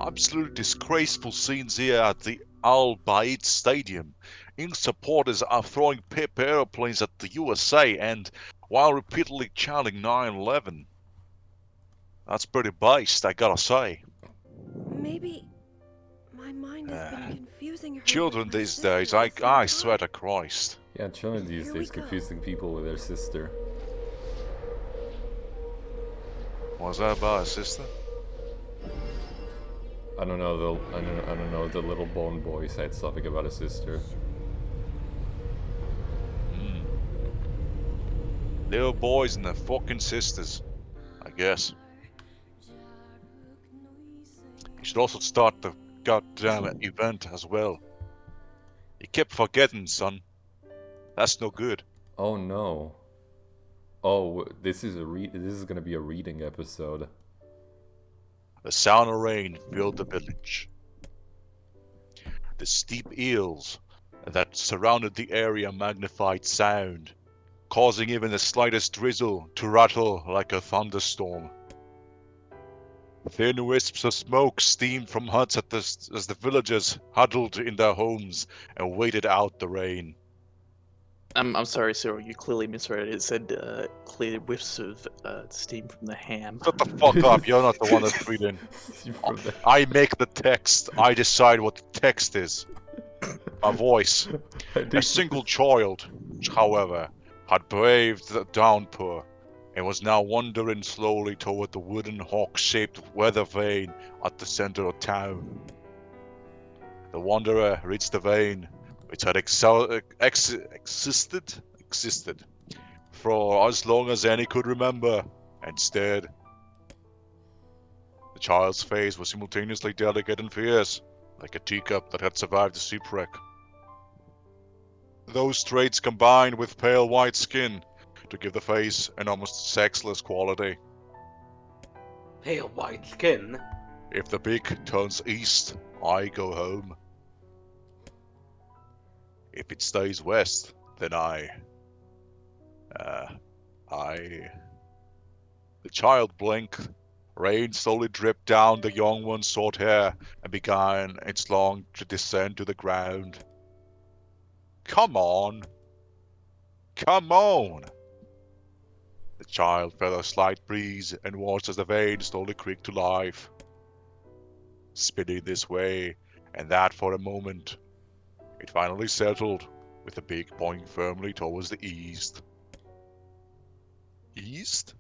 Absolutely disgraceful scenes here at the Al Bayt Stadium. Ink supporters are throwing paper airplanes at the USA and while repeatedly chanting 9/11. That's pretty based, I gotta say. Maybe my mind has been confusing her. Children with my these sister days, this whole I time. swear to Christ. Yeah, children these Here we days go. confusing people with their sister. Was that about a sister? I don't know. I don't know. The little bone boy said something about a sister. Little boys and their fucking sisters, I guess. You should also start the goddamn event as well. You kept forgetting, son. That's no good. Oh no. Oh, this is gonna be a reading episode. The sound of rain filled the village. The steep hills that surrounded the area magnified sound, causing even the slightest drizzle to rattle like a thunderstorm. Thin wisps of smoke steamed from huts as the villagers huddled in their homes and waited out the rain. I'm sorry, Cyril, you clearly misread it. It said clear whiffs of steam from the ham. Shut the fuck up, you're not the one that's reading. I make the text. I decide what the text is. My voice. A single child, however, had braved the downpour and was now wandering slowly toward the wooden hawk-shaped weather vane at the center of town. The wanderer reached the vane, which had existed for as long as any could remember, and stared. The child's face was simultaneously delicate and fierce, like a teacup that had survived a shipwreck. Those traits combined with pale white skin to give the face an almost sexless quality. Pale white skin? If the beak turns east, I go home. If it stays west, then The child blinked. Rain slowly dripped down the young one's short hair and began its long descent to the ground. Come on! Come on! The child felt a slight breeze and watched as the vein slowly creaked to life. Spinning this way and that for a moment, it finally settled, with the beak pointing firmly towards the east. East?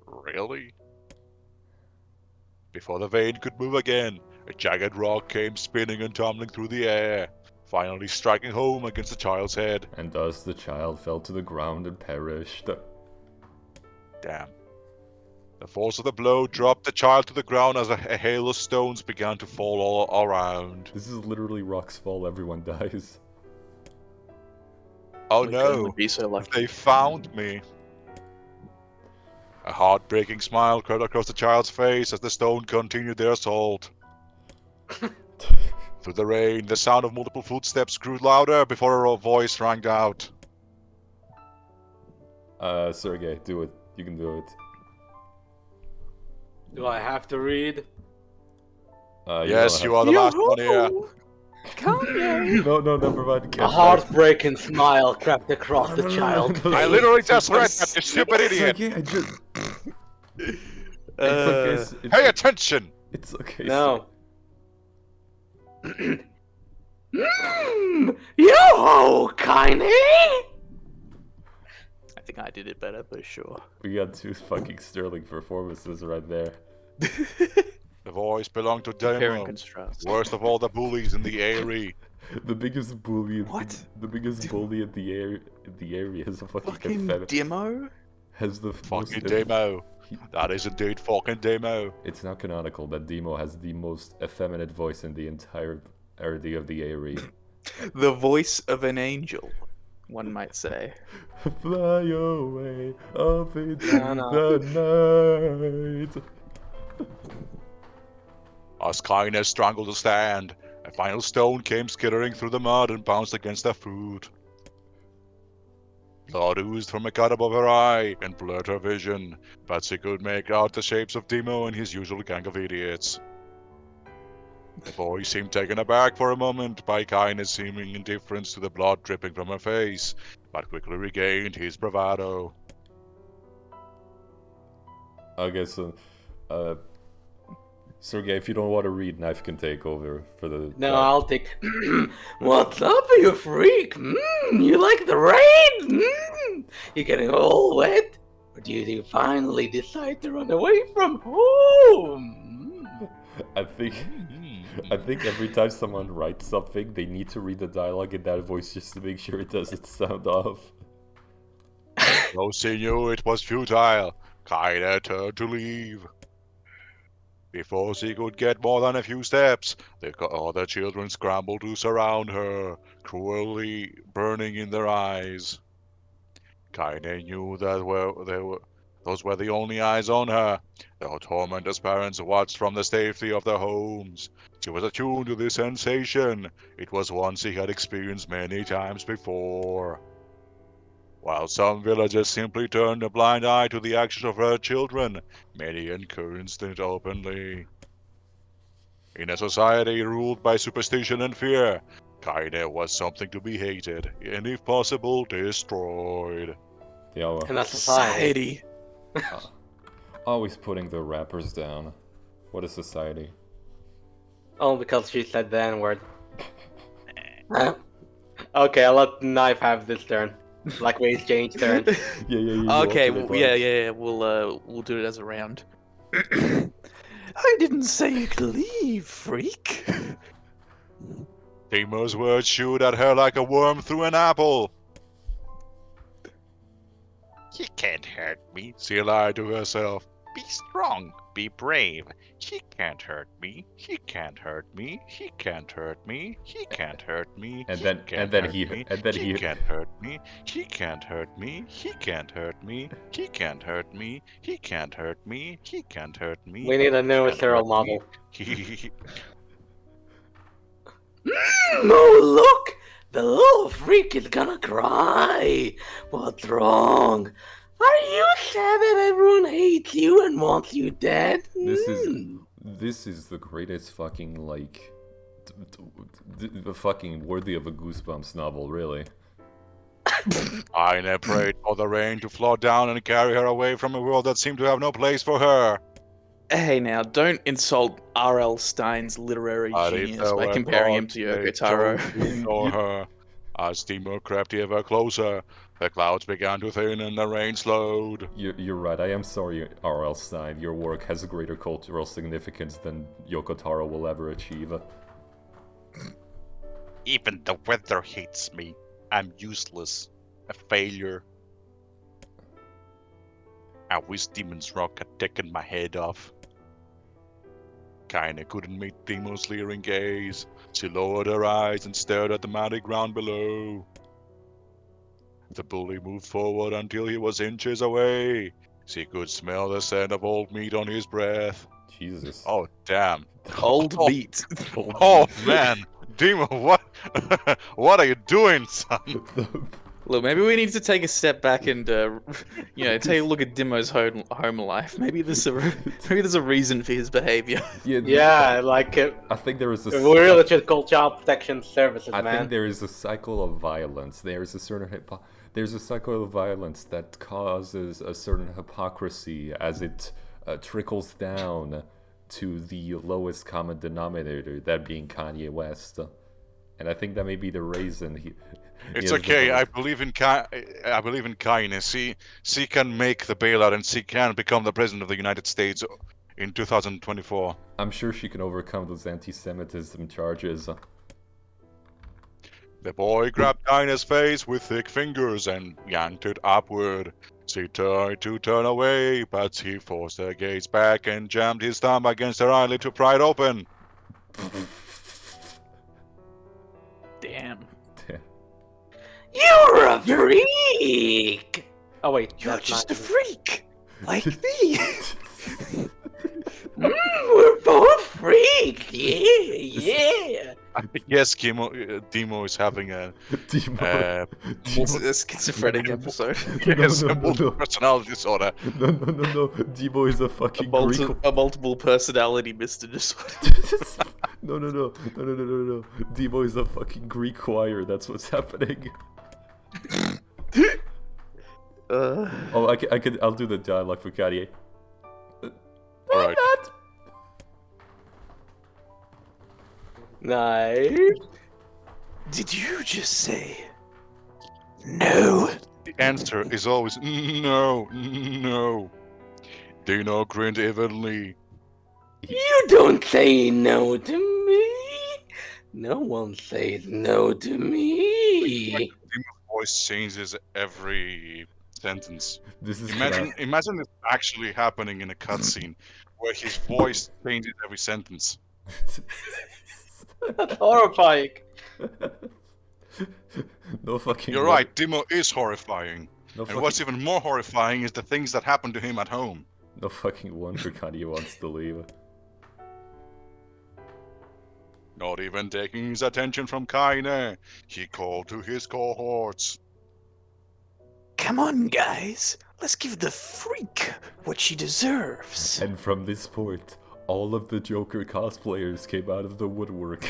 Really? Before the vein could move again, a jagged rock came spinning and tumbling through the air, finally striking home against the child's head. And thus the child fell to the ground and perished. Damn. The force of the blow dropped the child to the ground as a hail of stones began to fall all around. This is literally rocks fall, everyone dies. Oh Like, no, would be so lucky. they found me. A heartbreaking smile crept across the child's face as the stone continued their assault. Through the rain, the sound of multiple footsteps grew louder before a voice rang out. Sergey, do it. You can do it. Do I have to read? Yes, you are the last one here. No, never mind. A heartbreaking smile crept across the child's I face. literally just read that, you stupid idiot! Sergey, I just... It's okay. Pay attention! It's okay. No. Yo, Kiney! I think I did it better, but sure. We got two fucking sterling performances right there. The voice belonged to Compare and Demo, contrast. worst of all the bullies in the area. The biggest bully. What? The biggest bully in the area is a fucking Fucking effeminate. demo? has the Fucking most demo. That is indeed fucking demo. It's not canonical that Demo has the most effeminate voice in the entirety of the ARE. The voice of an angel, one might say. Fly away up into No. the night. As kindness strangled the stand, a final stone came skittering through the mud and bounced against their foot. Blood oozed from a cut above her eye and blurred her vision, but she could make out the shapes of Demo and his usual gang of idiots. The boy seemed taken aback for a moment by kindness' seeming indifference to the blood dripping from her face, but quickly regained his bravado. I guess, Sergey, if you don't want to read, Knife can take over for the... No, I'll take. What's up, you freak? You like the rain? You're getting all wet? Or do you finally decide to run away from home? I think every time someone writes something, they need to read the dialogue in that voice just to make sure it doesn't sound off. Though she knew it was futile, Kaine turned to leave. Before she could get more than a few steps, the other children scrambled to surround her, cruelly burning in their eyes. Kaine knew that those were the only eyes on her. The tormentor's parents watched from the safety of their homes. She was attuned to this sensation. It was one she had experienced many times before. While some villagers simply turned a blind eye to the actions of her children, many encouraged it openly. In a society ruled by superstition and fear, Kaine was something to be hated, and if possible, destroyed. Yeah, And that's society. always putting the rappers down. What is society? Oh, because she said the N-word. Okay, I'll let Knife have this turn. Like we exchange turn. Yeah. Okay, we'll do it as a round. I didn't say you could leave, freak. Demo's words shoot at her like a worm through an apple. He can't hurt me, she lied to herself. Be strong, be brave. He can't hurt me. He can't hurt me. He can't hurt me. He can't hurt me. And he then can't hurt me. He can't hurt me. He can't hurt me. He can't hurt me. He can't hurt me. He can't hurt me. We need a new Cyril model. No, look! The little freak is gonna cry. What's wrong? Are you sad that everyone hates you and wants you dead? This is the greatest fucking, like, fucking worthy of a Goosebumps novel, really. Kaine prayed for the rain to flow down and carry her away from a world that seemed to have no place for her. Hey now, don't insult R.L. Stein's literary genius by comparing him to Yoko Taro. Ignore her. As Demo crept ever closer, the clouds began to thin and the rain slowed. You're right, I am sorry, R.L. Stein. Your work has greater cultural significance than Yoko Taro will ever achieve. Even the weather hates me. I'm useless. A failure. I wish Demon's Rock had taken my head off. Kaine couldn't meet Demo's leering gaze. She lowered her eyes and stared at the muddy ground below. The bully moved forward until he was inches away. She could smell the scent of old meat on his breath. Jesus. Oh, damn. Old meat. Oh, man. Demo, what? What are you doing, son? Look, maybe we need to take a step back and, take a look at Demo's home life. Maybe there's a reason for his behavior. Yeah, like I think there is a. we really should call child protection services, I man. think there is a cycle of violence. There's a certain there's a cycle of violence that causes a certain hypocrisy as it trickles down to the lowest common denominator, that being Kanye West. And I think that may be the reason It's okay. I believe in kindness. She can make the bailout, and she can become the president of the United States in 2024. I'm sure she can overcome those anti-Semitism charges. The boy grabbed Kaine's face with thick fingers and yanked it upward. She tried to turn away, but he forced her gaze back and jammed his thumb against her eyelid to pry it open. Damn. Damn. You're a freak! Oh wait, You're that's just a not- freak, like me. We're both freaks! Yeah! Yes, Demo is having a Demo. It's a schizophrenic episode. yes, no, a no, multiple no. personality disorder. No. Demo is a A, fucking Greek. a multiple personality Mr. Disorder. No. Demo is a fucking Greek choir. That's what's happening. Oh, I'll do the dialogue for Kanye. Alright. Nice. Did you just say no? The answer is always no. Dino grinned evenly. You don't say no to me. No one says no to me. Demo's voice changes every sentence. This is Imagine this actually happening in a cutscene where his voice changes every sentence. That's horrifying. No fucking. You're right, Demo is horrifying. No And fucking, what's even more horrifying is the things that happen to him at home. no fucking wonder Kanye wants to leave. Not even taking his attention from Kaine, he called to his cohorts. Come on, guys. Let's give the freak what she deserves. And from this point, all of the Joker cosplayers came out of the woodwork.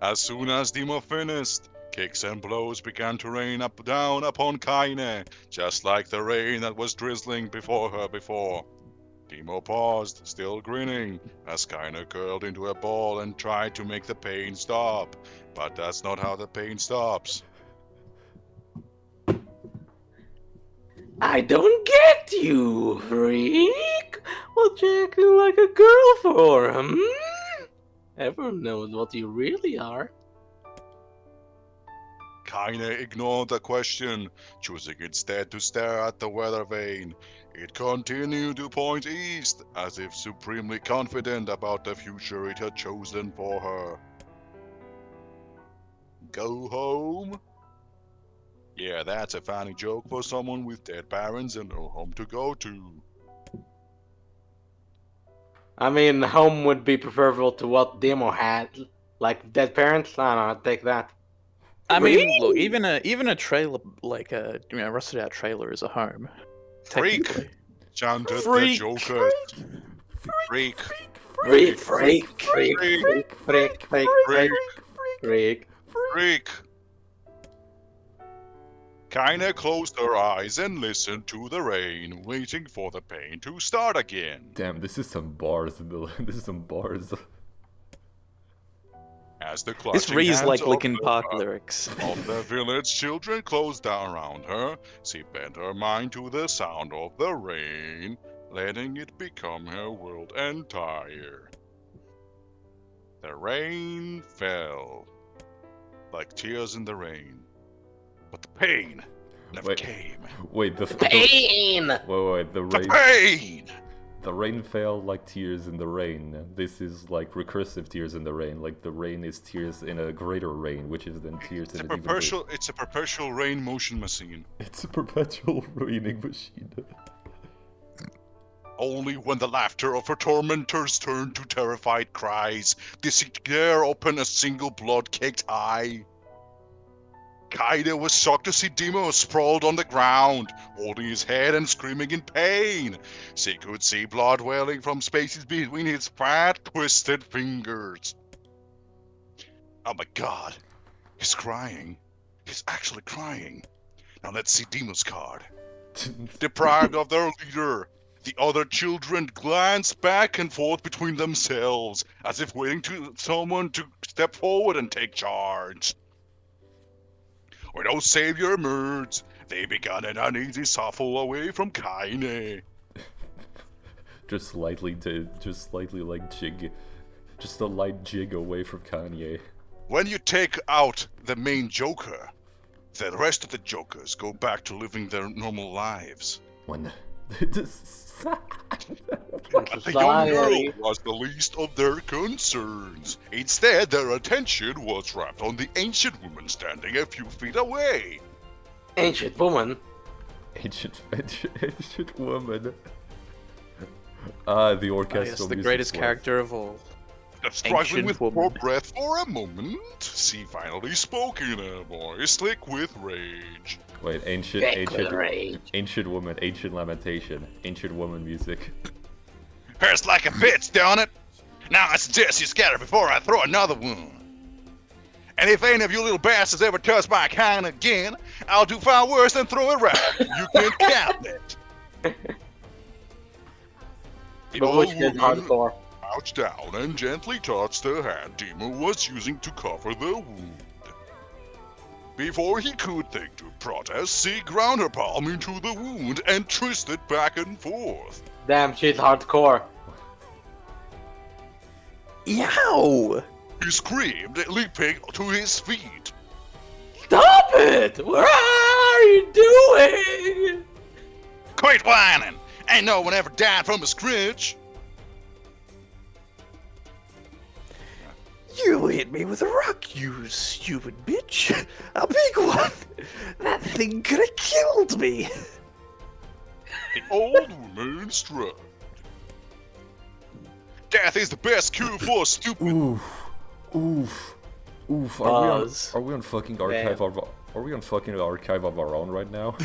As soon as Demo finished, kicks and blows began to rain down upon Kaine, just like the rain that was drizzling before her before. Demo paused, still grinning, as Kaine curled into a ball and tried to make the pain stop. But that's not how the pain stops. I don't get you, freak. What you acting like a girl for, Everyone knows what you really are. Kaine ignored the question, choosing instead to stare at the weather vane. It continued to point east, as if supremely confident about the future it had chosen for her. Go home? Yeah, that's a funny joke for someone with dead parents and no home to go to. I mean, home would be preferable to what Demo had. Like dead parents? I don't know, I'd take that. I mean, look, even a trailer, like a rusted out trailer, is a home. Freak! Technically. Chanted Freak. the Joker. Freak! Freak, freak, freak, freak, freak, freak, freak, freak. Freak! Kaine closed her eyes and listened to the rain, waiting for the pain to start again. Damn, this is some bars. This is some bars. As the This clutching reads hands like of Linkin the- Park lyrics. Of the village children closed down around her, she bent her mind to the sound of the rain, letting it become her world entire. The rain fell, like tears in the rain, but the pain never Wait. came. Wait, Pain! wait, the The rain. pain! The rain fell like tears in the rain. This is like recursive tears in the rain. Like the rain is tears in a greater rain, which is then tears It's in a an even greater. it's a perpetual rain motion machine. It's a perpetual raining machine. Only when the laughter of her tormentors turned to terrified cries did she dare open a single blood-caked eye. Kaide was shocked to see Demo sprawled on the ground, holding his head and screaming in pain. She could see blood welling from spaces between his fat, twisted fingers. Oh my god. He's crying. He's actually crying. Now let's see Demo's card. Deprived of their leader, the other children glanced back and forth between themselves, as if waiting to someone to step forward and take charge. When no savior emerged, they began an uneasy shuffle away from Kaine. just slightly like jig, just a light jig away from Kanye. When you take out the main Joker, The rest of the Jokers go back to living their normal lives. When But the young girl was the least of their concerns. Instead, their attention was wrapped on the ancient woman standing a few feet away. Ancient woman. ancient woman. The orchestral Yes, the music greatest was- character of all. Struggling Ancient with woman. poor breath for a moment, she finally spoke in a voice slick with rage. Wait, ancient woman, ancient lamentation, ancient woman music. Hurts like a bitch, don't it? Now I suggest you scatter before I throw another one. And if any of you little bastards ever touch my kind again, I'll do far worse than throw it right. You can count it. The But old which is woman hardcore? crouched down and gently touched the hand Demo was using to cover the wound. Before he could think to protest, she ground her palm into the wound and twisted back and forth. Damn, she's hardcore. Yow! He screamed, leaping to his feet. Stop it! What are you doing? Quit whining! Ain't no one ever died from a scritch. You hit me with a rock, you stupid bitch! A big one! That thing could have killed me! The old woman shrugged. Death is the best cure for stupid. Oof. Are Buzz. we on fucking archive of our own right now?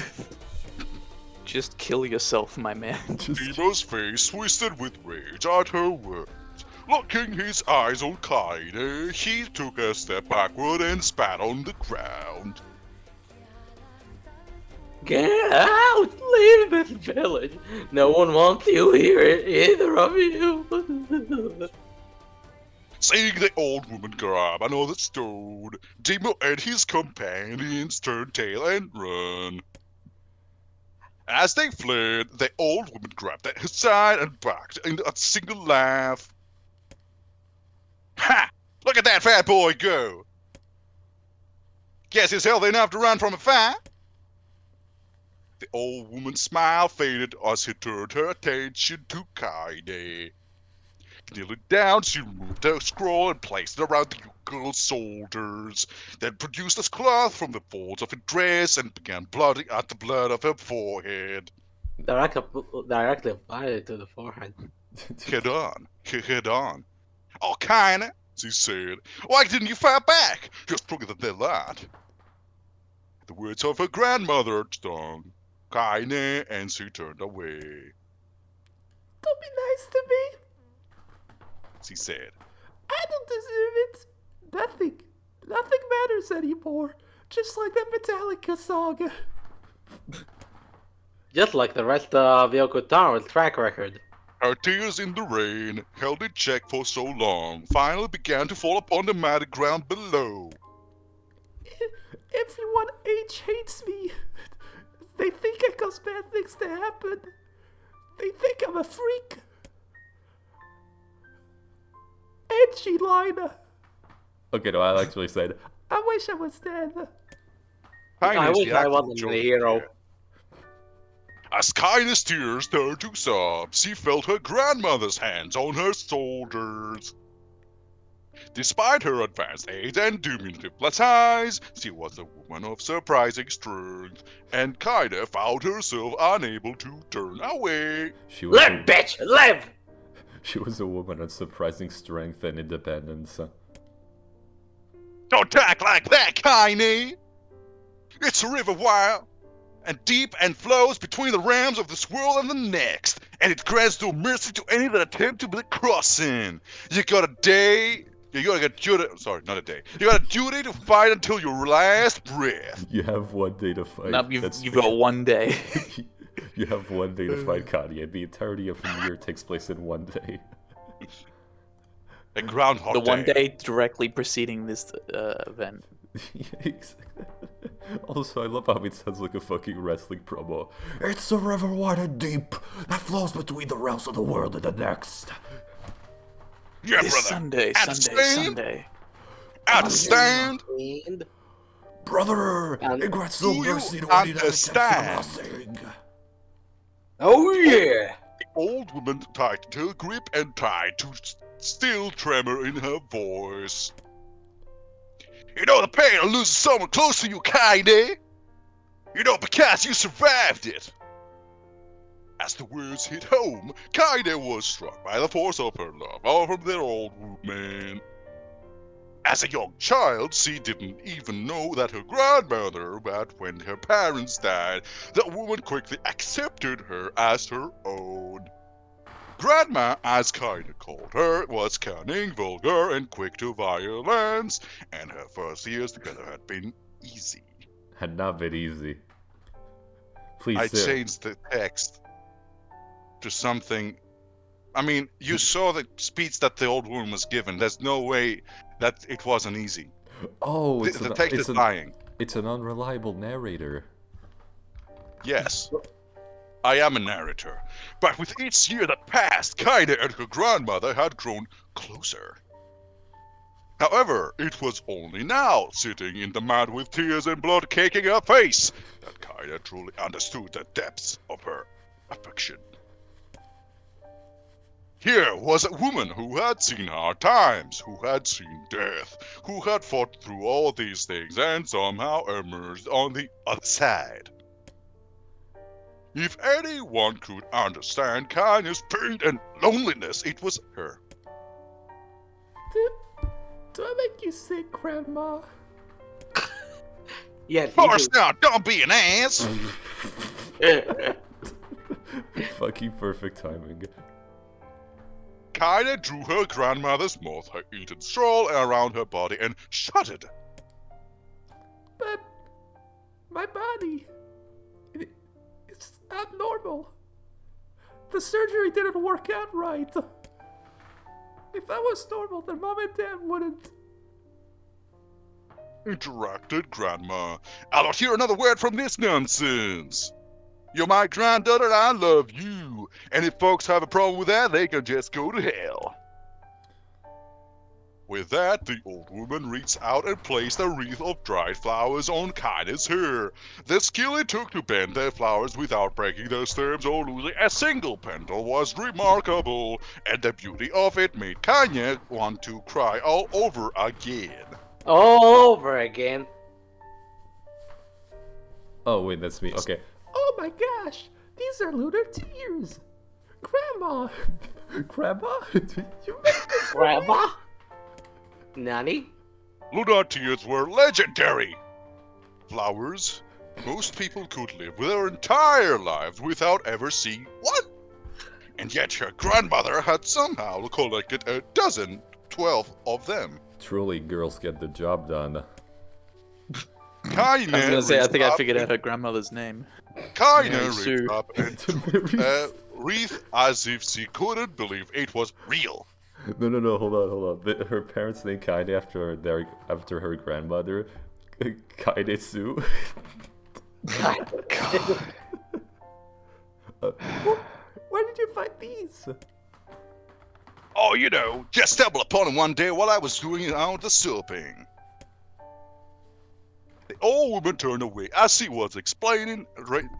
Just kill yourself, my man. Demo's face twisted with rage at her words. Locking his eyes on Kaide, he took a step backward and spat on the ground. Get out! Leave this village. No one wants you here, either of you. Seeing the old woman grab another stone, Demo and his companions turned tail and run. As they fled, the old woman grabbed at his side and backed in a single laugh. Ha! Look at that fat boy go! Guess he's healthy enough to run from a fight? The old woman's smile faded as she turned her attention to Kaide. Kneeling down, she removed a scroll and placed it around the girl's shoulders, then produced a cloth from the folds of her dress and began blotting out the blood of her forehead. Directly applied it to the forehead. Head on. Oh, kinda, she said. Why didn't you fight back? You're stronger than they lot. The words of her grandmother stung Kaine, and she turned away. Don't be nice to me. She said. I don't deserve it. Nothing matters anymore. Just like that Metallica song. Just like the rest of Yoko Taro's track record. Her tears in the rain, held in check for so long, finally began to fall upon the matted ground below. Everyone H hates me. They think I cause bad things to happen. They think I'm a freak. Edgy liner. Okay, no, I actually said, I wish I was dead. I wish I wasn't the hero. As Kaine's tears turned to sobs, she felt her grandmother's hands on her shoulders. Despite her advanced age and diminutive black eyes, she was a woman of surprising strength, and Kaine found herself unable to turn away. she was, Live, bitch! Live! she was a woman of surprising strength and independence. Don't act like that, Kaine! It's a river wild and deep and flows between the realms of this world and the next, and it grants no mercy to any that attempt to be crossing. You got a duty to fight until your last breath. You have one day to fight. Nope, That's you've got one day. You have one day to fight Kanye. The entirety of the year takes place in one day. A groundhog The day. one day directly preceding this event. Yeah, exactly. Also, I love how it sounds like a fucking wrestling promo. It's a river wide and deep that flows between the realms of the world and the next. Yeah, This brother. Sunday. Understand? Understand? And Brother, And it grants do no you mercy to any that attempts to understand? crossing. Oh yeah! The old woman tightened her grip and tried to still tremor in her voice. You know the pain of losing someone close to you, kinda? You know, because you survived it. As the words hit home, Kinda was struck by the force of her love for their old woman. As a young child, she didn't even know that her grandmother, but when her parents died, the woman quickly accepted her as her own. Grandma, as Kinda called her, was cunning, vulgar, and quick to violence, and her first years together had been easy. Had not been easy. Please, I sir. changed the text to something. I mean, you saw the speech that the old woman was given. There's no way that it wasn't easy. Oh, The text is lying. It's an unreliable narrator. Yes, I am a narrator. But with each year that passed, Kinda and her grandmother had grown closer. However, it was only now, sitting in the mud with tears and blood caking her face, that Kinda truly understood the depths of her affection. Here was a woman who had seen hard times, who had seen death, who had fought through all these things and somehow emerged on the other side. If anyone could understand Kanye's pain and loneliness, it was her. Do I make you sick, Grandma? Yes, Of course now, don't be an ass! Fucking perfect timing. Kinda drew her grandmother's moth-eaten shawl around her body and shuddered. But my body, it's not normal. The surgery didn't work out right. If that was normal, then Mom and Dad wouldn't. Interrupted Grandma. I don't hear another word from this nonsense. You're my granddaughter and I love you. And if folks have a problem with that, they can just go to hell. With that, the old woman reached out and placed a wreath of dried flowers on Kinda's hair. The skill it took to bend the flowers without breaking their stems or losing a single petal was remarkable, and the beauty of it made Kinda want to cry all over again. All over again. Oh wait, that's me. Okay. Oh my gosh, these are lunar tears. Grandma, Grandma, you made this for me? Grandma? Nanny? Lunar tears were legendary. Flowers most people could live their entire lives without ever seeing one. And yet her grandmother had somehow collected 12 of them. Truly, girls get the job done. I was gonna say, I think I figured out and her grandmother's name. Kinda Mary Sue. reached up and took a wreath as if she couldn't believe it was real. No, hold on. Her parents named Kaide after her grandmother, Kaide Sue. Where did you find these? Oh, you know, just stumbled upon them one day while I was doing out the soaping. The old woman turned away as she was explaining,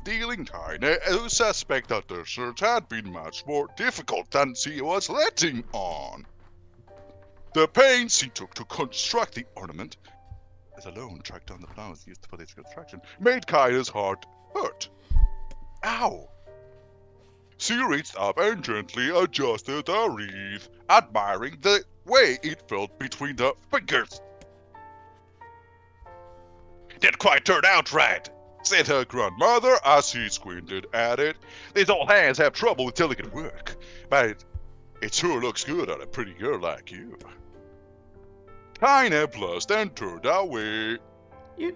dealing Kinda who suspect that their search had been much more difficult than she was letting on. The pains she took to construct the ornament, let alone track down the flowers used for its construction, made Kinda's heart hurt. Ow! She reached up and gently adjusted the wreath, admiring the way it felt between the fingers. Didn't quite turn out right, said her grandmother as she squinted at it. These old hands have trouble with delicate work, but it sure looks good on a pretty girl like you. Kinda blushed and turned away. You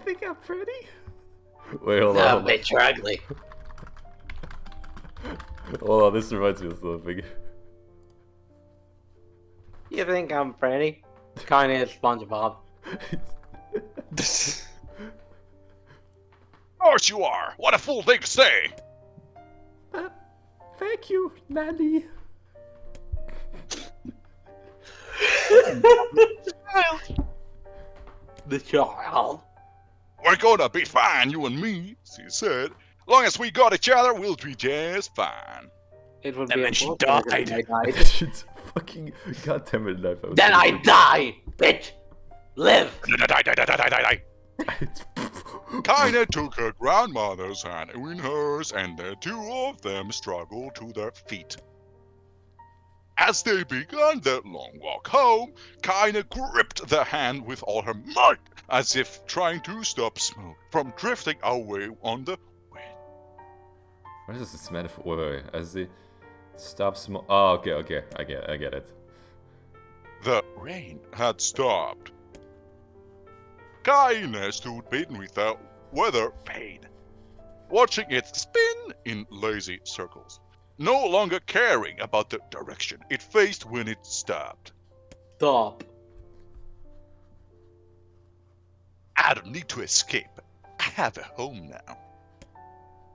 think I'm pretty? Wait, hold A on. bit ugly. Hold on, this reminds me of something. You think I'm pretty? Kinda SpongeBob. Of course you are! What a fool thing to say! Thank you, Nanny. the child. We're gonna be fine, you and me, she said. Long as we got each other, we'll be just fine. It would And be then she unfortunate died. if I died. Shit's fucking goddamn it, knife. Then I die, bitch. Live. Die. Kinda took her grandmother's hand in hers, and the two of them struggled to their feet. As they began their long walk home, Kinda gripped the hand with all her might, as if trying to stop smoke from drifting away on the wind. What is this metaphor? Wait. As they stop smoke. Oh, okay. I get it. The rain had stopped. Kinda stood beneath the weather vane, watching it spin in lazy circles, no longer caring about the direction it faced when it stopped. Stop. I don't need to escape. I have a home now.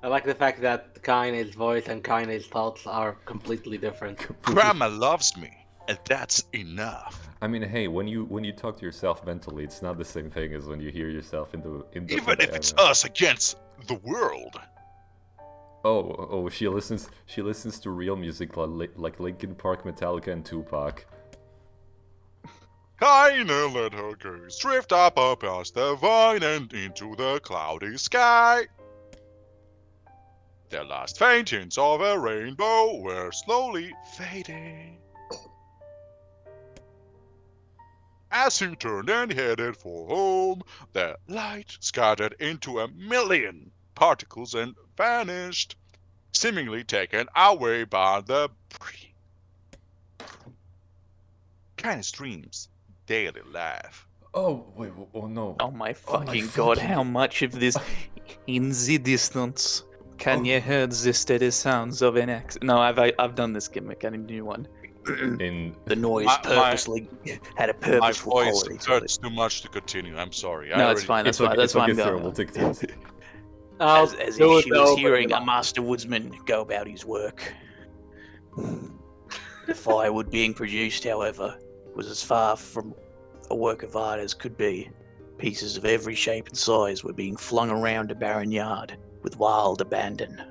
I like the fact that Kaine's voice and Kaine's thoughts are completely different. Grandma loves me, and that's enough. I mean, hey, when you talk to yourself mentally, it's not the same thing as when you hear yourself in the Even if it's us against the world. Oh, she listens to real music like Linkin Park, Metallica, and Tupac. Kinda let her gaze drift up past the vine and into the cloudy sky. The last faint hints of a rainbow were slowly fading. As he turned and headed for home, the light scattered into a million particles and vanished, seemingly taken away by the breeze. Kinda's dreams, daily life. Oh wait, oh no. Oh my fucking god, how much of this in the distance can you hear the steady sounds of an axe? No, I've done this gimmick, I need a new one. In The noise My- purposely had a My purposeful voice quality to hurts it. too much to continue. I'm sorry. I No, it's already- fine, that's it's okay, fine, that's why I'm it's okay, Cyril, going. we'll take turns. I'll As do if it she was over hearing the- a master woodsman go about his work. The firewood being produced, however, was as far from a work of art as could be. Pieces of every shape and size were being flung around a barren yard with wild abandon.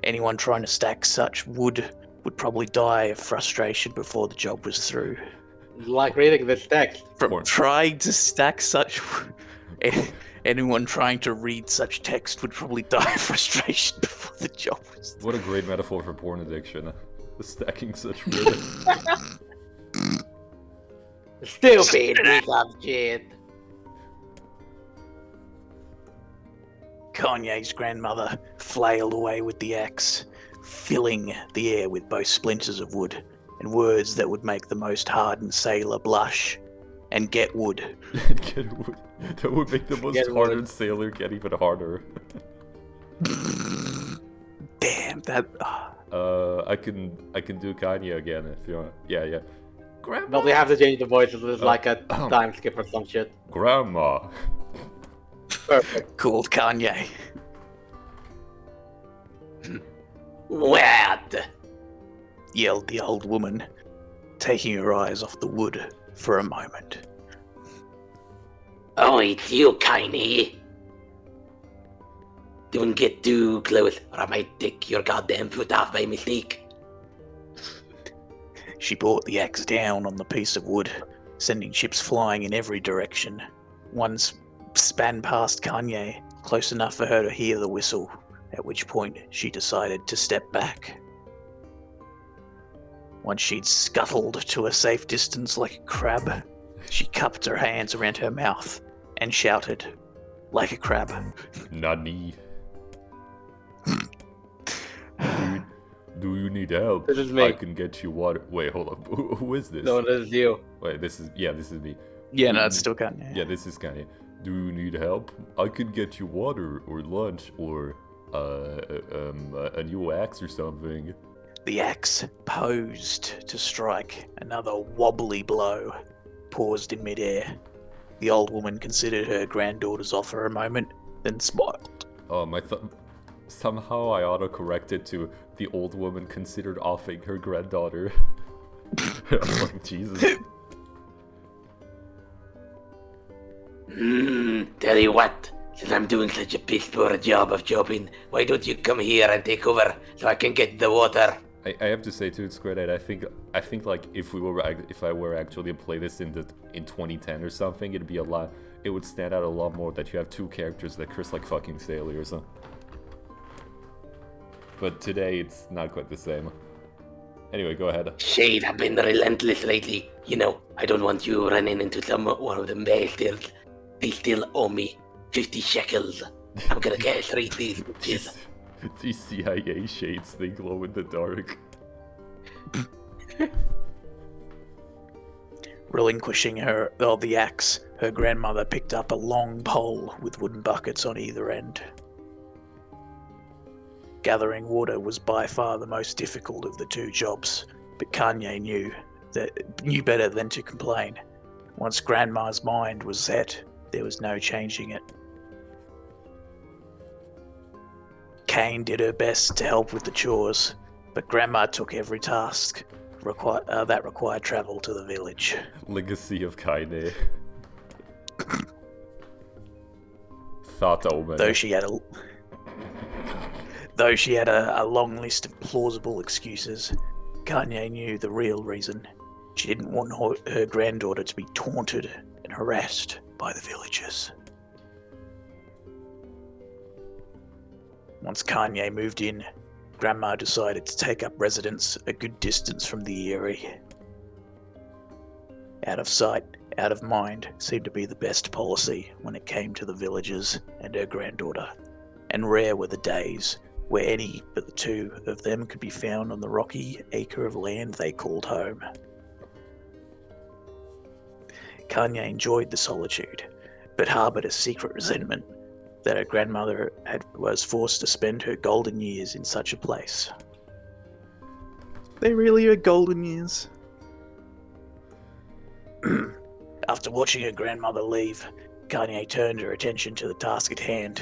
Anyone trying to stack such wood would probably die of frustration before the job was through. Like reading this text. From Porn. trying to stack such... Anyone trying to read such text would probably die of frustration before the job was through. What a great metaphor for porn addiction. Stacking such wood. Stupid piece of shit. Kanye's grandmother flailed away with the axe, filling the air with both splinters of wood and words that would make the most hardened sailor blush. And get wood. Get wood. That would make the most Get wood. hardened sailor get even harder. Damn, that... I can do Kanye again if you want. Yeah. Grandma. But we have to change the voices. It's like a Oh. time skip or some shit. Grandma. Perfect. called Kanye. What? Yelled the old woman, taking her eyes off the wood for a moment. Oh, it's you, Kaine. Don't get too close, or I might take your goddamn foot off by mistake. She brought the axe down on the piece of wood, sending chips flying in every direction. One span past Kanye, close enough for her to hear the whistle, at which point she decided to step back. Once she'd scuttled to a safe distance like a crab, she cupped her hands around her mouth and shouted, like a crab. Nani. Do you need help? This is me. I can get you water. Wait, hold up. Who is this? No, this is you. Wait, this is me. Yeah, no, it's still Kanye. Yeah, this is Kanye. Do you need help? I could get you water or lunch or a new axe or something. The axe posed to strike another wobbly blow, paused in midair. The old woman considered her granddaughter's offer a moment, then smiled. Oh, somehow I auto-corrected to the old woman considered offing her granddaughter. I was like, Jesus. Tell you what, since I'm doing such a piss poor job of chopping, why don't you come here and take over so I can get the water? I have to say to its credit, I think like if I were actually to play this in 2010 or something, it'd be a lot. It would stand out a lot more that you have two characters that curse like fucking sailors. But today it's not quite the same. Anyway, go ahead. Shade have been relentless lately. You know, I don't want you running into one of them bastards. They still owe me 50 shekels. I'm gonna castrate these bitches. These CIA shades, they glow in the dark. Relinquishing the axe, her grandmother picked up a long pole with wooden buckets on either end. Gathering water was by far the most difficult of the two jobs, but Kanye knew better than to complain. Once Grandma's mind was set, there was no changing it. Kane did her best to help with the chores, but Grandma took every task that required travel to the village. Legacy of Kaine. Thought omen. Though she had a long list of plausible excuses, Kanye knew the real reason. She didn't want her granddaughter to be taunted and harassed by the villagers. Once Kanye moved in, Grandma decided to take up residence a good distance from the Eyrie. Out of sight, out of mind seemed to be the best policy when it came to the villagers and her granddaughter, and rare were the days where any but the two of them could be found on the rocky acre of land they called home. Kanye enjoyed the solitude, but harboured a secret resentment that her grandmother was forced to spend her golden years in such a place. They really are golden years. After watching her grandmother leave, Kanye turned her attention to the task at hand.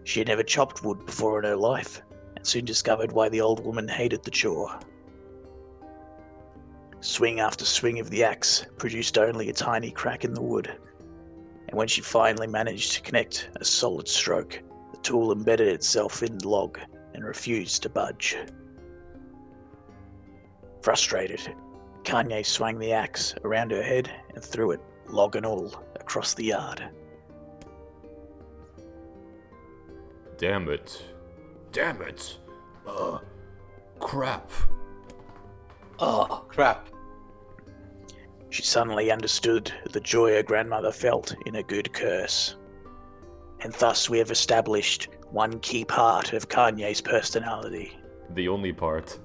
She had never chopped wood before in her life, and soon discovered why the old woman hated the chore. Swing after swing of the axe produced only a tiny crack in the wood, and when she finally managed to connect a solid stroke, the tool embedded itself in the log and refused to budge. Frustrated, Kanye swung the axe around her head and threw it, log and all, across the yard. Damn it. Damn it. Crap. Oh, crap. She suddenly understood the joy her grandmother felt in a good curse. And thus we have established one key part of Kanye's personality. The only part.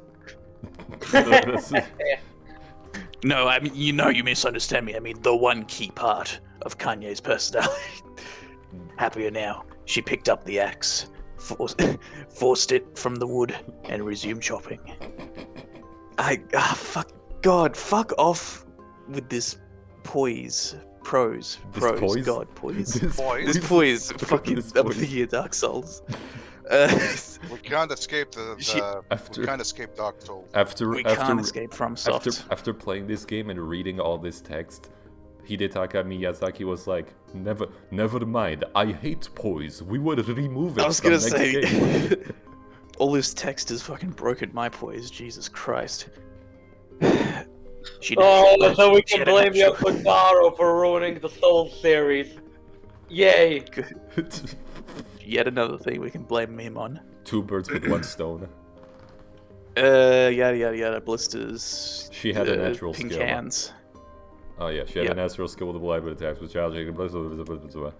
No, I mean, you misunderstand me. I mean, the one key part of Kanye's personality. Happier now, she picked up the axe, forced it from the wood, and resumed chopping. Fuck off with this poise. Prose. Poise? God, poise. This Poise? This poise. Fucking, This I'm poise. thinking of Dark Souls. We can't escape After- we can't escape Dark Souls. We can't escape from soft. After playing this game and reading all this text, Hidetaka Miyazaki was like, never mind, I hate poise, we would remove it I was from gonna next say, game. all this text has fucking broken my poise, Jesus Christ. Oh, so we she can had a blame natural- Yoko Taro for ruining the Soul series. Yay! Yet another thing we can blame him on. 2 birds with 1 stone. Yada yada yada, blisters. She had a natural pink skill. hands. Oh yeah, she had Yep. a natural skill with the blind attacks with challenging and blah, blah, blah, blah, blah, blah.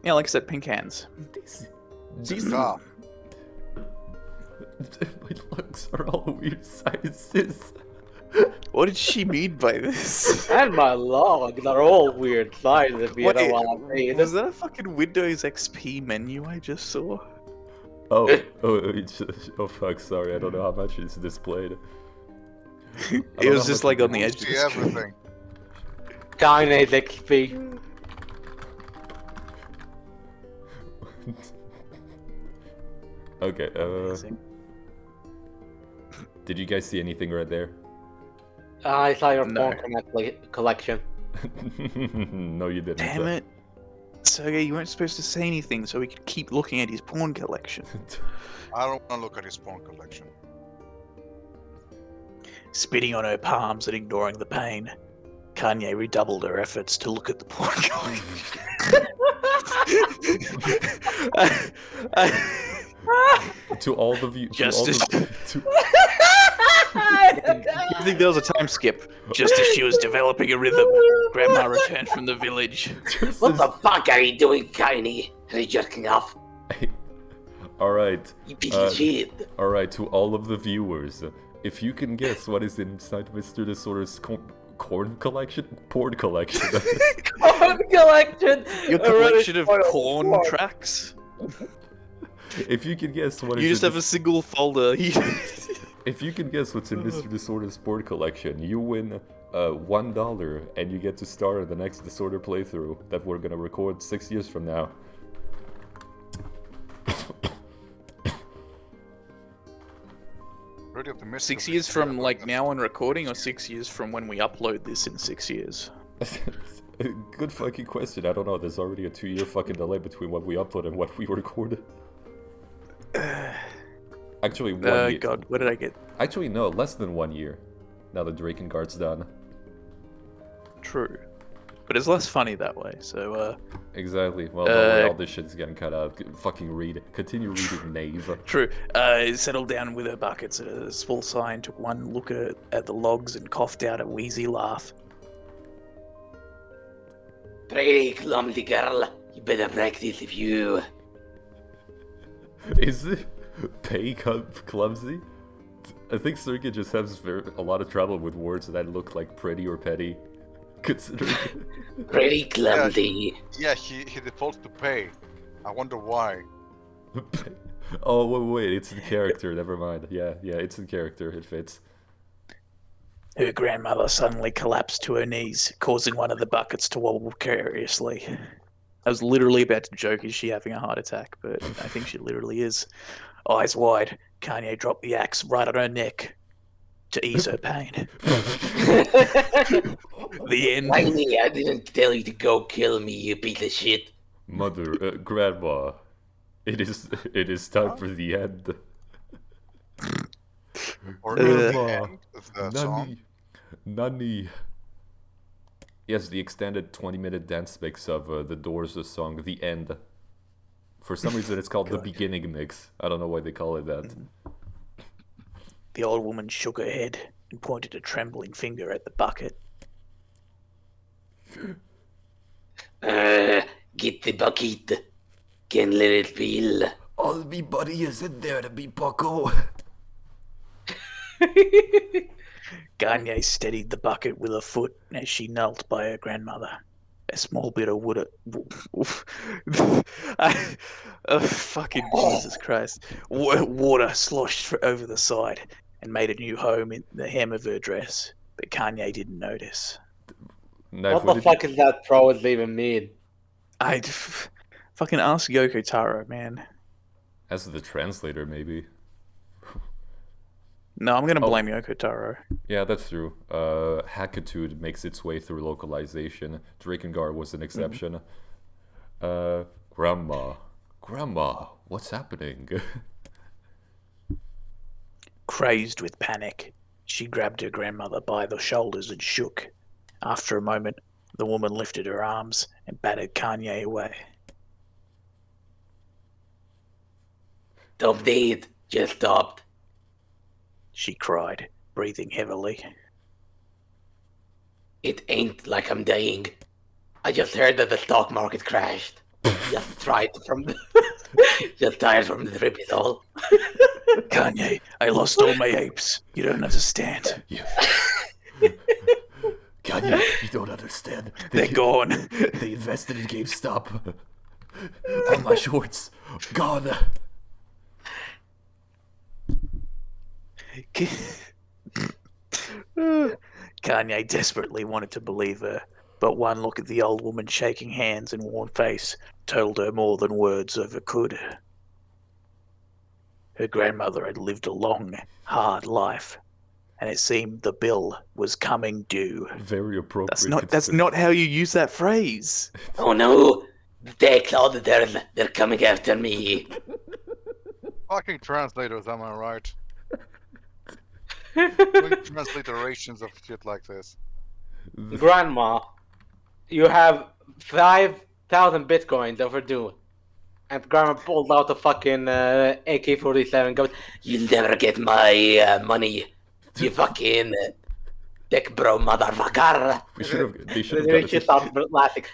Yeah, like I said, pink hands. These Ah, my lungs are all weird sizes. What did she mean by this? And my logs are all weird sizes if you Wait, know what I mean. was that a fucking Windows XP menu I just saw? Oh fuck, sorry, I don't know how much it's displayed. It was just like on the edge of see the screen. everything. Kaine's XP. Okay, Amazing. did you guys see anything right there? I saw your No. phone collection. No, you didn't. Damn it. Sergey, you weren't supposed to say anything so we could keep looking at his porn collection. I don't want to look at his porn collection. Spitting on her palms and ignoring the pain, Kanye redoubled her efforts to look at the porn collection. To all the view. Justice. To I think there was a time skip. Just as she was developing a rhythm, Grandma returned from the village. What the fuck are you doing, Tiny? Are you jerking off? all right. You piece of shit. All right. To all of the viewers, if you can guess what is inside Mr. Disorder's porn collection. Porn collection. Your collection of porn tracks? If you can guess what You is just have a single folder. if you can guess what's in Mr. Disorder's porn collection, you win $1 and you get to star in the next Disorder playthrough that we're gonna record 6 years from now. Pretty optimistic. 6 years from like now on recording, or 6 years from when we upload this in 6 years? Good fucking question. I don't know. There's already a 2-year fucking delay between what we upload and what we record. Actually, 1 year. God, what did I get? Actually, no, less than 1 year. Now that Drakengard's done. True. But it's less funny that way, so, Exactly. Well, don't worry, all this shit's getting cut out. Fucking read. Continue reading, knave. True. Settled down with her buckets at a small sign, took one look at the logs and coughed out a wheezy laugh. Pretty clumsy girl. You better practice if you... Is it clumsy? I think Sergey just has a lot of trouble with words that look like pretty or petty. Considering... Pretty clumsy. Yeah, he defaults to pay. I wonder why. Oh, wait, it's in character, never mind. Yeah, it's in character, it fits. Her grandmother suddenly collapsed to her knees, causing one of the buckets to wobble precariously. I was literally about to joke, is she having a heart attack? But I think she literally is. Eyes wide, Kanye dropped the axe right on her neck to ease her pain. The end. Tiny, I didn't tell you to go kill me, you piece of shit. Mother, Grandma, it is time for the end. Or Grandma, the song. Nani. Yes, the extended 20-minute dance mix of the Doors' song, The End. For some reason, it's called the beginning mix. I don't know why they call it that. The old woman shook her head and pointed a trembling finger at the bucket. Get the bucket. Can't let it feel. All me body is in there to be Paco. Gagne steadied the bucket with her foot as she knelt by her grandmother. A small bit of wood. Fucking Jesus Christ! Water sloshed over the side and made a new home in the hem of her dress, but Kanye didn't notice. What the fuck is that prose even mean? I'd fucking ask Yoko Taro, man. As the translator, maybe. No, I'm gonna blame Yoko Taro. Yeah, that's true. Hackitude makes its way through localization. Drakengard was an exception. Grandma, what's happening? Crazed with panic, she grabbed her grandmother by the shoulders and shook. After a moment, the woman lifted her arms and batted Kanye away. Stop dead. Just stopped. She cried, breathing heavily. It ain't like I'm dying. I just heard that the stock market crashed. Just tired from the trip is all. Kanye, I lost all my apes. You don't understand. Kanye, you don't understand. They're gone. They invested in GameStop. All my shorts, gone. Kanye desperately wanted to believe her, but one look at the old woman shaking hands and worn face told her more than words ever could. Her grandmother had lived a long, hard life. and it seemed the bill was coming due. Very appropriate. That's not how you use that phrase. Oh no! They Claude, they're coming after me. Fucking translators, am I right? Doing transliterations of shit like this. Grandma, you have 5,000 bitcoins overdue. And Grandma pulled out a fucking AK-47 and goes, "You'll never get my money, you fucking dick bro motherfucker." They should have She gotten, started laughing.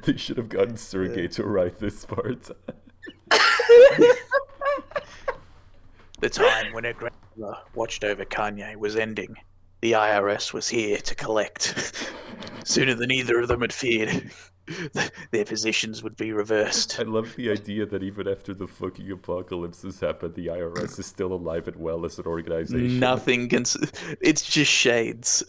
they should have gotten Sergey to write this part. The time when her grandmother watched over Kanye was ending. The IRS was here to collect. Sooner than either of them had feared, their positions would be reversed. I love the idea that even after the fucking apocalypse has happened, the IRS is still alive and well as an organization. Nothing can... It's just shades.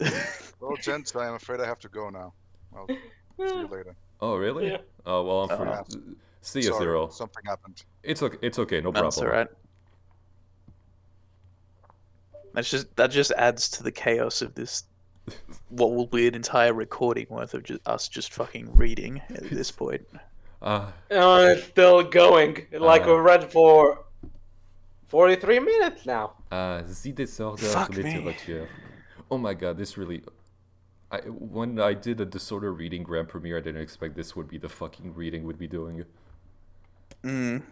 Well, gents, I am afraid I have to go now. I'll see you later. Oh, really? Yeah. Oh, well, I'm Yeah. See you, Sorry, Cyril. something happened. It's okay, no problem. That's alright. That just adds to the chaos of this. What will be an entire recording worth of us just fucking reading at this point. It's still going. Like we read for 43 minutes now. The disorder Fuck me. littérature. Oh my god, this really... when I did a disorder reading grand premiere, I didn't expect this would be the fucking reading we'd be doing. The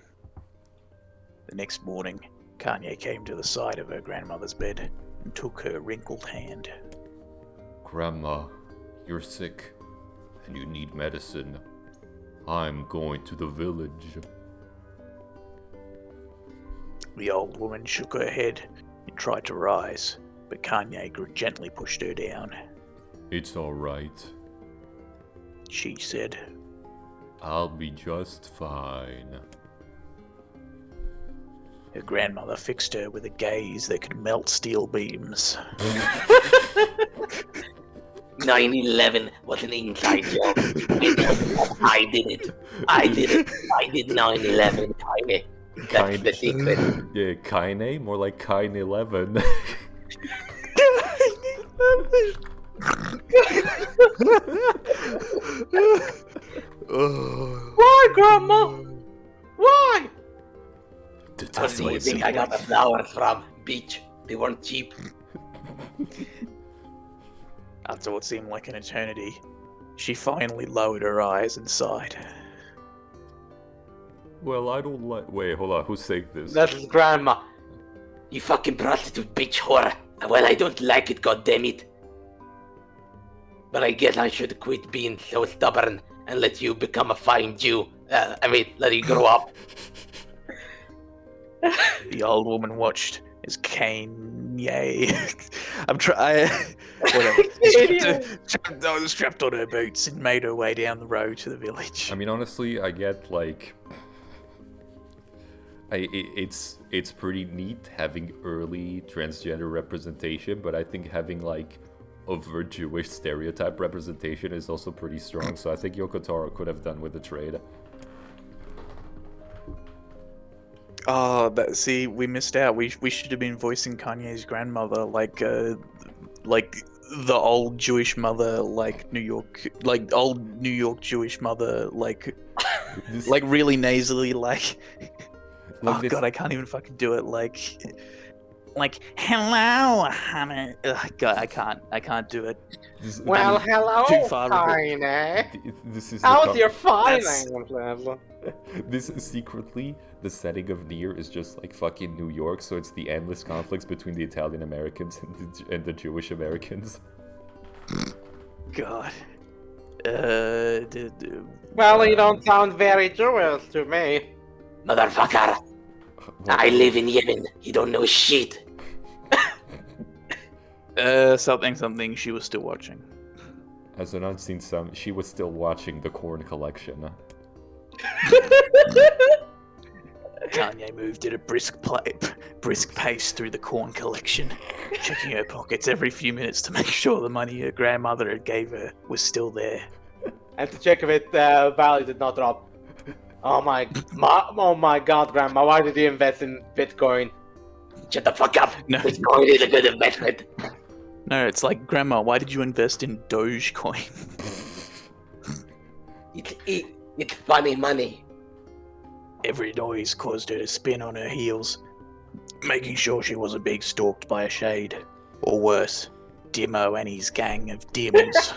next morning, Kanye came to the side of her grandmother's bed and took her wrinkled hand. Grandma, you're sick, and you need medicine. I'm going to the village. The old woman shook her head and tried to rise, but Kanye gently pushed her down. It's alright. She said, I'll be just fine. her grandmother fixed her with a gaze that could melt steel beams. 9/11 was an inside job. I did it. I did 9/11, Kanye. That's the secret. Yeah, Kine? More like Kine 11. Why, Grandma? Why? Where do you think I got the flowers from, bitch? They weren't cheap. After what seemed like an eternity, she finally lowered her eyes and sighed. Well, I don't like... Wait, hold on, who's saying this? That is Grandma. You fucking prostitute bitch whore. Well, I don't like it, goddammit. But I guess I should quit being so stubborn and let you become a fine Jew. Let you grow up. The old woman watched as Kanye... I'm trying... Whatever. Strapped on her boots and made her way down the road to the village. I mean, honestly, I get, like... It's pretty neat having early transgender representation, but I think having, like, overt Jewish stereotype representation is also pretty strong, so I think Yoko Taro could have done with the trade. Oh, see, we missed out. We should have been voicing Kanye's grandmother, like the old Jewish mother, like old New York Jewish mother, like really nasally, like oh god, I can't even fucking do it, like hello, honey. Ugh, god, I can't do it. Well, hello, too far Kanye. This is How's your That's- finance? This is secretly the setting of Nier is just like fucking New York, so it's the endless conflicts between the Italian Americans and the Jewish Americans. God. Well, you don't sound very Jewish to me. Motherfucker, I live in Yemen. You don't know shit. Something. She was still watching. As an unseen son, she was still watching the corn collection. Kanye moved at a brisk pace through the corn collection, checking her pockets every few minutes to make sure the money her grandmother had gave her was still there. And to check if it value did not drop. Oh my god, Grandma, why did you invest in Bitcoin? Shut the fuck up! No. This coin is a good investment. No, it's like, Grandma, why did you invest in Dogecoin? It's funny money. Every noise caused her to spin on her heels, making sure she wasn't being stalked by a shade. Or worse, Demo and his gang of demons.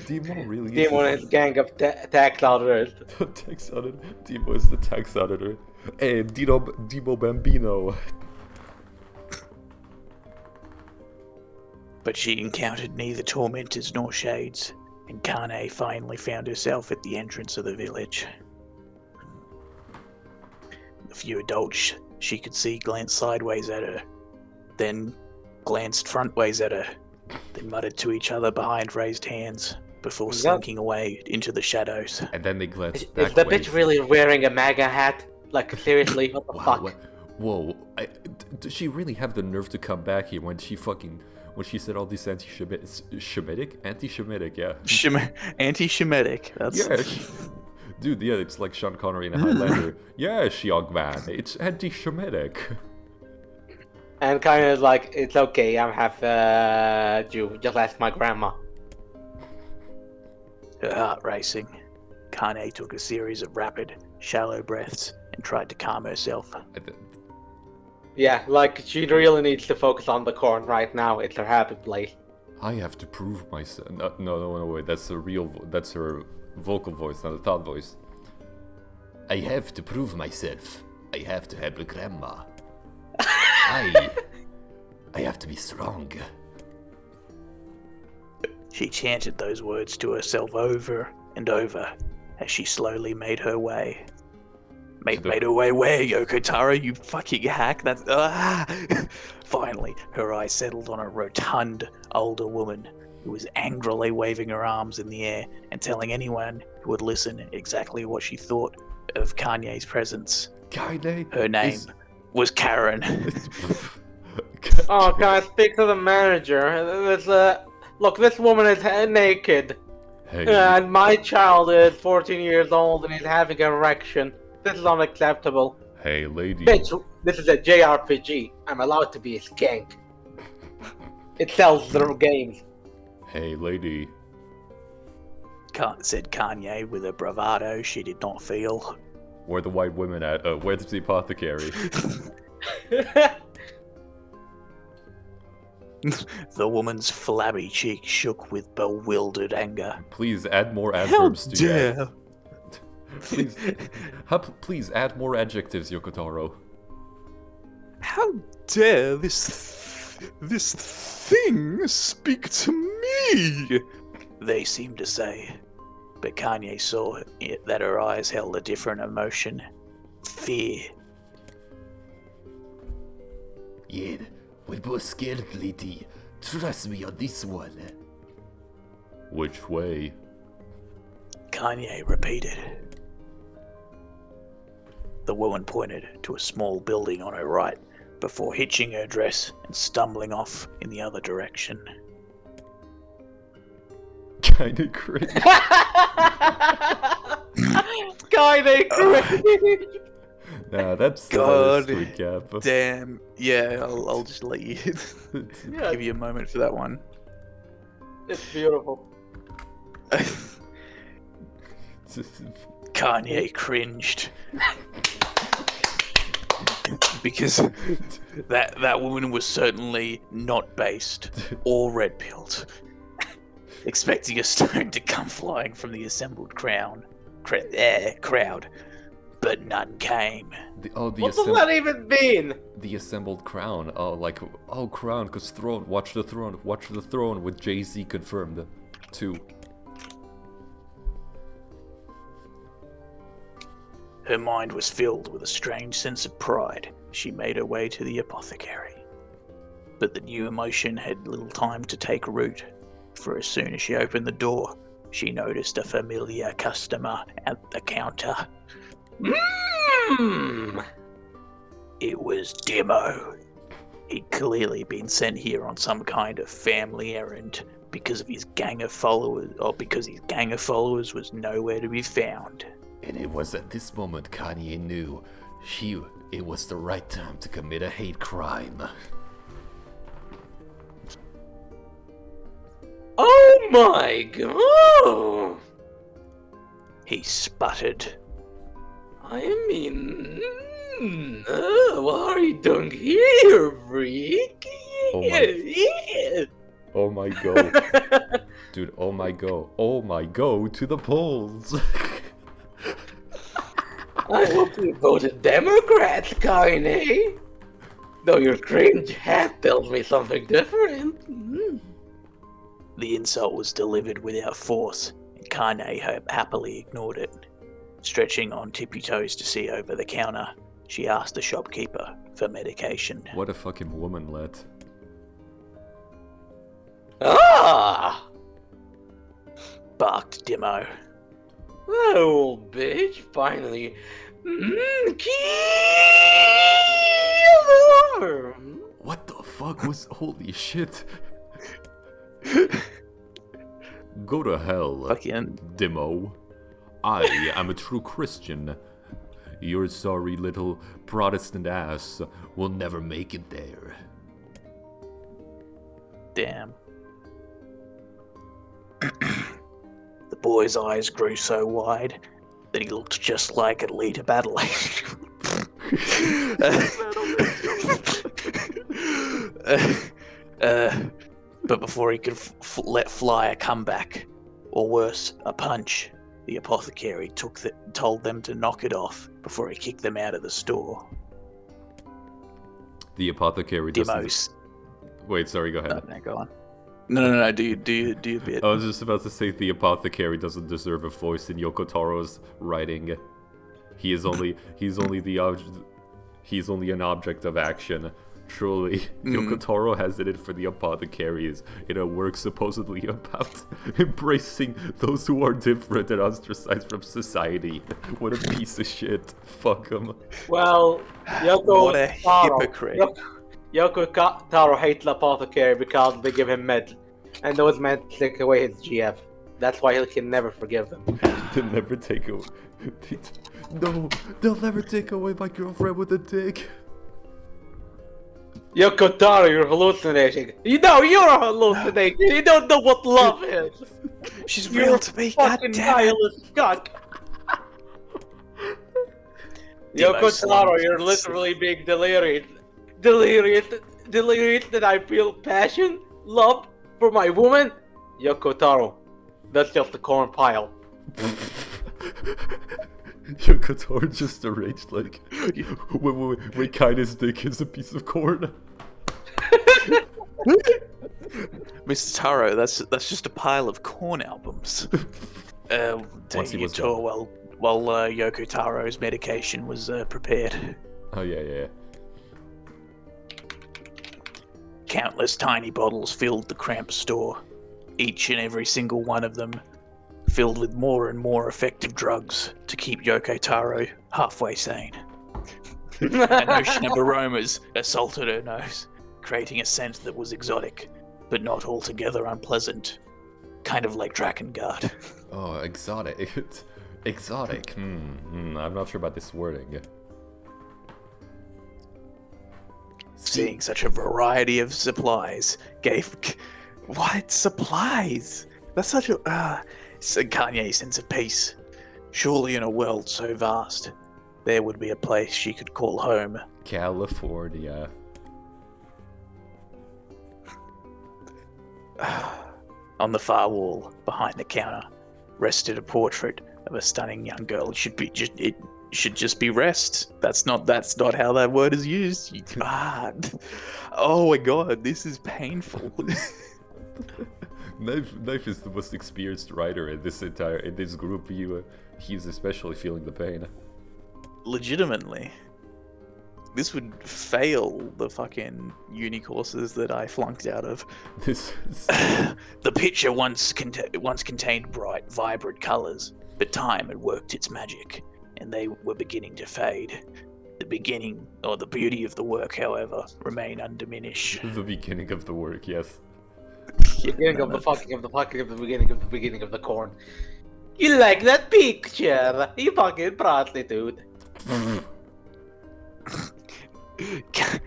Demo really Demo and his gang of tax auditors. tax auditor. Demo is the tax auditor. Hey, Demo Bambino. But she encountered neither tormentors nor shades, and Kane finally found herself at the entrance of the village. The few adults she could see glanced sideways at her, then glanced frontways at her, then muttered to each other behind raised hands before slinking away into the shadows. And then they glanced Is back. the bitch really wearing a MAGA hat? Like, seriously, what the fuck? Whoa, does she really have the nerve to come back here when she said all this anti-Shemitic, yeah. Anti-Shemitic, that's... Yeah, dude, yeah, it's like Sean Connery in Highlander. Yes, young man, it's anti-Shemitic. And kind of like, it's okay, I'm half Jew, just ask my grandma. Her heart racing, Kane took a series of rapid, shallow breaths and tried to calm herself. Yeah, like, she really needs to focus on the corn right now, it's her happy place. I have to prove myself. No, wait, that's that's her vocal voice, not a thought voice. I have to prove myself. I have to help grandma. I have to be strong. She chanted those words to herself over and over as she slowly made her way. Made her way where, Yoko Taro, you fucking hack? That's... Finally, her eyes settled on a rotund, older woman who was angrily waving her arms in the air and telling anyone who would listen exactly what she thought of Kanye's presence. Kanye? Her name was Karen. Oh, can I speak to the manager? Look, this woman is naked. Hey. And my child is 14 years old and is having an erection. This is unacceptable. Hey, lady. Bitch, this is a JRPG. I'm allowed to be a skank. It sells the games. Hey, lady. Said Kanye with a bravado she did not feel. Where the white women at? Where's the apothecary? The woman's flabby cheek shook with bewildered anger. Please add more adverbs to dare. that. Please add more adjectives, Yoko Taro. How dare this thing speak to me? They seemed to say, but Kanye saw that her eyes held a different emotion. Fear. Yeah, we're both scared, lady. Trust me on this one. Which way? Kanye repeated. The woman pointed to a small building on her right before hitching her dress and stumbling off in the other direction. Kinda cringe. Kinda cringe. Nah, that's God the recap. Damn. Yeah, I'll just let you give you a moment for that one. It's beautiful. Kanye cringed. Because that woman was certainly not based or red-pilled. Expecting a stone to come flying from the assembled crowd. But none came. What does that even mean? The assembled crown. Crown, cause throne. Watch the throne with Jay-Z confirmed. 2. Her mind was filled with a strange sense of pride. She made her way to the apothecary. But the new emotion had little time to take root, for as soon as she opened the door, she noticed a familiar customer at the counter. It was Demo. He'd clearly been sent here on some kind of family errand because his gang of followers was nowhere to be found. And it was at this moment Kanye knew it was the right time to commit a hate crime. Oh my god! He sputtered. I mean, what are you doing here, freak? Oh my god. Dude, oh my go to the polls. I hope you voted Democrat, Kanye. Though your cringe hat tells me something different. The insult was delivered without force, and Kanye happily ignored it. Stretching on tippy toes to see over the counter, she asked the shopkeeper for medication. What a fucking woman, lad. Ah! Barked Demo. That old bitch finally killed her. What the fuck was... Holy shit. Go to hell, Fucking Demo. I am a true Christian. Your sorry little Protestant ass will never make it there. damn. The boy's eyes grew so wide that he looked just like a Lita Battle. But before he could let fly a comeback, or worse, a punch, the apothecary told them to knock it off before he kicked them out of the store. The apothecary doesn't... Demos. Wait, sorry, go ahead. No, go on. No. Do your bit. I was just about to say the apothecary doesn't deserve a voice in Yoko Taro's writing. He's only an object of action. Truly, Yoko Taro has it in for the apothecaries in a work supposedly about embracing those who are different and ostracized from society. What a piece of shit. Fuck him. Well, Yoko What a Taro, hypocrite. Yoko Taro hates the apothecary because they give him meds, and those meds take away his GF. That's why he can never forgive them. They'll never take away... No, they'll never take away my girlfriend with a dick. Yoko Taro, you're hallucinating. You know you're hallucinating. You don't know what love is. She's You're real a to me, fucking goddammit. nihilist cuck. Yoko Demos Taro, slumped you're and literally being delirious. Delirious that I feel passion, love for my woman. Yoko Taro, that's just a corn pile. Yoko Taro just arranged like when Kai's dick is a piece of corn. Mr. Taro, that's just a pile of corn albums. Once he Taking was a tour while Yoko Taro's medication was prepared. Oh yeah. Countless tiny bottles filled the cramped store, each and every single one of them filled with more and more effective drugs to keep Yoko Taro halfway sane. An ocean of aromas assaulted her nose, creating a scent that was exotic, but not altogether unpleasant. Kind of like Drakengard. Oh, exotic. Exotic. I'm not sure about this wording. Seeing such a variety of supplies gave... What? Supplies? That's such a... Kanye's sense of peace. Surely in a world so vast, there would be a place she could call home. California. On the far wall, behind the counter, rested a portrait of a stunning young girl. It should just be rest. That's not how that word is used. Oh my god, this is painful. Knife is the most experienced writer in this group. He's especially feeling the pain. Legitimately. This would fail the fucking uni courses that I flunked out of. This is... The picture once contained bright, vibrant colours, but time had worked its magic, and they were beginning to fade. The beginning, or the beauty of the work, however, remained undiminished. The beginning of the work, yes. Beginning of the fucking of the fucking of the beginning of the corn. You like that picture? You fucking prostitute.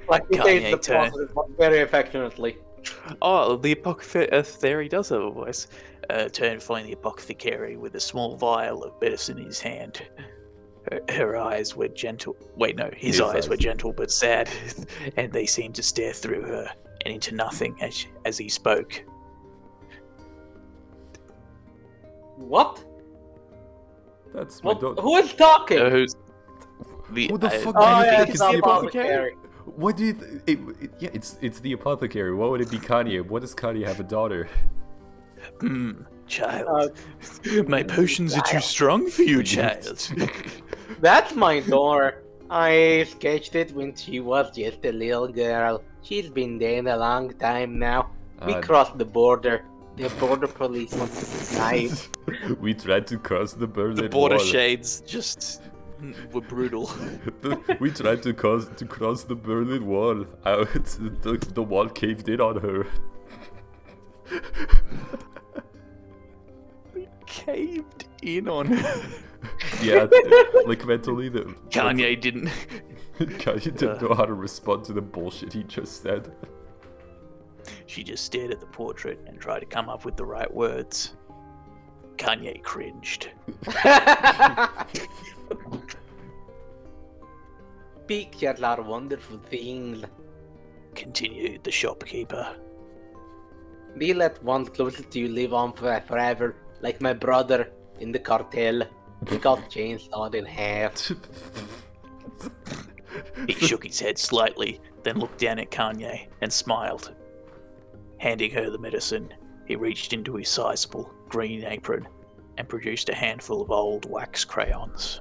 Like you say, Kanye it's the turned. positive, but very affectionately. Oh, the apothecary does have a voice. Turned following the apothecary with a small vial of medicine in his hand. Her eyes were gentle. Wait, no, his eyes were gentle but sad, and they seemed to stare through her and into nothing as he spoke. What? That's my daughter. Who is talking? Who's Who the fuck Oh, do you yeah, think it's is the the apothecary. What do you? Yeah, it's the apothecary. Why would it be Kanye? What does Kanye have a daughter? Child, my potions are too strong for you, child. That's my daughter. I sketched it when she was just a little girl. She's been dead a long time now. We crossed the border. The border police want to knife. We tried to cross the Berlin The border Wall. shades just were brutal. We tried to cross the Berlin Wall. The wall caved in on her. Caved in on her. Yeah, like mentally, Kanye didn't. Kanye didn't know how to respond to the bullshit he just said. She just stared at the portrait and tried to come up with the right words. Kanye cringed. Pictures are wonderful things. Continued the shopkeeper. They let ones closest to you live on forever, like my brother in the cartel. He got chainsawed in half. He shook his head slightly, then looked down at Kanye and smiled. Handing her the medicine, he reached into his sizable green apron and produced a handful of old wax crayons.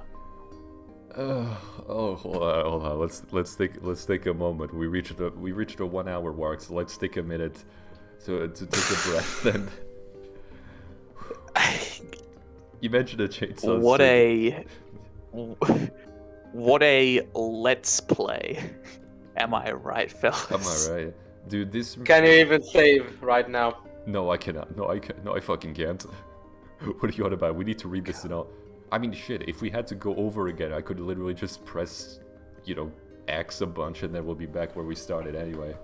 Hold on. Let's take a moment. We reached a 1 hour mark, so let's take a minute to take a breath and. You mentioned a chainsaw. What a let's play. Am I right, fellas? Am I right? Dude, this... Can you even save right now? No, I cannot. No, I fucking can't. What are you on about? We need to read this and all. I mean, shit, if we had to go over again, I could literally just press, X a bunch and then we'll be back where we started anyway.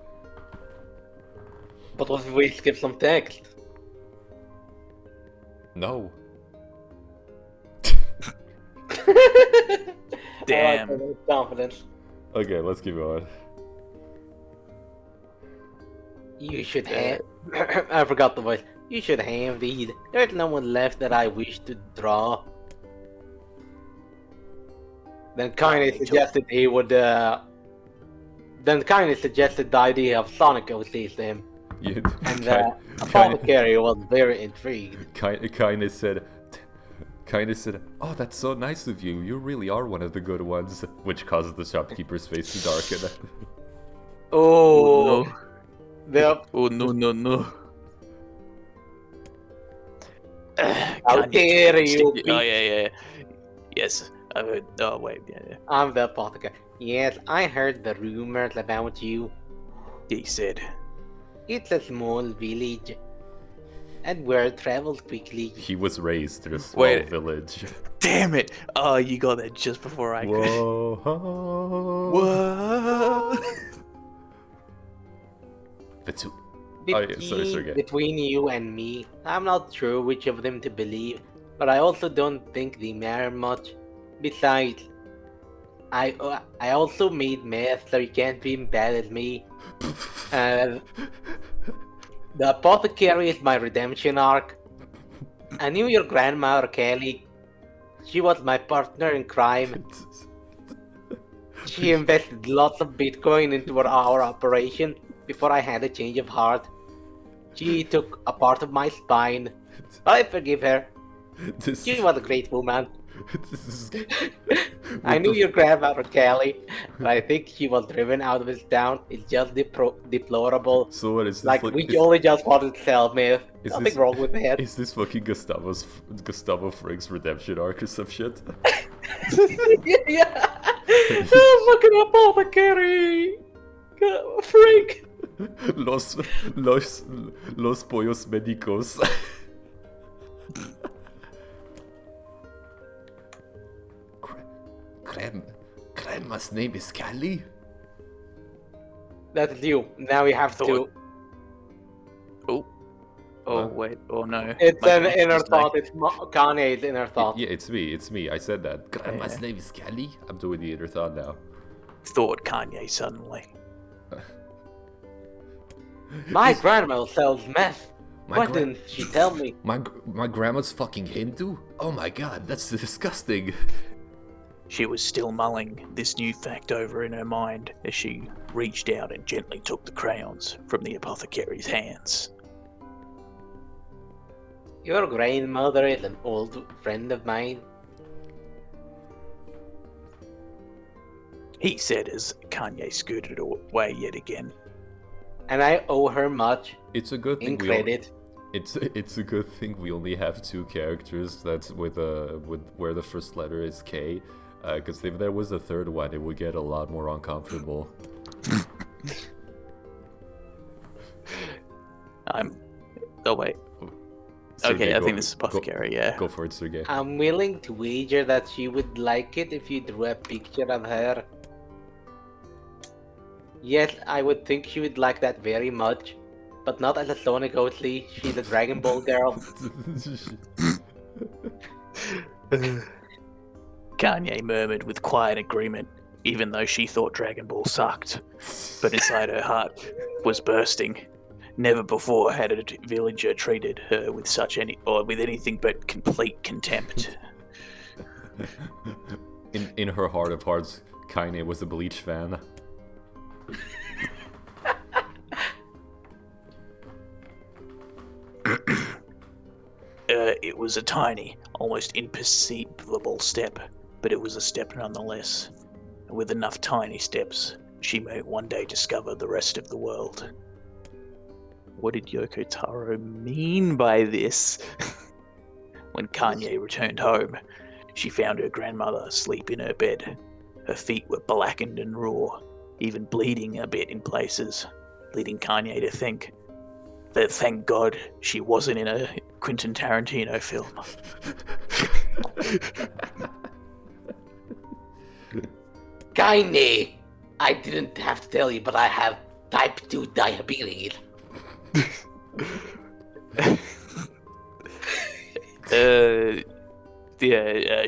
But what if we skip some text? No. Damn. Alright, confidence. Okay, let's keep going. You should have... I forgot the voice. You should have these. There's no one left that I wish to draw. Then kindly suggested he would, Then kindly suggested the idea of Sonic OCs to him. Yeah, And the apothecary was very intrigued. Kinda said, "Oh, that's so nice of you. You really are one of the good ones," which causes the shopkeeper's face to darken. Oh, no. Oh, no. How dare you? Oh, yeah. Yes, I heard. Oh, wait, yeah. I'm the apothecary. Yes, I heard the rumors about you. He said. It's a small village, and word travels quickly. He was raised in a small village. Damn it! Oh, you got that just before I could. Whoa. Sorry, Sergey. Between you and me, I'm not sure which of them to believe, but I also don't think they matter much. Besides, I also made meth, so you can't be mad at me. The apothecary is my redemption arc. I knew your grandmother, Kelly. She was my partner in crime. She invested lots of Bitcoin into our operation before I had a change of heart. She took a part of my spine. I forgive her. She was a great woman. I knew your grandmother, Kelly, but I think she was driven out of his town. It's just deplorable. So what is this? Like, we only just wanted to sell meth. Nothing wrong with that. Is this fucking Gustavo Frigg's redemption arc or some shit? Yeah. Fucking apothecary. Freak. Los pollos médicos. Grandma's name is Callie? That is you. Now you have to. Oh, wait. Oh, no. It's My an connection inner is thought. It's Kanye's inner thought. Yeah, it's me. I said that. Grandma's name is Kelly. I'm doing the inner thought now. Thought Kanye suddenly. My grandma sells meth. My Why gra- didn't she tell me? My grandma's fucking Hindu? Oh my god, that's disgusting. She was still mulling this new fact over in her mind as she reached out and gently took the crayons from the apothecary's hands. Your grandmother is an old friend of mine. He said as Kanye scooted away yet again. And I owe her much It's a good thing in credit. It's a good thing we only have 2 characters that's with where the first letter is K, because if there was a third one, it would get a lot more uncomfortable. Oh wait. Sergey, Okay, I go- think this is apothecary. Yeah. Go for it, Sergey. I'm willing to wager that she would like it if you drew a picture of her. Yes, I would think she would like that very much. But not as a Sonic Oatley, she's a Dragon Ball girl. Kanye murmured with quiet agreement, even though she thought Dragon Ball sucked. But inside her heart was bursting. Never before had a villager treated her with with anything but complete contempt. In her heart of hearts, Kanye was a Bleach fan. It was a tiny, almost imperceptible step, but it was a step nonetheless. And with enough tiny steps, she may one day discover the rest of the world. What did Yoko Taro mean by this? When Kanye returned home, she found her grandmother asleep in her bed. Her feet were blackened and raw, even bleeding a bit in places, leading Kanye to think that thank God she wasn't in a Quentin Tarantino film. Kanye! I didn't have to tell you, but I have type 2 diabetes.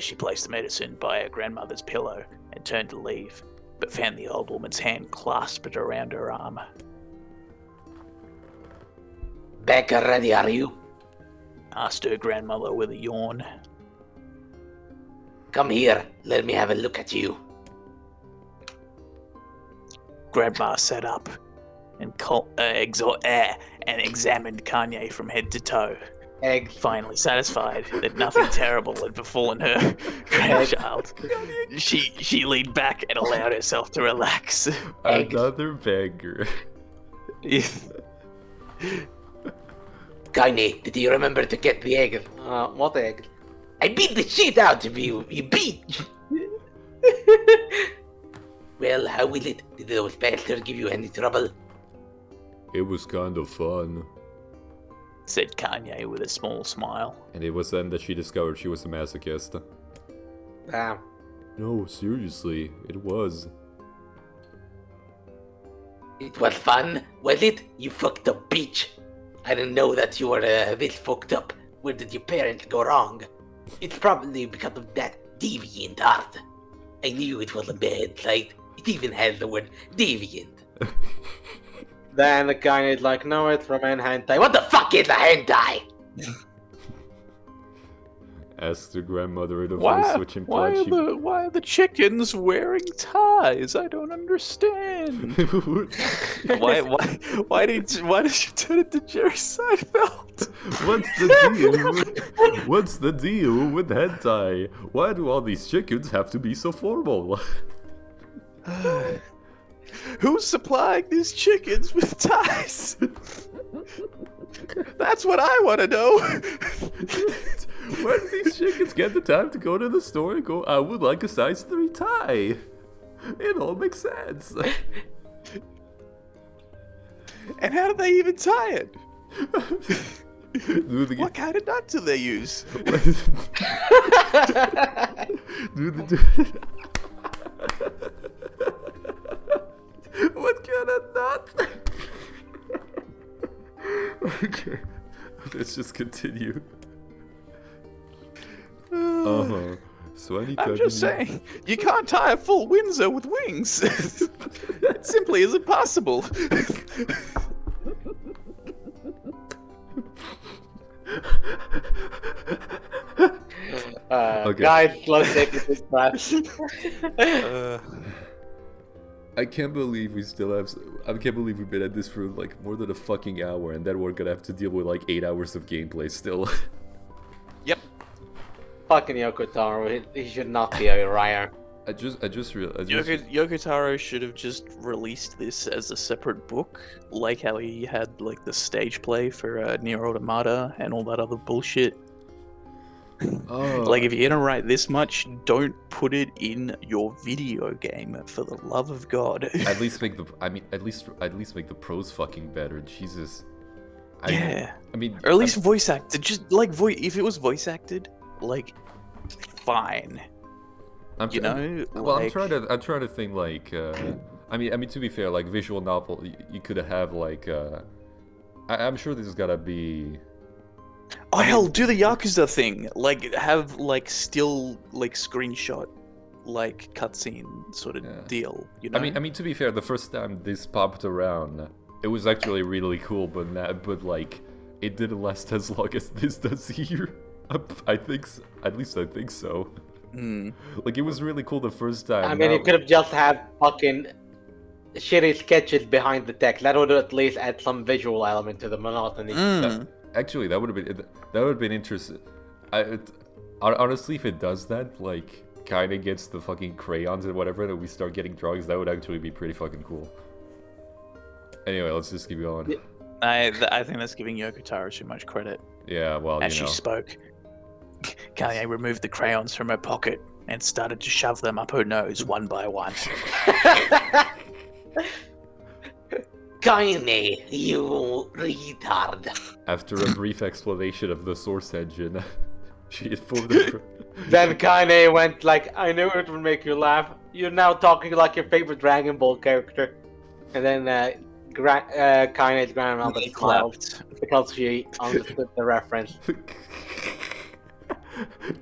She placed the medicine by her grandmother's pillow and turned to leave, but found the old woman's hand clasped around her arm. Back already, are you? Asked her grandmother with a yawn. Come here, let me have a look at you. Grandma sat up and examined Kanye from head to toe. Finally satisfied that nothing terrible had befallen her grandchild, she leaned back and allowed herself to relax. Another beggar. Kanye, did you remember to get the egg? What egg? I beat the shit out of you, you bitch! Well, how was it? Did those bastards give you any trouble? It was kind of fun. Said Kanye with a small smile. And it was then that she discovered she was a masochist. Damn. No, seriously, it was. It was fun, was it? You fucked up bitch. I didn't know that you were this fucked up. Where did your parents go wrong? It's probably because of that deviant art. I knew it was a bad site. It even has the word deviant. Then the guy is like, no, it's from hentai. What the fuck is a hentai? Asked the grandmother in a voice which implied she... Why are the chickens wearing ties? I don't understand. Why did you turn it to Jerry Seinfeld? What's the deal with hentai? Why do all these chickens have to be so formal? Who's supplying these chickens with ties? That's what I want to know. Where do these chickens get the time to go to the store and go, I would like a size 3 tie? It all makes sense. And how do they even tie it? What kind of nut do they use? What kind of nut? Okay. Let's just continue. So I'm just saying, you can't tie a full Windsor with wings. It simply isn't possible. Okay. Guys, let's take this class. I can't believe we still have. I can't believe we've been at this for like more than a fucking hour, and then we're gonna have to deal with like 8 hours of gameplay still. Yep. Fucking Yoko Taro, he should not be a writer. I just realized. Yoko Taro should have just released this as a separate book, like how he had like the stage play for Nier Automata and all that other bullshit. Like, if you're gonna write this much, don't put it in your video game, for the love of God. At least make the. I mean, at least make the prose fucking better. Jesus. Yeah. I mean, Or at least voice acted. Just like if it was voice acted, like, fine. I'm like... I'm trying to think like. I mean, to be fair, like visual novel, you could have like. I'm sure this has gotta be. Oh hell, do the Yakuza thing. Like, have like still like screenshot, like cutscene sort of deal. You know. I mean, to be fair, the first time this popped around, it was actually really cool, but like, it didn't last as long as this does here. I think, at least I think so. Like, it was really cool the first time. I mean, you could have just had fucking shitty sketches behind the text. That would at least add some visual element to the monotony. Actually, that would have been interesting. Honestly, if it does that, like, kind of gets the fucking crayons and whatever, and we start getting drawings, that would actually be pretty fucking cool. Anyway, let's just keep going. I think that's giving Yoko Taro too much credit. Yeah, well, As she spoke, Kanye removed the crayons from her pocket and started to shove them up her nose one by one. Kanye, you retard. After a brief explanation of the source engine, she informed the... Then Kanye went like, I knew it would make you laugh. You're now talking like your favorite Dragon Ball character. And then Kanye's grandmother smiled because she understood the reference.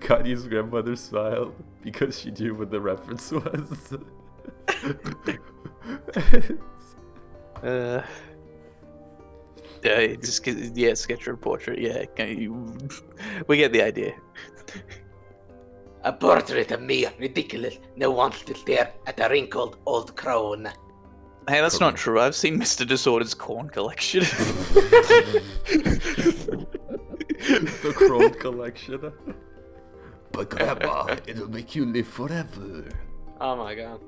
Kanye's grandmother smiled because she knew what the reference was. Sketch or portrait. Yeah, we get the idea. A portrait of me, ridiculous. No one wants to stare at a wrinkled old crone. Hey, that's not true. I've seen Mr. Disorder's corn collection. The crone collection. But Grandma, it'll make you live forever. Oh my god.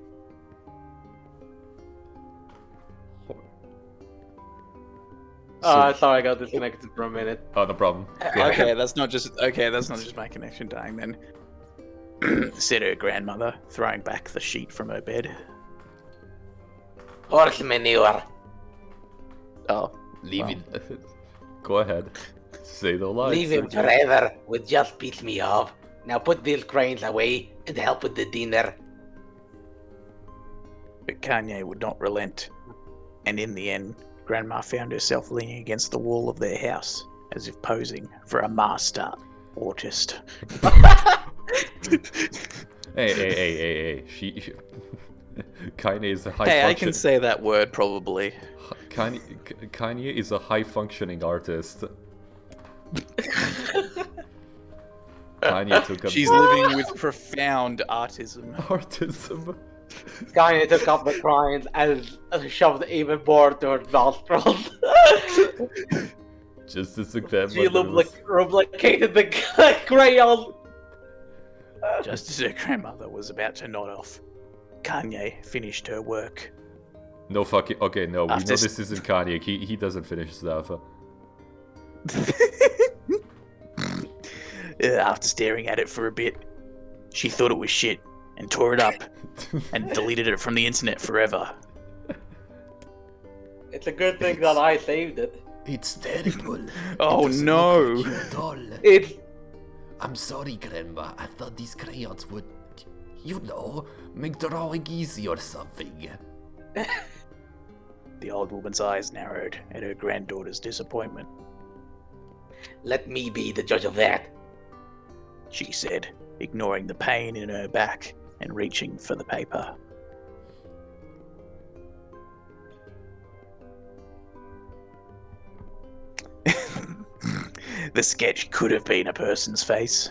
Sorry, I got disconnected for a minute. Oh, no problem. Okay, that's not just my connection dying then. Said her grandmother, throwing back the sheet from her bed. Horse manure. Oh, Leave it. Go ahead. Say the lines. Leave him forever would just piss me off. Now put these cranes away and help with the dinner. But Kanye would not relent, and in the end, Grandma found herself leaning against the wall of their house, as if posing for a master artist. Hey. She Kanye is a high Hey, I can say that word probably. Kanye is a high-functioning artist. Kanye took up... She's living with profound artism. Kanye took up the cranes and shoved even more to her nostrils. Just as the grandmother She replicated the crayon. Just as her grandmother was about to nod off, Kanye finished her work. No fucking... Okay, no, we know After this isn't Kanye. He doesn't finish stuff. After staring at it for a bit, she thought it was shit and tore it up and deleted it from the internet forever. It's a good thing that I saved it. It's terrible. Oh It doesn't no! look cute at all. I'm sorry, Grandma. I thought these crayons would, you know, make drawing easy or something. The old woman's eyes narrowed at her granddaughter's disappointment. Let me be the judge of that. She said, ignoring the pain in her back and reaching for the paper. The sketch could have been a person's face.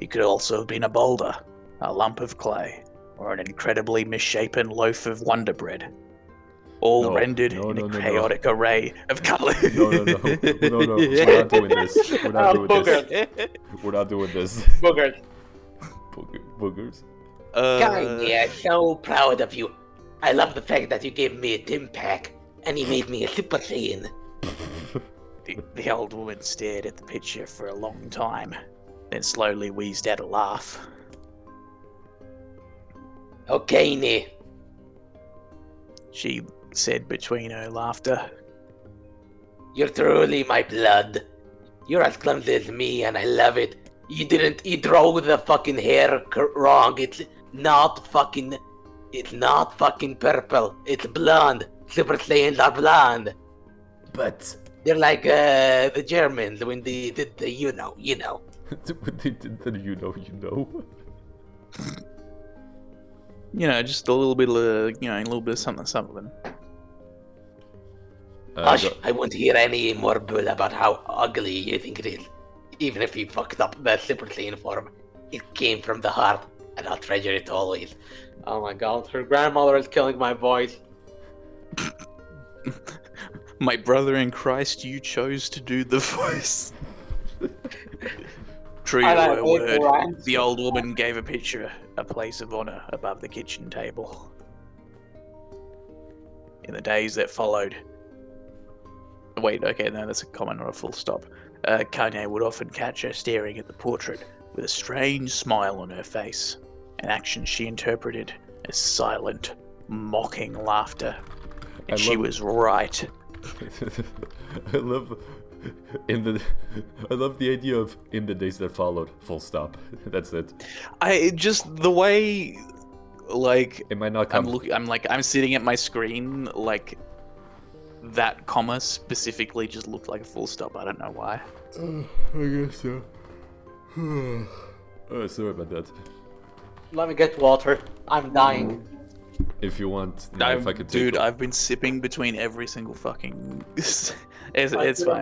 It could also have been a boulder, a lump of clay, or an incredibly misshapen loaf of Wonder Bread. All rendered in a chaotic array of colors. No. We're not doing this. We're not doing this. We're not doing this. Boogers. Boogers. Kanye, I'm so proud of you. I love the fact that you gave me a Tim pack, and you made me a Super Saiyan. The old woman stared at the picture for a long time, then slowly wheezed out a laugh. Okay, Ne. She said between her laughter. You're truly my blood. You're as clumsy as me, and I love it. You drew the fucking hair wrong. It's not fucking purple. It's blonde. Super Saiyans are blonde. But They're like the Germans when they did the you know. When they did the you know. Just a little bit of, a little bit of something. Hush, I won't hear any more bull about how ugly you think it is. Even if you fucked up that Super Saiyan form, it came from the heart, and I'll treasure it always. Oh my god, her grandmother is killing my voice. My brother in Christ, you chose to do the voice. True to her word, the old woman gave a picture a place of honor above the kitchen table. In the days that followed... Wait, okay, no, that's a comma, not a full stop. Kanye would often catch her staring at the portrait with a strange smile on her face, an action she interpreted as silent, mocking laughter. And she was right. I love the idea of in the days that followed. Full stop. That's it. The way, like, it might not come. I'm sitting at my screen, like, that comma specifically just looked like a full stop. I don't know why. I guess so. Sorry about that. Let me get water. I'm dying. If you want, if I could take... Dude, I've been sipping between every single fucking... it's fine, I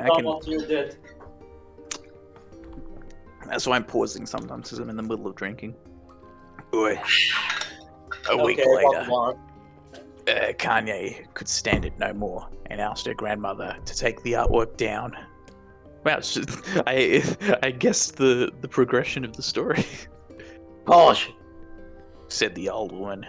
can... What you did. That's why I'm pausing sometimes, because I'm in the middle of drinking. A week Okay, later, Kanye could stand it no more and asked her grandmother to take the artwork down. Wow, it's just, I guessed the progression of the story. Posh! Said the old woman.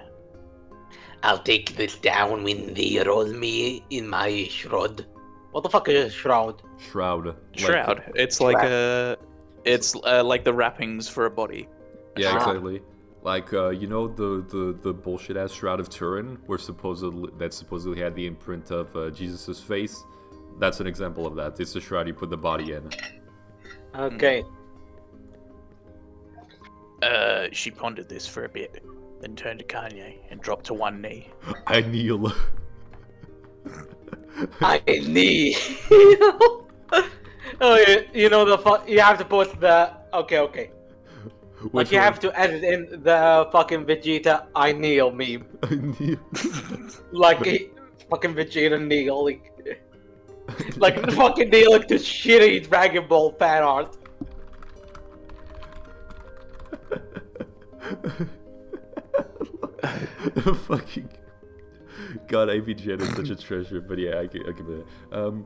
I'll take this down when they roll me in my shroud. What the fuck is a shroud? Shroud. Shroud. It's like like the wrappings for a body. Yeah, exactly. Like the bullshit ass Shroud of Turin, where supposedly had the imprint of Jesus's face. That's an example of that. It's a shroud you put the body in. Okay. She pondered this for a bit, then turned to Kanye and dropped to one knee. I kneel. I knee. Oh, you have to put the... Okay. Like you have to edit in the fucking Vegeta I kneel meme. I kneel. Like a fucking Vegeta kneeling. Like fucking kneeling to shitty Dragon Ball fan art. Fucking God, AVGN is such a treasure, but yeah, I give it that.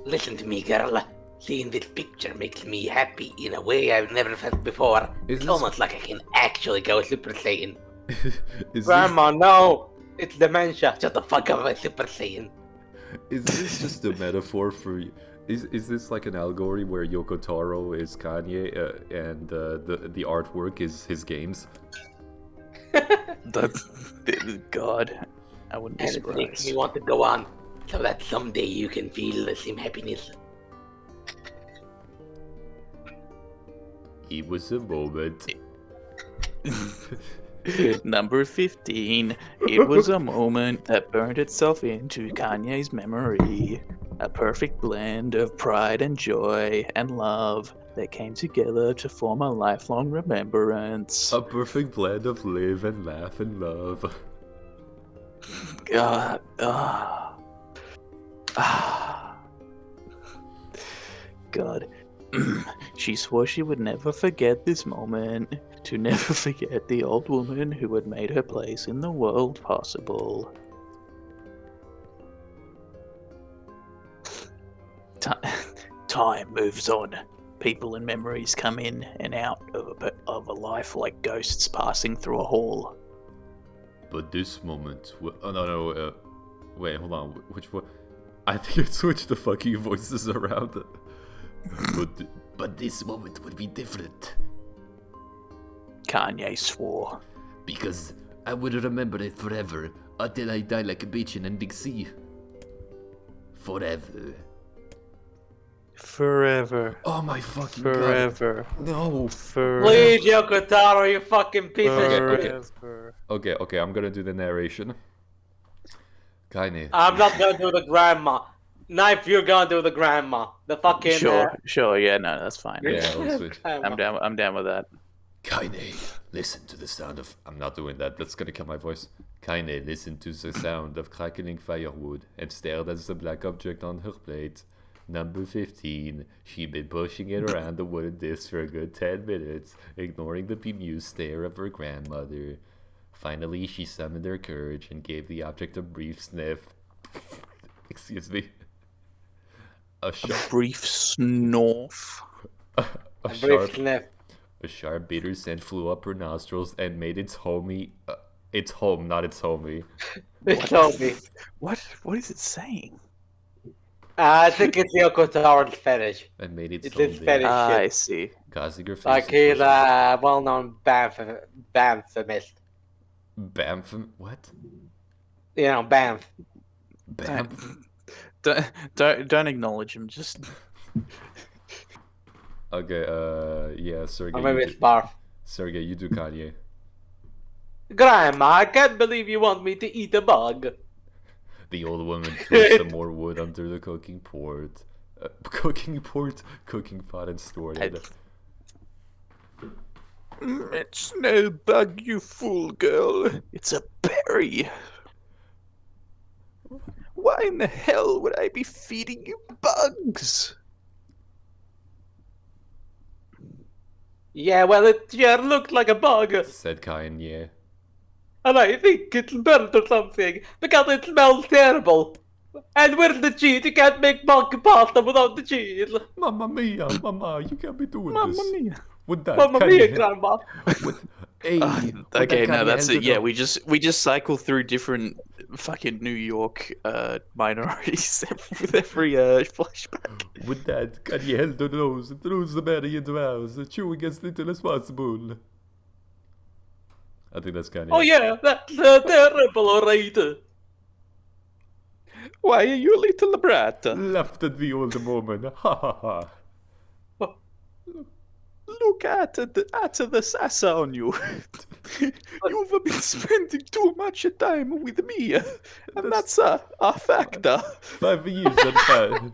Listen to me, girl. Seeing this picture makes me happy in a way I've never felt before. It's almost like I can actually go Super Saiyan. Grandma, no! It's dementia. Shut the fuck up, I'm Super Saiyan. Is this just a metaphor for... Is this like an allegory where Yoko Taro is Kanye and the artwork is his games? That's... God. I wouldn't be surprised. And it makes me want to go on, so that someday you can feel the same happiness. It was a moment. Number 15. It was a moment that burned itself into Kanye's memory. A perfect blend of pride and joy and love that came together to form a lifelong remembrance. A perfect blend of live and laugh and love. God. God. She swore she would never forget this moment, to never forget the old woman who had made her place in the world possible. Time moves on. People and memories come in and out of a life like ghosts passing through a hall. But this moment, wait, hold on, which one? I think I switched the fucking voices around. But this moment would be different. Kanye swore. Because I would remember it forever until I die like a bitch in Big C. Forever. Forever. Oh my fucking Forever. god. No. Forever. Please, Yoko Taro, you fucking piece of shit. Okay, I'm gonna do the narration. Kaine. I'm not gonna do the grandma. Knife, you're gonna do the grandma. The fucking. Sure, yeah, no, that's fine. Yeah, let's switch. I'm down with that. Kaine, listen to the sound of... I'm not doing that, that's gonna kill my voice. Kaine listened to the sound of crackling firewood and stared at the black object on her plate. Number 15. She'd been pushing it around the wooden disc for a good 10 minutes, ignoring the bemused stare of her grandmother. Finally, she summoned her courage and gave the object a brief sniff. Excuse me. A brief snorf. A brief sniff. A sharp bitter scent flew up her nostrils and made its homie... its home, not its homie. It's homie. What is it saying? I think it's Yoko Taro's fetish. And made its It's home his there. fetish I shit. see. Causing her face Like to he's twitch. a well-known Banffist. Bamf? What? You know, Banff. Bamf? Don't acknowledge him. Just Okay, yeah, Sergey. Or maybe you it's do, Barf. Sergey, you do Kanye. Grandma, I can't believe you want me to eat a bug. The old woman threw some more wood under the cooking pot. Cooking pot and stored it. It's no bug, you fool girl. It's a berry. Why in the hell would I be feeding you bugs? Yeah, well, it sure looked like a bug. Said Kanye. And I think it's burnt or something, because it smells terrible. And where's the cheese? You can't make monkey pasta without the cheese. Mamma mia, mama, you can't be doing Mamma this. mia. With that, Mamma Kanye, mia, grandma. Hey, Okay, no, that's it. Yeah, we just cycle through different fucking New York minorities with every flashback. With that, Kanye held her nose and throws the berry into the house, chewing as little as possible. I think that's Kanye. Oh yeah, that's terrible, alright. Why are you a little brat? Laughed at the old woman. Ha ha ha. Look at the sass on you. You've been spending too much time with me, and that's a factor. 5 years had passed.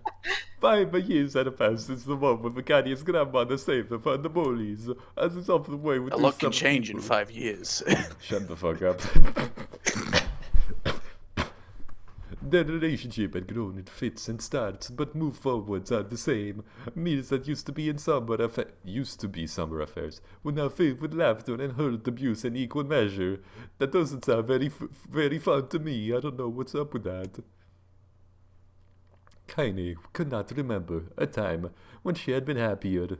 5 years had passed since the moment when Kanye's grandmother saved her from the bullies, as is often the way with A these lot can some change in people. 5 years. Shut the fuck up. Their relationship had grown in fits and starts, but moved forwards are the same. Meals that used to be summer affairs were now filled with laughter and hurled abuse in equal measure. That doesn't sound very fun to me. I don't know what's up with that. Kaine could not remember a time when she had been happier.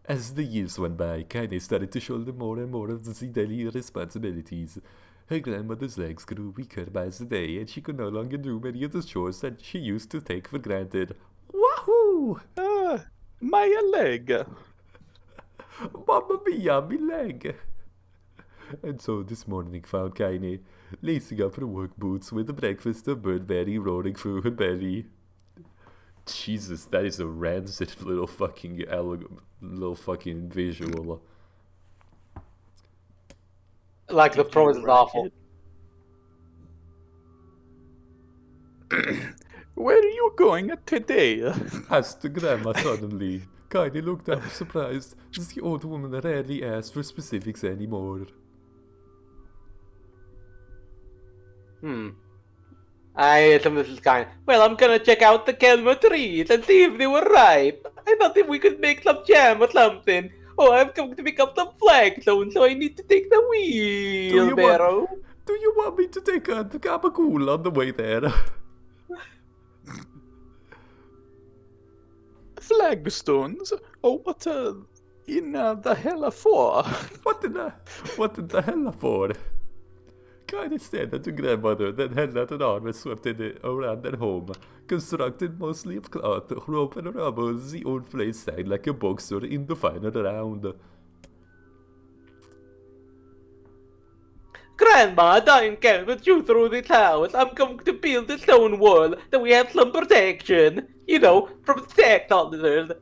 As the years went by, Kaine started to shoulder more and more of the daily responsibilities. Her grandmother's legs grew weaker by the day, and she could no longer do many of the chores that she used to take for granted. Wahoo! My leg. Mamma mia, me leg! And so this morning found Kaine lacing up her work boots with a breakfast of birdberry rolling through her belly. Jesus, that is a rancid little fucking visual. Like the prose is awful. Where are you going today? Asked the grandma suddenly. Kinda looked up surprised. The old woman rarely asked for specifics anymore. This is kind. Well, I'm gonna check out the Kelma trees and see if they were ripe. I thought if we could make some jam or something. Oh, I'm going to pick up some flagstones, so I need to take the wheelbarrow. Do you want me to take a gabagool on the way there? Flagstones? Oh, what in the hell for? What in the hell for? Kinda stared at the grandmother, then held out an arm and swept it around their home. Constructed mostly of cloth, rope and rubber, the old place sang like a boxer in the final round. Grandma, I can't with you through this house. I'm going to build a stone wall that we have some protection. You know, from attack hunters.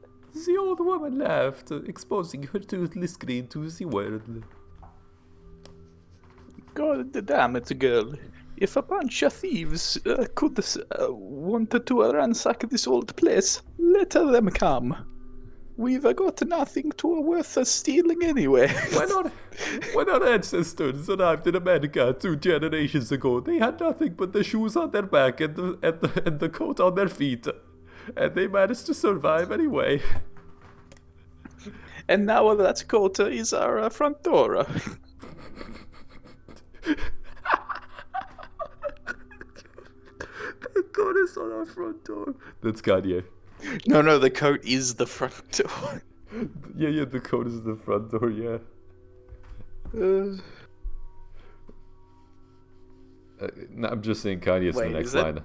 The old woman laughed, exposing her toothless grin to the world. God damn it, girl. If a bunch of thieves wanted to ransack this old place, let them come. We've got nothing worth stealing anyway. When our ancestors arrived in America 2 generations ago, they had nothing but the shoes on their back and the coat on their feet. And they managed to survive anyway. And now that coat is our front door. The coat is on our front door. That's Kanye. No, the coat is the front door. Yeah, the coat is the front door, yeah. No, I'm just saying Kanye's the next line.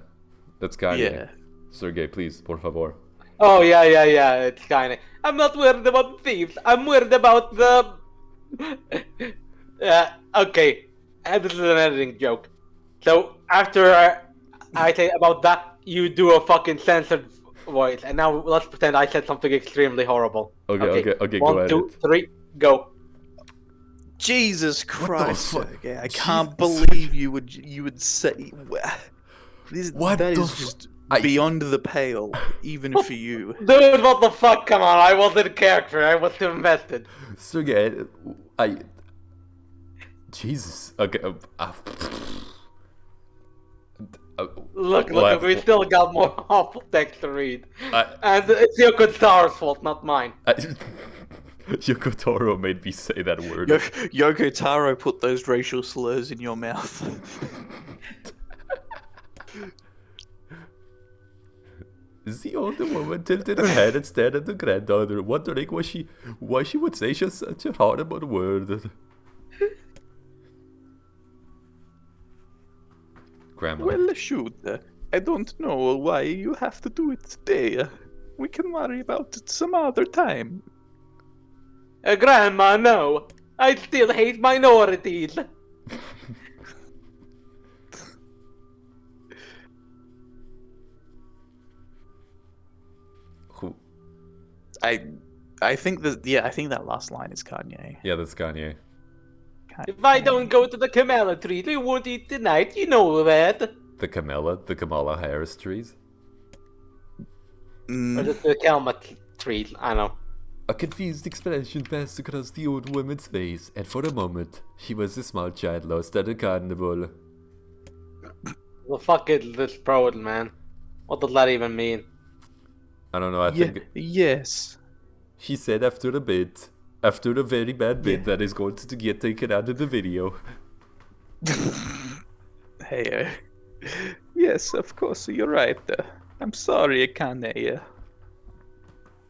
That's Kanye. Yeah. Sergey, please, por favor. Oh, yeah, it's kinda. I'm not worried about thieves. I'm worried about the... okay. This is an editing joke. So, after I say about that, you do a fucking censored voice. And now let's pretend I said something extremely horrible. Okay, go 1, ahead. 2, 3, go. Jesus Christ, fuck? Sergey, I can't believe you would say that is just beyond the pale, even for you. Dude, what the fuck? Come on, I was in character. I was invested. Sergey, Jesus. Okay. Look, we still got more awful text to read. And it's Yoko Taro's fault, not mine. Yoko Taro made me say that word. Yoko Taro put those racial slurs in your mouth. The older woman tilted her head and stared at the granddaughter, wondering why she would say such a horrible word. Grandma. Well, shoot. I don't know why you have to do it today. We can worry about it some other time. Grandma, no. I still hate minorities. Who? I think that last line is Kanye. Yeah, that's Kanye. If I don't go to the Kamala tree, they won't eat tonight. You know that. The Kamala Harris trees? Or just the Kalma tree, I know. A confused expression passed across the old woman's face, and for a moment, she was a small child lost at a carnival. The fuck is this prose, man? What does that even mean? I don't know, I think... Yes. She said after a very bad bit that is going to get taken out of the video. Hey, yes, of course, you're right. I'm sorry, Kanye.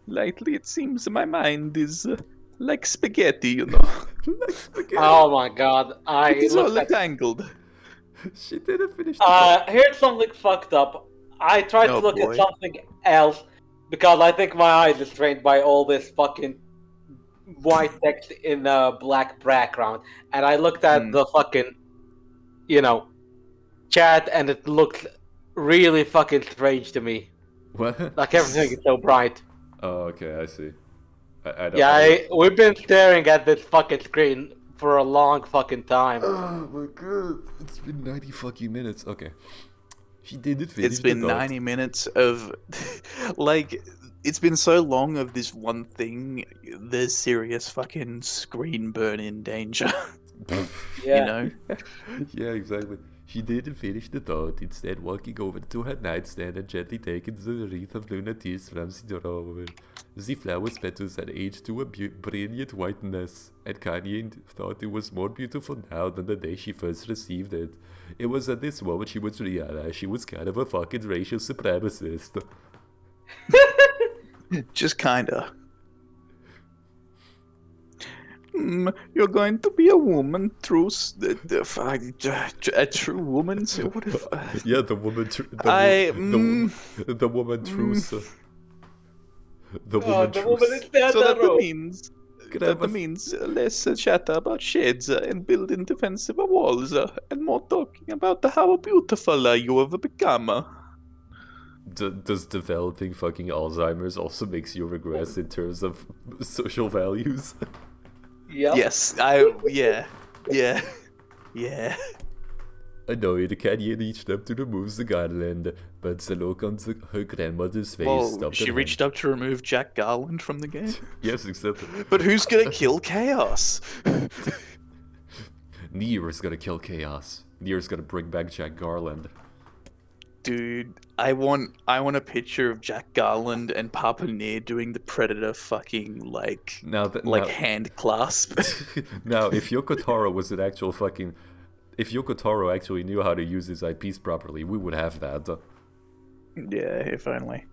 Lately, it seems my mind is like spaghetti, you know. Like spaghetti. Oh my god, It is all tangled. She didn't finish here's something fucked up. I tried to look boy. at something else because I think my eyes are strained by all this fucking white text in a black background. And I looked at the fucking, chat, and it looked really fucking strange to me. What? Like everything is so bright. Oh, okay, I see. I don't We've been staring at this fucking screen for a long fucking time. Oh my god, it's been 90 fucking minutes. Okay. She didn't finish It's been the thought. 90 minutes of, like, it's been so long of this one thing. There's serious fucking screen burn in danger. Yeah. You know? Yeah, exactly. She didn't finish the thought, instead walking over to her nightstand and gently taking the wreath of lunacies from the drawer. The flower's petals had aged to a brilliant whiteness, and Kanye thought it was more beautiful now than the day she first received it. It was at this moment she would realize she was kind of a fucking racial supremacist. Just kinda. You're going to be a woman, a true woman. So what if? Yeah, the woman. The woman truce. The woman The woman is truce. dead. So that Taro. means less chatter about shades and building defensive walls and more talking about how beautiful you have become. Does developing fucking Alzheimer's also makes you regress in terms of social values? Yep. Yes, yeah. Annoyed, Kanye reached up to remove the garland, but the look on her grandmother's face Well, stopped she her reached up to remove Jack Garland from the game. Yes, exactly. But who's gonna kill Chaos? Nier is gonna kill Chaos. Nier is gonna bring back Jack Garland. Dude, I want a picture of Jack Garland and Papa Nier doing the Predator fucking Now, hand clasp. now, if Yoko Taro was an actual fucking... If Yoko Taro actually knew how to use his IPs properly, we would have that. Yeah, if only.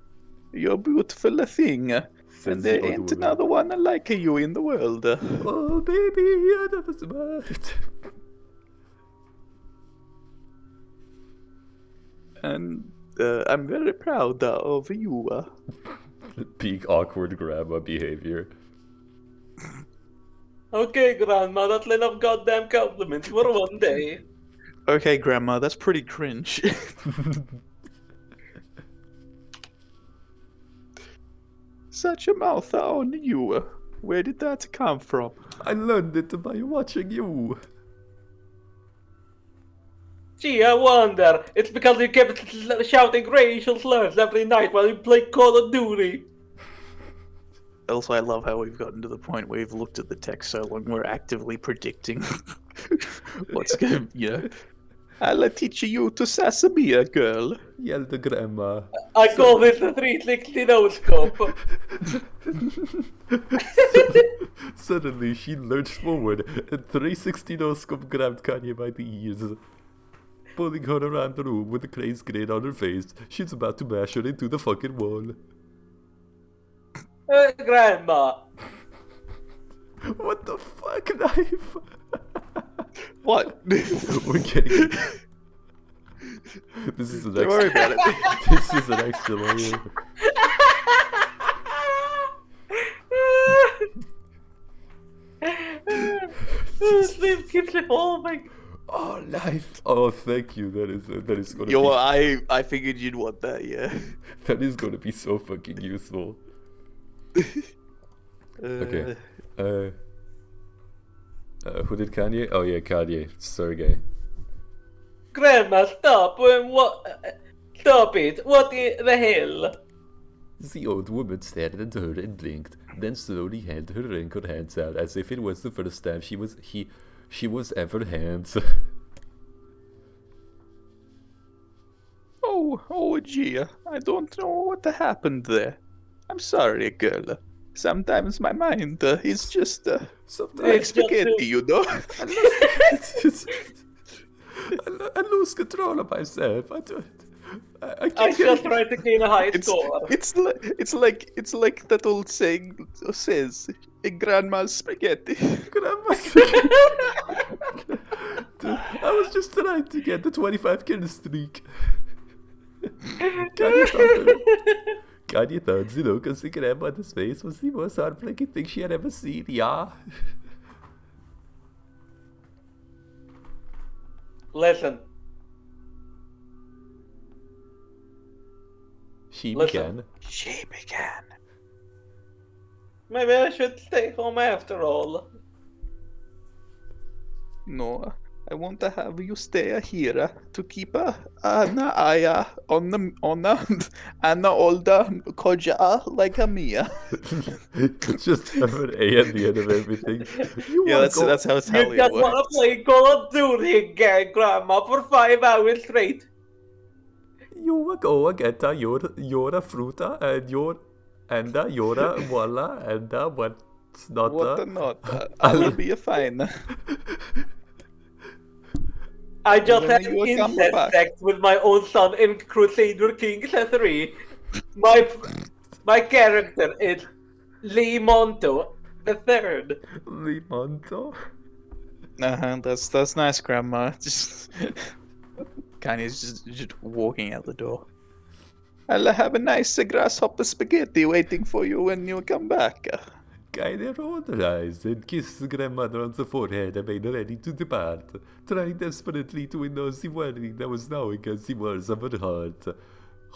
You're a beautiful thing. And Says there the other ain't woman. another one like you in the world. Oh, baby, you're not smart. And I'm very proud of you. Peak awkward grandma behavior. Okay, Grandma, that's enough goddamn compliments for one day. Okay, Grandma, that's pretty cringe. Such a mouth on you. Where did that come from? I learned it by watching you. Gee, I wonder. It's because you kept shouting racial slurs every night while you play Call of Duty. Also, I love how we've gotten to the point where we've looked at the text so long we're actively predicting what's going to, I'll teach you to sass me, girl. Yelled the grandma. I call this the 360 no-scope. Suddenly, she lurched forward and 360 no-scope grabbed Kanye by the ears. Pulling her around the room with a crazed grin on her face, she's about to mash her into the fucking wall. Grandma. What the fuck, knife? What? We're getting... This is an Don't worry extra... about it. This is an extra layer. Sleep keeps evolving. Oh, knife. Oh, thank you. That is gonna Yo, be... I figured you'd want that, yeah. That is gonna be so fucking useful. Okay. Who did Kanye? Oh yeah, Kanye. Sergey. Grandma, stop. What? Stop it. What the hell? The old woman stared at her and blinked, then slowly held her wrinkled hands out as if it was the first time she was ever hands. Oh, gee, I don't know what happened there. I'm sorry, girl. Sometimes my mind is just like It's just spaghetti, you know? I lose control of myself. I I can't just tried to gain a high It's score. like that old saying says, grandma's spaghetti. Grandma's Dude, I was just trying to get the 25 kill streak. Kanye thought the look on the grandmother's face was the most heartbreaking thing she had ever seen, yeah. Listen. She Listen. began. She began. Maybe I should stay home after all. No, I want to have you stay here to keep an eye on the older koja like a Mia. Just have an A at the end of everything. Yeah, that's how You Italian just want works. to play Call of Duty again, Grandma, for 5 hours straight. You go get your fruta and your voila and what's not What not? I'll be fine. I just When had you come incest back. sex with my own son in Crusader Kings 3. My character is Lee Monto the third. Limonto. That's nice, Grandma. Just Kanye's just walking out the door. I'll have a nice grasshopper spaghetti waiting for you when you come back. Kinda rolled her eyes and kissed the grandmother on the forehead and made her ready to depart, trying desperately to indulge the warning that was gnawing against the walls of her heart.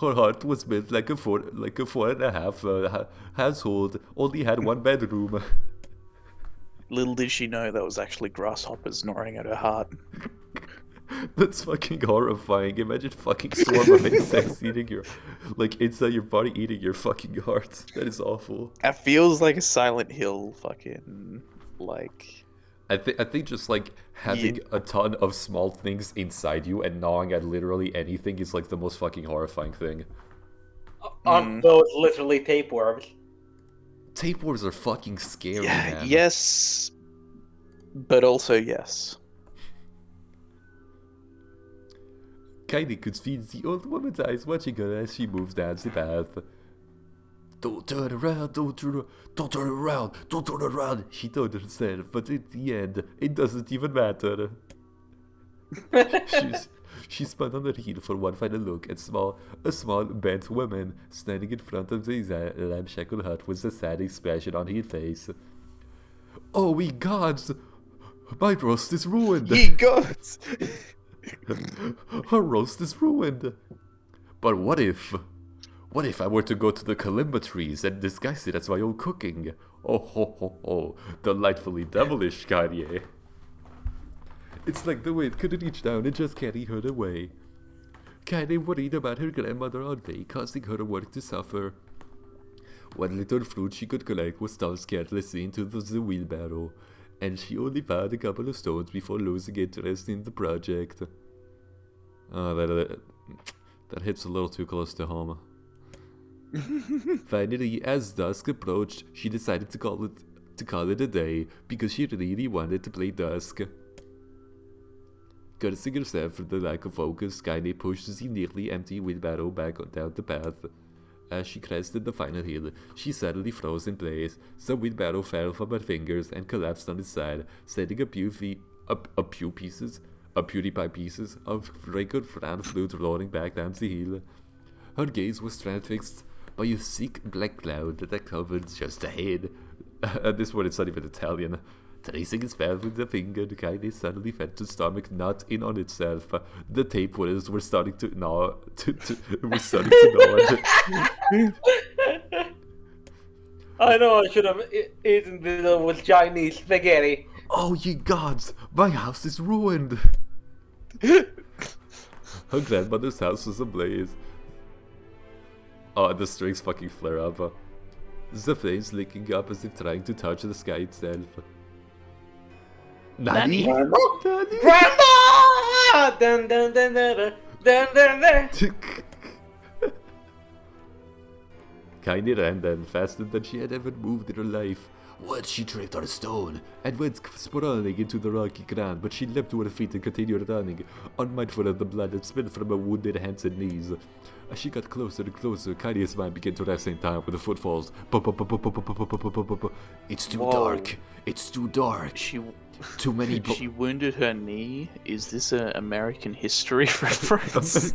Her heart was built like a 4.5 household, only had one bedroom. Little did she know that was actually grasshoppers gnawing at her heart. That's fucking horrifying. Imagine fucking swarm of insects eating your, inside your body eating your fucking heart. That is awful. It feels like a Silent Hill fucking, I think just having a ton of small things inside you and gnawing at literally anything is the most fucking horrifying thing. Aren't those literally tapeworms? Tapeworms are fucking scary, Yeah, man. yes, but also yes. Kaidi could see the old woman's eyes watching her as she moves down the path. Don't turn around, don't turn around, she told herself, but in the end, it doesn't even matter. She spun on her heel for one final look at a small bent woman standing in front of the ramshackle hut with a sad expression on her face. Oh, ye gods! My roast is ruined! Ye gods! Her roast is ruined. But what if I were to go to the kalimba trees and disguise it as my own cooking? Oh ho ho ho, delightfully devilish, Kanye. It's like the wind could reach down and just carry her away. Kanye worried about her grandmother all day, causing her work to suffer. One little fruit she could collect was tossed carelessly into the wheelbarrow, and she only found a couple of stones before losing interest in the project. Oh, that hits a little too close to home. Finally, as dusk approached, she decided to call it a day because she really wanted to play dusk. Cursing herself for the lack of focus, Skynet pushed the nearly empty wheelbarrow back down the path. As she crested the final hill, she suddenly froze in place. The wheelbarrow fell from her fingers and collapsed on its side, sending a PewDiePie pieces of wrinkled brown fluid rolling back down the hill. Her gaze was transfixed by a thick black cloud that covered just ahead. At this point, it's not even Italian. Tracing its path with the finger, the Kaine suddenly felt the stomach knot in on itself. The tapeworms were starting to gnaw. I know I should have eaten this with Chinese spaghetti. Oh, ye gods! My house is ruined! Her grandmother's house was ablaze. Oh, the strings fucking flare up. The flames licking up as if trying to touch the sky itself. Nani? Grandma! Grandma! Dun dun dun dun dun dun dun dun. Kaine ran then, faster than she had ever moved in her life. Once she tripped on a stone and went sprawling into the rocky ground, but she leapt to her feet and continued running, unmindful of the blood that spilled from her wounded hands and knees. As she got closer and closer, Kaine's mind began to race in time with the footfalls. It's too dark. It's too dark. Too many. She wounded her knee. Is this an American history reference?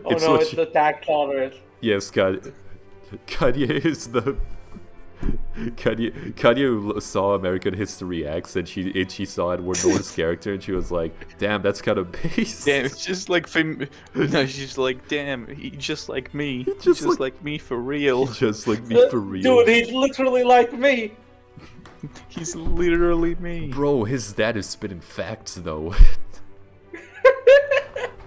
Oh no, it's the tag tolerance. Yes, Kanye is the. Kanye saw American History X and she saw Edward Norton's character and she was like, damn, that's kind of based. Damn, it's just like for me. No, she's like, damn, he's just like me. He's just like me for real. Just like me for real. Dude, he's literally like me. He's literally me. Bro, his dad is spitting facts though.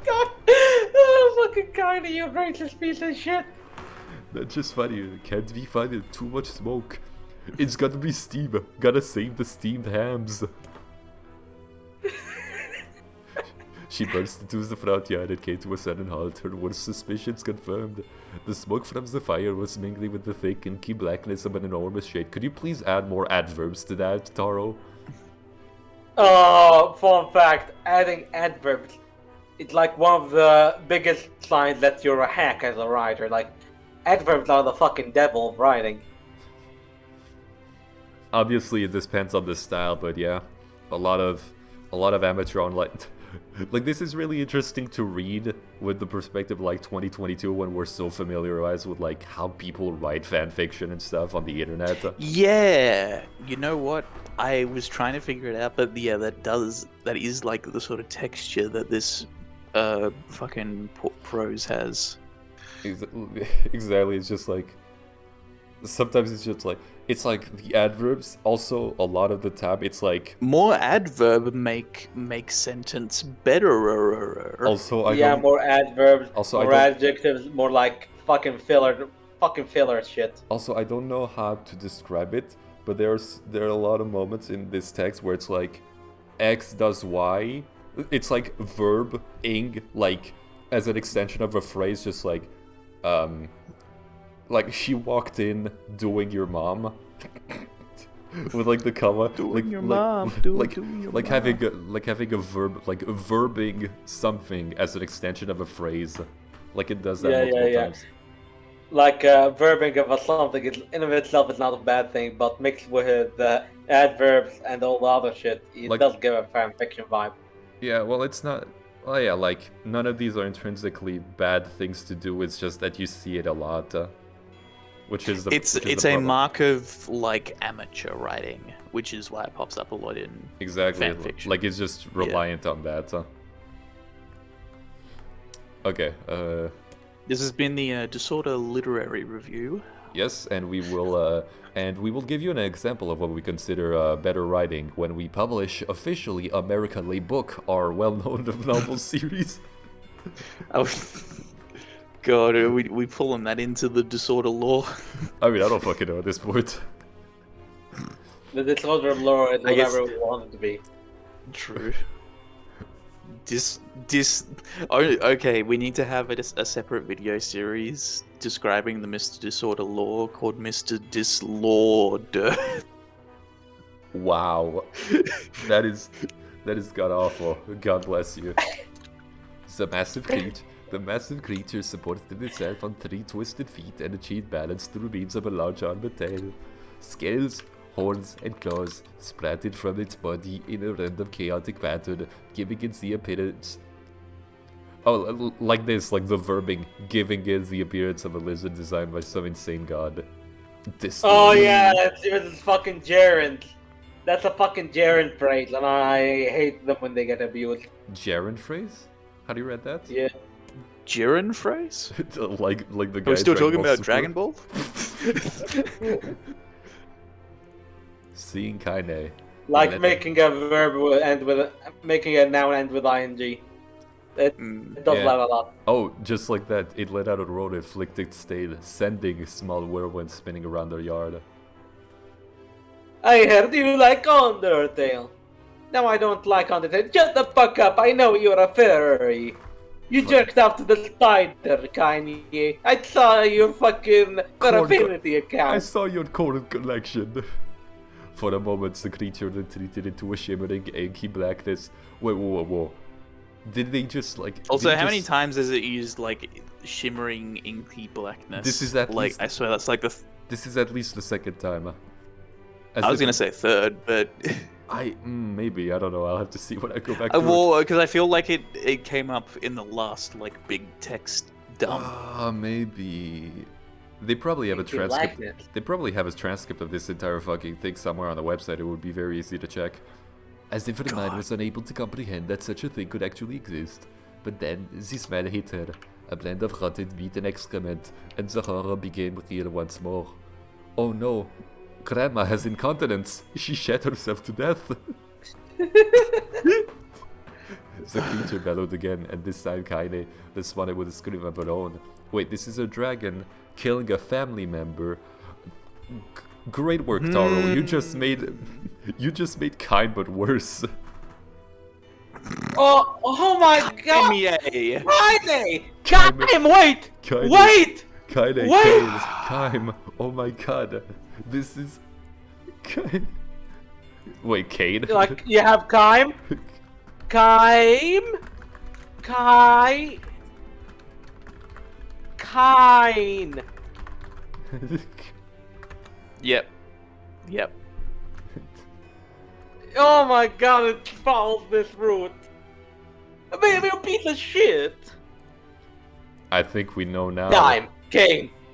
God. Oh, fucking Kanye, you racist piece of shit. That's just funny. Can't be funny. Too much smoke. It's gotta be steam. Gotta save the steamed hams. She burst into the front yard and came to a sudden halt, her worst suspicions confirmed. The smoke from the fire was mingling with the thick, inky blackness of an enormous shade. Could you please add more adverbs to that, Taro? Oh, fun fact, adding adverbs. It's like one of the biggest signs that you're a hack as a writer. Like, adverbs are the fucking devil of writing. Obviously, it depends on the style, but yeah, a lot of amateur online. Like, this is really interesting to read with the perspective of, like, 2022 when we're so familiarized with, like, how people write fanfiction and stuff on the internet. Yeah, you know what? I was trying to figure it out, but yeah, that is like the sort of texture that this fucking prose has. Exactly, it's just like, sometimes it's just like, it's like the adverbs, also a lot of the time it's like... More adverb make sentence better. Also, more adverbs, also, more adjectives, more like fucking filler shit. Also, I don't know how to describe it, but there are a lot of moments in this text where it's like, X does Y, it's like verb, ing, like, as an extension of a phrase, just like she walked in doing your mom. With like the comma, doing your mom. Having a verb, like verbing something as an extension of a phrase, like it does that multiple times. Like verbing of something in of itself is not a bad thing, but mixed with adverbs and all the other shit, it does give a fanfiction vibe. Yeah, well, it's not. Oh yeah, like none of these are intrinsically bad things to do. It's just that you see it a lot. Which is it's a mark of like amateur writing, which is why it pops up a lot in fanfiction. Like it's just reliant on that. Okay. This has been the Disorder Literary Review. Yes, and we will give you an example of what we consider better writing when we publish officially American Book, our well-known novel series. Oh. God, are we pulling that into the disorder law? I mean, I don't fucking know at this point. The disorder law is whatever we want it to be. True. Okay, we need to have a separate video series describing the Mr. Disorder law called Mr. Dislord. Wow. That is god awful. God bless you. The massive creature supported itself on 3 twisted feet and achieved balance through means of a large armored tail. Scales, horns, and claws sprouted from its body in a random chaotic pattern, giving it the appearance... Oh, like this, like the verbing, giving it the appearance of a lizard designed by some insane god. Oh yeah, it's fucking gerund. That's a fucking gerund phrase, and I hate them when they get abused. Gerund phrase? How do you read that? Yeah. Jiren phrase? like the guy. We're still talking about Dragon Ball? Seeing Kaine. Like making a verb making a noun end with ing. It does that a lot. Oh, just like that, it let out a roar and flicked its tail, sending small whirlwinds spinning around their yard. I heard you like Undertale. No, I don't like Undertale. Shut the fuck up, I know you're a furry. You jerked off to the spider, Kanye. I saw your fucking Affinity account. I saw your corn collection. For a moment, the creature retreated into a shimmering, inky blackness. Whoa. Did they just, like... Also, how many times has it used, like, shimmering, inky blackness? This is at least... I swear that's, like, the... This is at least the second time. I was gonna say third, but... maybe, I don't know, I'll have to see when I go back to well, because I feel like it came up in the last, like, big text dump. Maybe... They probably have a transcript. They probably have a transcript of this entire fucking thing somewhere on the website. It would be very easy to check. As if her mind was unable to comprehend that such a thing could actually exist. But then, the smell hit her. A blend of rotted meat and excrement, and the horror became real once more. Oh no. Grandma has incontinence. She shat herself to death. The creature bellowed again, and this time Kaine responded with a scream of her own. Wait, this is a dragon killing a family member. Great work, Taro. You just made kind but worse. Oh my god! Kaine! Kaine! Wait! Kaine. Wait! Kaine, Wait! Kaine. Oh my god. This is... Kaine. Wait, Kane? Like, you have Kaim? Kaim? Kain. Yep. Oh my god, it follows this route. I mean, you piece of shit. I think we know now. Kaim.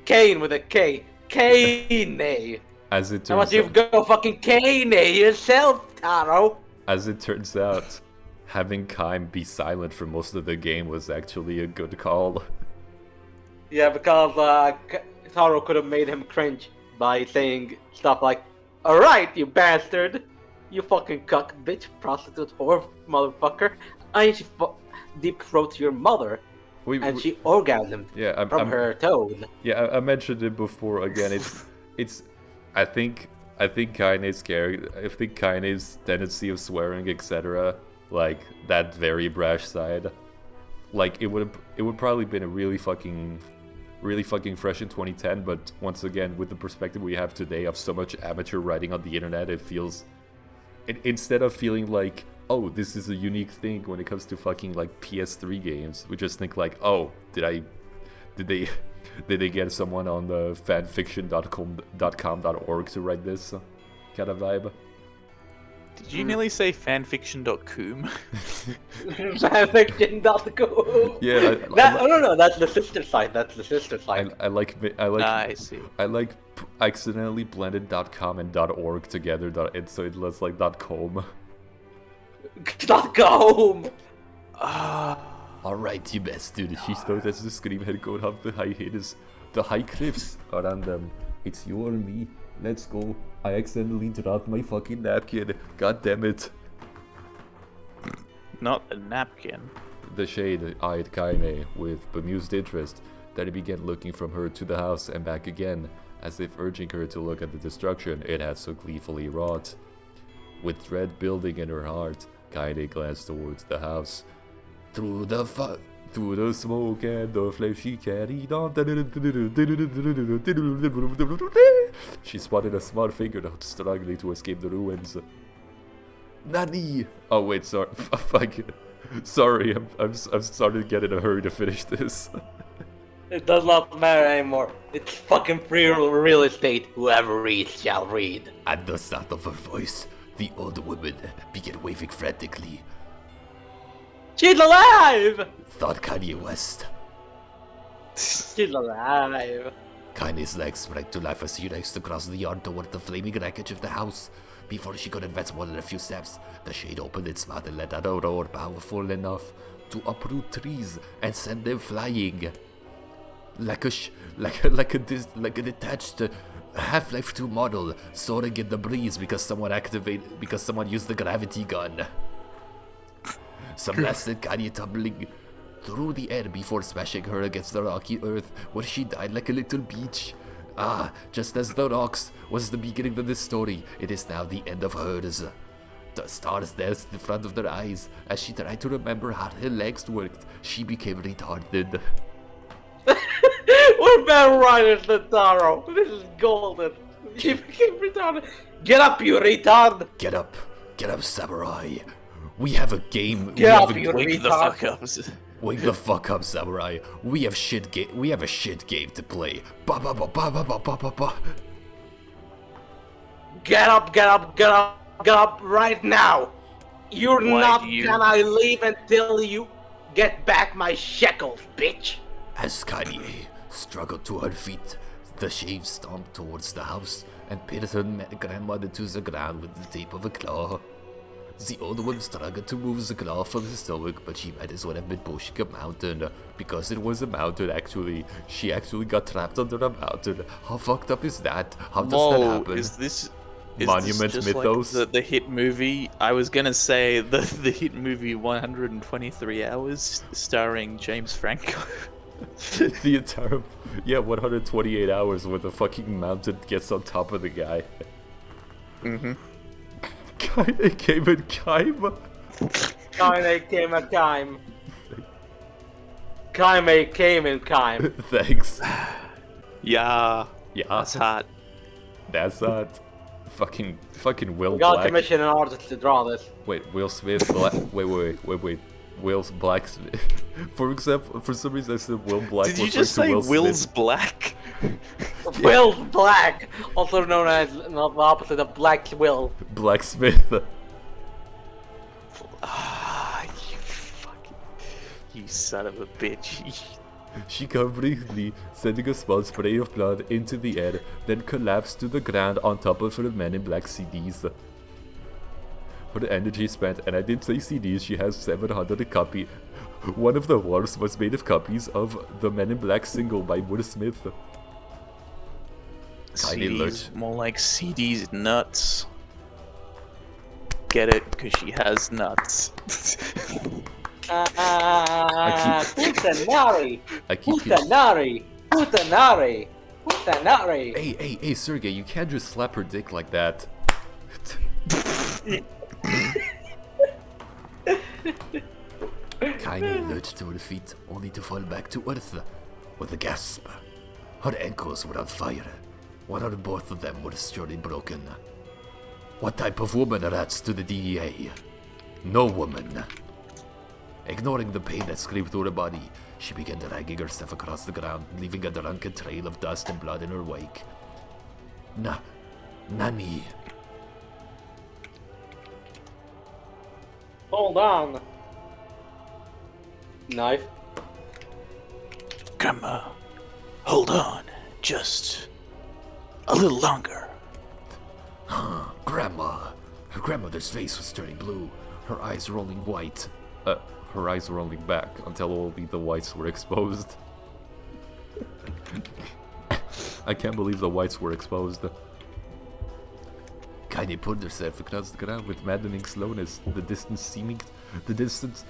Kane with a K. Kane. As it How about turns you go fucking Kane yourself, Taro? As it turns out, having Kaim be silent for most of the game was actually a good call. Yeah, because Taro could have made him cringe by saying stuff like, "Alright, you bastard! You fucking cuck, bitch, prostitute, whore, motherfucker! I should deep throat your mother." And she orgasmed from her tone. Yeah, I mentioned it before. Again, it's. I think Kaine's character. I think Kaine's tendency of swearing, etc. Like that very brash side. Like it would probably been a really fucking fresh in 2010. But once again, with the perspective we have today of so much amateur writing on the internet, it feels. Instead of feeling like, oh, this is a unique thing when it comes to fucking like PS3 games, we just think like, oh, did they get someone on the fanfiction.com.org to write this kind of vibe? Did you nearly say fanfiction.com? Fanfiction.com. Yeah. No, that's the sister site. I like I see. I like accidentally blended .com and .org together, and so it looks like .com. .com. Alright, you bastard. She starts as the scream head going up the high cliffs around them. It's you or me. Let's go. I accidentally dropped my fucking napkin. God damn it. Not the napkin. The shade eyed Kaine with bemused interest. Then he began looking from her to the house and back again, as if urging her to look at the destruction it had so gleefully wrought. With dread building in her heart, Kaine glanced towards the house. Through the smoke and the flame she carried on. She spotted a small finger struggling to escape the ruins. Nani! Oh wait, sorry. Fuck. Sorry, I'm starting to get in a hurry to finish this. It does not matter anymore. It's fucking free real estate. Whoever reads shall read. At the sound of her voice, the old woman began waving frantically. She's alive! Thought Kanye West. She's alive. Kanye's legs sprang to life as she raced across the yard toward the flaming wreckage of the house. Before she could advance more than a few steps, the shade opened its mouth and let out a roar powerful enough to uproot trees and send them flying. Like a detached Half-Life 2 model soaring in the breeze because someone used the gravity gun. Some blasted Kanye tumbling through the air before smashing her against the rocky earth, where she died like a little beach. Ah, just as the rocks was the beginning of this story, it is now the end of hers. The stars danced in front of their eyes. As she tried to remember how her legs worked, she became retarded. We're better writers than Taro. This is golden. She became retarded. Get up, you retard! Get up, samurai. We have a game. Get up, you Wake the retard! fuck up. Wake the fuck up, samurai. We have a shit game to play. Ba ba ba ba ba ba ba ba ba. Get up right now! You're not gonna leave until you get back my shekels, bitch! As Kanye struggled to her feet, the shave stomped towards the house and pinned her grandmother to the ground with the tip of a claw. The old one struggled to move the claw from his stomach, but she might as well have been pushing a mountain. Because it was a mountain, actually. She actually got trapped under a mountain. How fucked up is that? How does that happen? Is this Monument just mythos? like the hit movie? I was gonna say the hit movie 123 Hours, starring James Franco. The entire 128 hours where the fucking mountain gets on top of the guy. Mm-hmm. Kinda came in Kaima. Kinda came a time. Kaime came in time. Thanks. Yeah, Yeah, that's hot. that's not fucking Will We got Black. commission an artist to draw this. Wait, Will Smith. Wait. Will's Blacksmith. For example, for some reason I said Will Black. Did you referring just to say Will Will's Smith. Black? Will Black, also known as the opposite of Black Will. Blacksmith? Ah, you fucking... You son of a bitch. She covered briefly, sending a small spray of blood into the air, then collapsed to the ground on top of her Men in Black CDs. Her energy spent, and I didn't say CDs, she has 700 copies. One of the walls was made of copies of the Men in Black single by Will Smith. Tiny CDs, more like CDs nuts. Get it? Because she has nuts. Putanari! I keep Putanari! Putanari! Putanari! Hey, Sergey, you can't just slap her dick like that. Kaine lurched to her feet, only to fall back to earth with a gasp. Her ankles were on fire. One or both of them were surely broken. What type of woman rats to the DEA? No woman. Ignoring the pain that screamed through her body, she began dragging herself across the ground, leaving a drunken trail of dust and blood in her wake. Nani. Hold on. Knife. Grandma, hold on. Just a little longer. Grandma. Her grandmother's face was turning blue, her eyes rolling white. Her eyes were rolling back until only the whites were exposed. I can't believe the whites were exposed. Kaine pulled herself across the ground With maddening slowness, the distance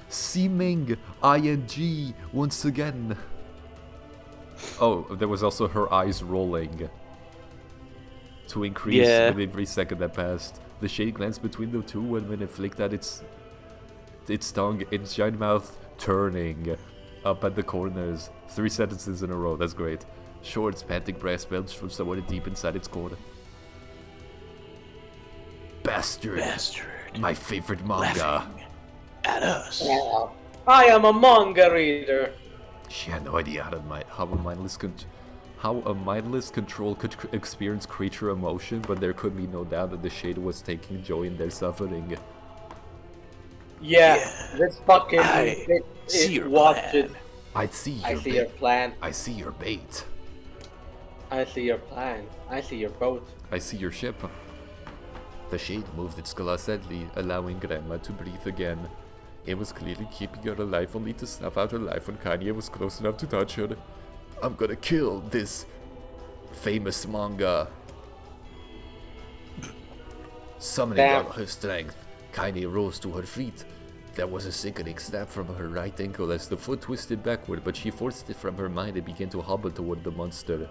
seeming ing once again. Oh, there was also her eyes rolling. To increase with every second that passed. The shade glanced between the two when it flicked at its tongue, its giant mouth turning up at the corners. 3 sentences in a row, that's great. Short, panting breath belched from somewhere deep inside its core. Bastard. My favorite manga. Laughing at us. Yeah. I am a manga reader. She had no idea How a mindless control could experience creature emotion, but there could be no doubt that the shade was taking joy in their suffering. Yeah, Yeah. this fucking I see your watch plan. it. I see your I see your plan. I see your bait. I see your plan. I see your boat. I see your ship. The shade moved its claw steadily, allowing Grandma to breathe again. It was clearly keeping her alive, only to snuff out her life when Kanye was close enough to touch her. I'm gonna kill this famous manga. Summoning Damn. all her strength, Kaine rose to her feet. There was a sickening stab from her right ankle as the foot twisted backward, but she forced it from her mind and began to hobble toward the monster.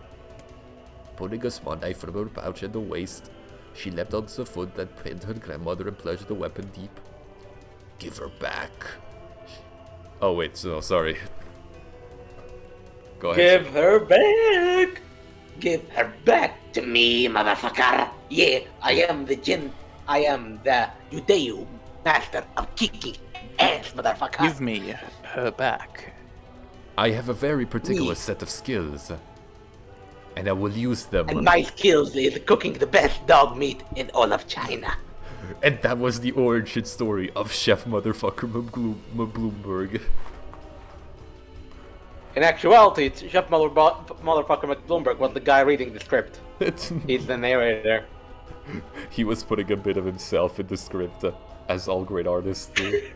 Pulling a small knife from her pouch at the waist, she leapt onto the foot that pinned her grandmother and plunged the weapon deep. Give her back. Oh wait, no, sorry. Go ahead. Give her back. Give her back to me, motherfucker! Yeah, I am the Jin. I am the Judeo master of kicking ass, motherfucker! Give me her back. I have a very particular Me. set of skills, and I will use them. And my skills is cooking the best dog meat in all of China. And that was the origin story of Chef Motherfucker Bloomberg. In actuality, Chef Motherfucker McBloomberg was the guy reading the script. He's the narrator. He was putting a bit of himself in the script. as all great artists do.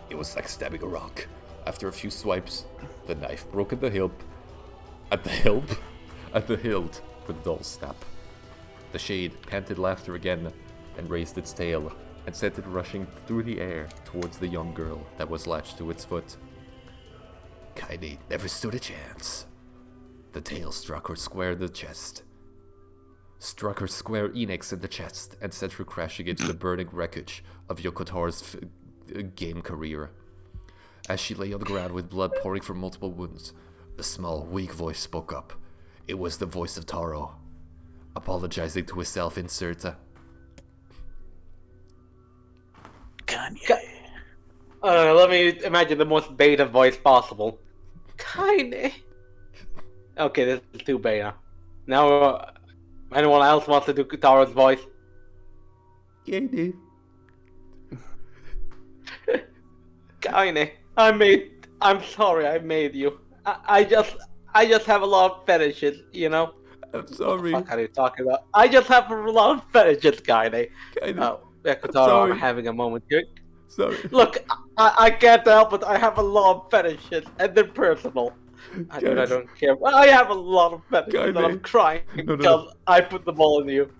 It was like stabbing a rock. After a few swipes, the knife broke at the hilt. At the hilt with a dull snap. The shade panted laughter again and raised its tail and sent it rushing through the air towards the young girl that was latched to its foot. Kaine never stood a chance. The tail struck her square in the chest. Struck her square Enix in the chest and sent her crashing into the burning wreckage of Yoko Taro's game career. As she lay on the ground with blood pouring from multiple wounds, a small, weak voice spoke up. It was the voice of Taro, apologizing to his self-insert. Kanye. Let me imagine the most beta voice possible. Kinda. Okay, this is too beta. Now, anyone else wants to do Taro's voice? Kaine. Kinda. I'm sorry I made you. I just have a lot of fetishes, you know? I'm sorry. What the fuck are you talking about? I just have a lot of fetishes, kinda. Kaine. Oh, Yoko sorry. Taro, I'm having a moment here. Sorry. Look, I can't help it. I have a lot of fetishes, and they're personal. I don't care. I have a lot of fetishes, and I'm crying No. because I put them all in you.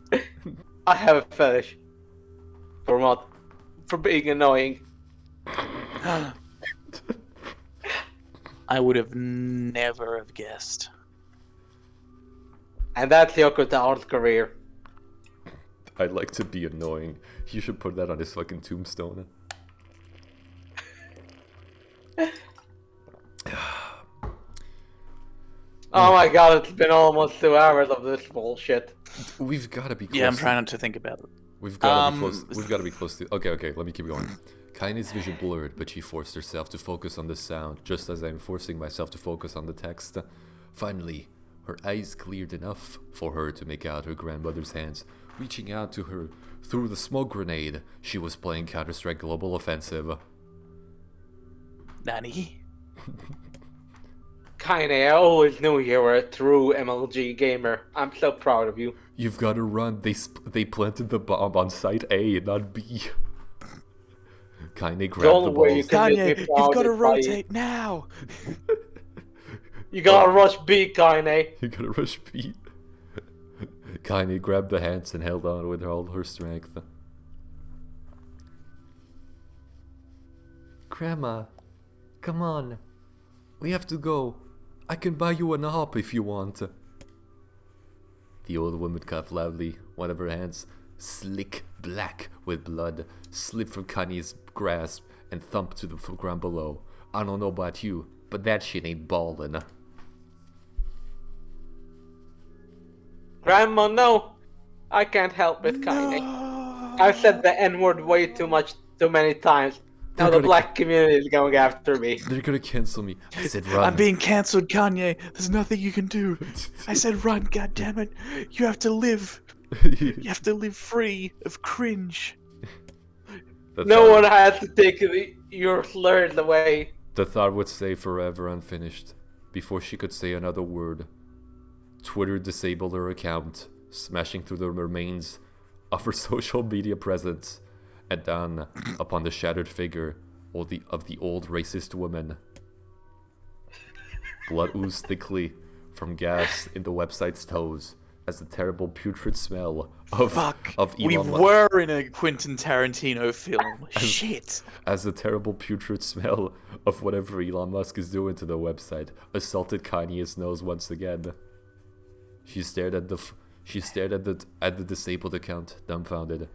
I have a fetish. For what? For being annoying. I would have never have guessed. And that's Yoko Taro's career. I'd like to be annoying. You should put that on his fucking tombstone. Oh my god, it's been almost 2 hours of this bullshit. We've got to be close. Yeah, I'm trying not to think about it. We've got to be close. We've got to be close to. Okay. Let me keep going. Kaine's vision blurred, but she forced herself to focus on the sound, just as I'm forcing myself to focus on the text. Finally, her eyes cleared enough for her to make out her grandmother's hands reaching out to her through the smoke grenade she was playing Counter-Strike Global Offensive. Nani? Kinda, I always knew you were a true MLG gamer. I'm so proud of you. You've got to run. They planted the bomb on site A, not B. Kaine grabbed the balls. Kanye, you've got to rotate now! You gotta rush B, Kinda. You gotta rush B. Kaine grabbed the hands and held on with all her strength. Grandma, come on. We have to go. I can buy you an hop if you want. The old woman coughed loudly. One of her hands, slick black with blood, slipped from Kanye's grasp and thumped to the ground below. I don't know about you, but that shit ain't ballin'. Grandma, no! I can't help it, Kinda. I've said the N-word way too many times. Now the black community is going after me. They're gonna cancel me. I said run. I'm being cancelled, Kanye. There's nothing you can do. I said run, goddammit. You have to live. You have to live free of cringe. No one has to take your slurs away. The thought would stay forever unfinished before she could say another word. Twitter disabled her account, smashing through the remains of her social media presence and down upon the shattered figure of the old racist woman. Blood oozed thickly from gaps in the website's toes as the terrible putrid smell of Elon we Musk. were in a Quentin Tarantino film. Shit. As the terrible putrid smell of whatever Elon Musk is doing to the website assaulted Kanye's nose once again. She stared at the disabled account, dumbfounded,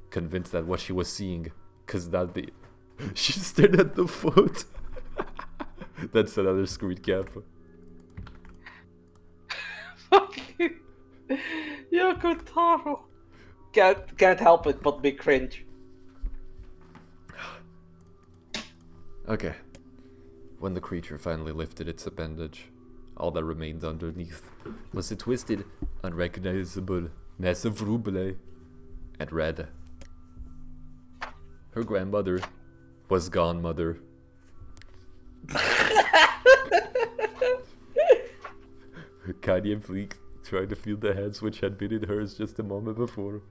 convinced that what she was seeing could not be. She stared at the foot. That's another screen cap. Fucking Yoko Taro. Can't help it but be cringe. Okay. When the creature finally lifted its appendage, all that remained underneath was a twisted, unrecognizable mess of ruble and red. Her grandmother was gone, mother. Kanye blinked, trying to feel the hands which had been in hers just a moment before.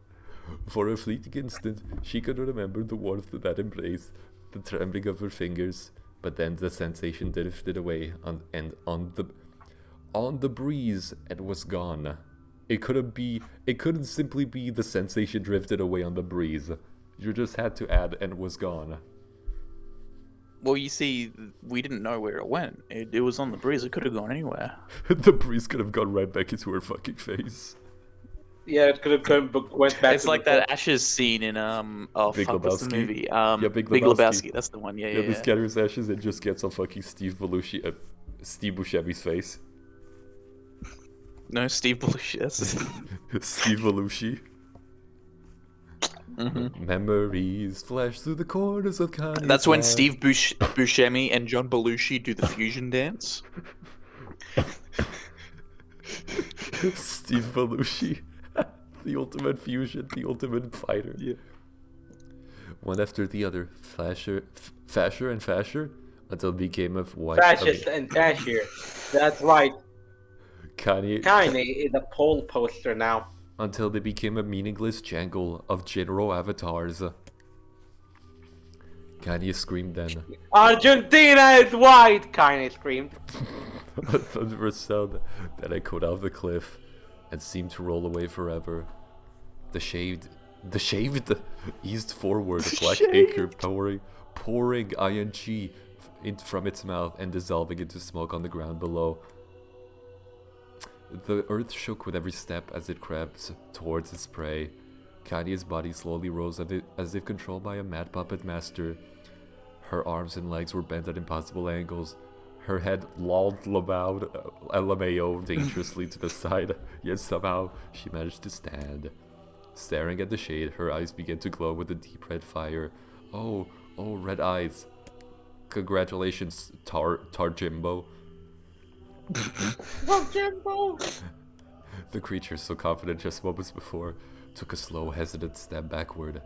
For a fleeting instant, she could remember the warmth of that embrace, the trembling of her fingers, but then the sensation drifted away and on the breeze and was gone. It couldn't simply be the sensation drifted away on the breeze. You just had to add and was gone. Well, you see, we didn't know where it went. It was on the breeze. It could have gone anywhere. The breeze could have gone right back into her fucking face. Yeah, it could have went back. It's like that Ashes scene in Big what's the Lebowski? movie? Big Big Lebowski. Lebowski. That's the one. Yeah. He scatters ashes and just gets on fucking Steve Buscemi's face. No, Steve Belushi. Steve Belushi. Memories flash through the corners of Kanye's That's when mind. Steve Buscemi and John Belushi do the fusion dance. Steve Belushi. The ultimate fusion, the ultimate fighter. Yeah. One after the other, fasher and fasher, until it became a white. Fascist and fashier. That's right. Kanye Kanye is a pole poster now. until they became a meaningless jangle of general avatars. Kanye screamed then. Argentina is white! Kanye screamed. A thunderous sound that echoed off the cliff and seemed to roll away forever. The shaved eased forward, a black acre pouring ing from its mouth and dissolving into smoke on the ground below. The earth shook with every step as it crept towards its prey. Kanye's body slowly rose as if controlled by a mad puppet master. Her arms and legs were bent at impossible angles. Her head lolled LMAO dangerously to the side, yet somehow she managed to stand. Staring at the shade, her eyes began to glow with a deep red fire. Oh, red eyes. Congratulations, Tarjimbo. The creature, so confident just moments before, took a slow, hesitant step backward,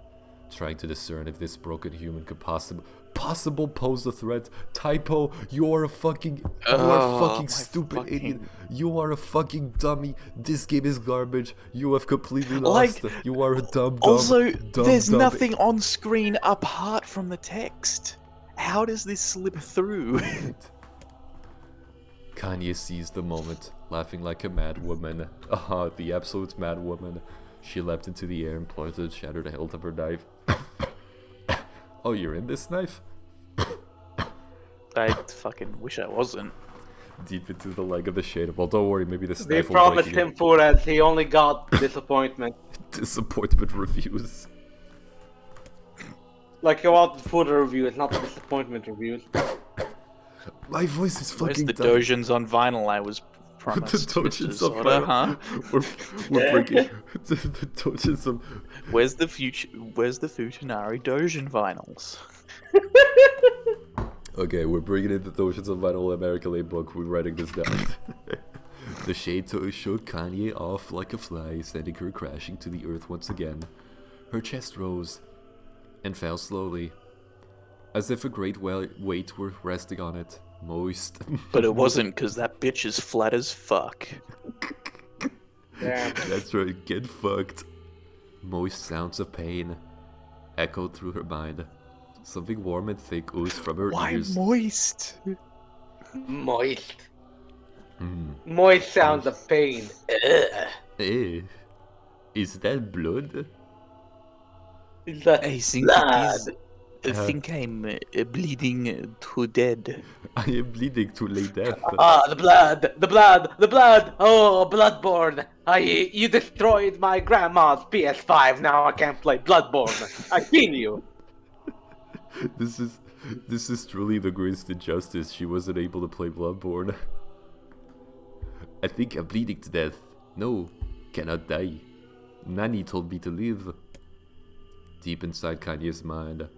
trying to discern if this broken human could possible pose a threat. Typo, you are a fucking stupid idiot. You are a fucking dummy. This game is garbage. You have completely lost. You are a dumb. Also, dumb, there's dumb. nothing on screen apart from the text. How does this slip through? Kanye seized the moment, laughing like a mad woman. The absolute mad woman. She leapt into the air and pointed the shattered hilt of her knife. Oh, you're in this knife? I fucking wish I wasn't. Deep into the leg of the shade. Well, don't worry, maybe this They knife will promised break you. him food as he only got disappointment. Disappointment reviews. Like you want food reviews, not disappointment reviews. My voice is Where's fucking the dumb. dojins on vinyl I was The promised? dojins Mr. on Sorta, vinyl. huh? We're breaking the dojins of... Where's the Futanari Dojin vinyls? Okay, we're bringing in the dojins of vinyl American Late book. We're writing this down. The shade shook Kanye off like a fly, sending her crashing to the earth once again. Her chest rose and fell slowly, as if a great weight were resting on it. Moist. But it wasn't, because that bitch is flat as fuck. Damn. That's right, get fucked. Moist sounds of pain echoed through her mind. Something warm and thick oozed from her Why ears. moist? Moist. Mm. Moist sounds of pain. Eh, is that blood? Is that I think blood? I think I'm bleeding to dead. I am bleeding to lay death. Ah, the blood, the blood, the blood! Oh, Bloodborne! You destroyed my grandma's PS5. Now I can't play Bloodborne. I feel you. This is truly the greatest injustice. She wasn't able to play Bloodborne. I think I'm bleeding to death. No, cannot die. Nanny told me to live. Deep inside Kanye's mind,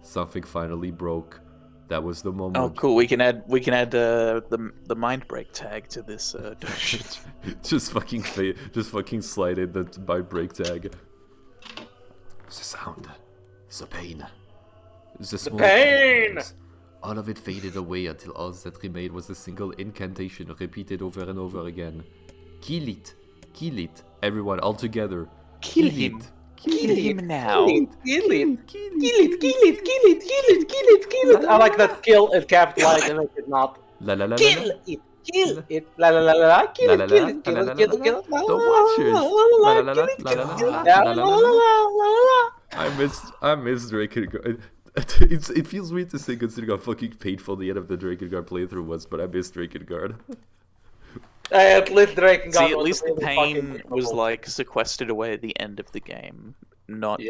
something finally broke. That was the moment. Oh, cool. We can add the mind break tag to this. just fucking slide in the by break tag. The sound, the pain, the smoke. pain! All of it faded away until all that remained was a single incantation repeated over and over again. Kill it, everyone, all together. Kill him. Kill him now. Kill it. I like that kill is capitalized and make it not. La la la la. Kill it. Kill it. La la la la la. Kill it. Kill it. Kill it. Kill it. Kill it. The Watchers. La la la la la la la la la. I miss Drakengard. It feels weird to say considering how fucking painful the end of the Drakengard playthrough was, but I miss Drakengard. At least Drakengard. See, at least the pain was like sequestered away at the end of the game, not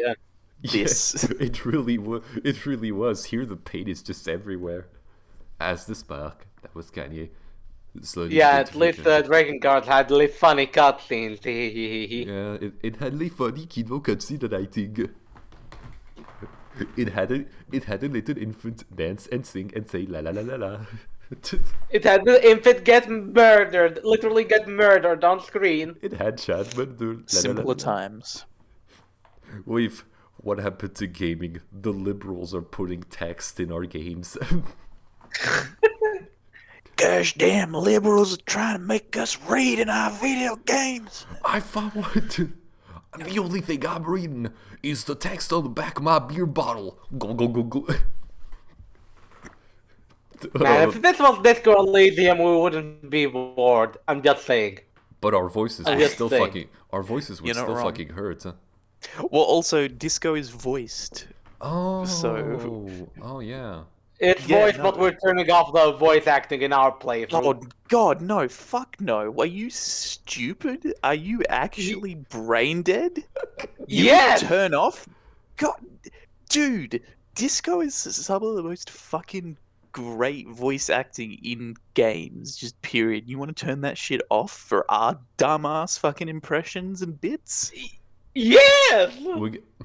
this. Yeah, it really was. Here the pain is just everywhere. As the spark, that was Kanye. At least Drakengard had really funny cutscenes. Yeah, it had really funny kiddo cutscene writing. It had a little infant dance and sing and say la la la la la. It had the infant get murdered, literally get murdered on screen. It had chat murder. Simpler times. Wait, what happened to gaming? The liberals are putting text in our games. Gosh damn, liberals are trying to make us read in our video games. I found one. The only thing I'm reading is the text on the back of my beer bottle. Go go go go. Man, if this was Disco Elysium, we wouldn't be bored. I'm just saying. But our voices would still fucking. Our voices would still fucking hurt. Huh? Well, also, Disco is voiced. Oh. So. Oh yeah. It's voiced, but we're turning off the voice acting in our playthrough. Oh God, no! Fuck no! Are you stupid? Are you actually brain dead? Yes! Turn off. God, dude, Disco is some of the most fucking great voice acting in games. Just period. You want to turn that shit off for our dumbass fucking impressions and bits? Yes.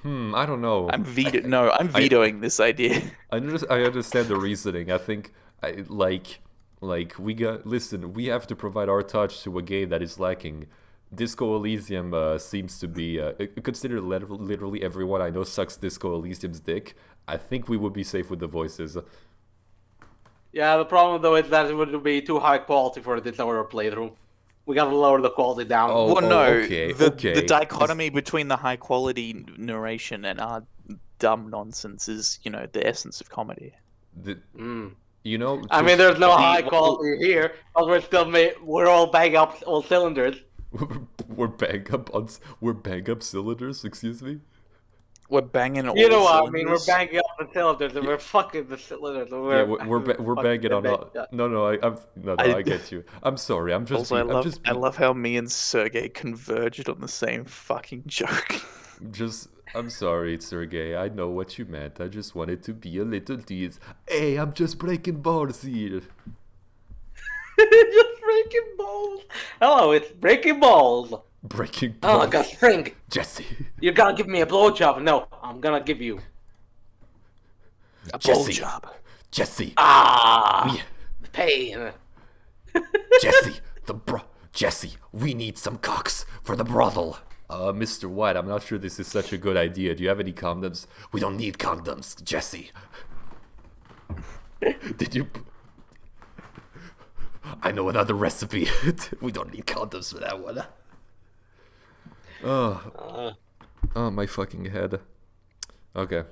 I don't know. I'm vetoing this idea. I understand the reasoning. I think, we have to provide our touch to a game that is lacking. Disco Elysium seems to be considered literally everyone I know sucks Disco Elysium's dick. I think we would be safe with the voices. Yeah, the problem though is that it would be too high quality for this hour playthrough. We gotta lower the quality down. The dichotomy between the high quality narration and our dumb nonsense is, the essence of comedy. I mean, there's no high quality here, but we're all bang up all cylinders. We're bang up cylinders. Excuse me. We're banging all You know what I cylinders. mean? We're banging up the cylinders and we're fucking the cylinders. We're banging on all. I get you. I'm sorry. I'm just. Also, I love how me and Sergey converged on the same fucking joke. I'm sorry, Sergey. I know what you meant. I just wanted to be a little tease. Hey, I'm just breaking balls here. Just breaking balls. Hello, it's breaking balls. Breaking balls. Oh, God, Frank. Jesse. You're gonna give me a blowjob. No, I'm gonna give you a blowjob. Jesse. Pain. Jesse, we need some cocks for the brothel. Mr. White, I'm not sure this is such a good idea. Do you have any condoms? We don't need condoms, Jesse. Did you... I know another recipe. We don't need condoms for that one. Oh, my fucking head. Okay.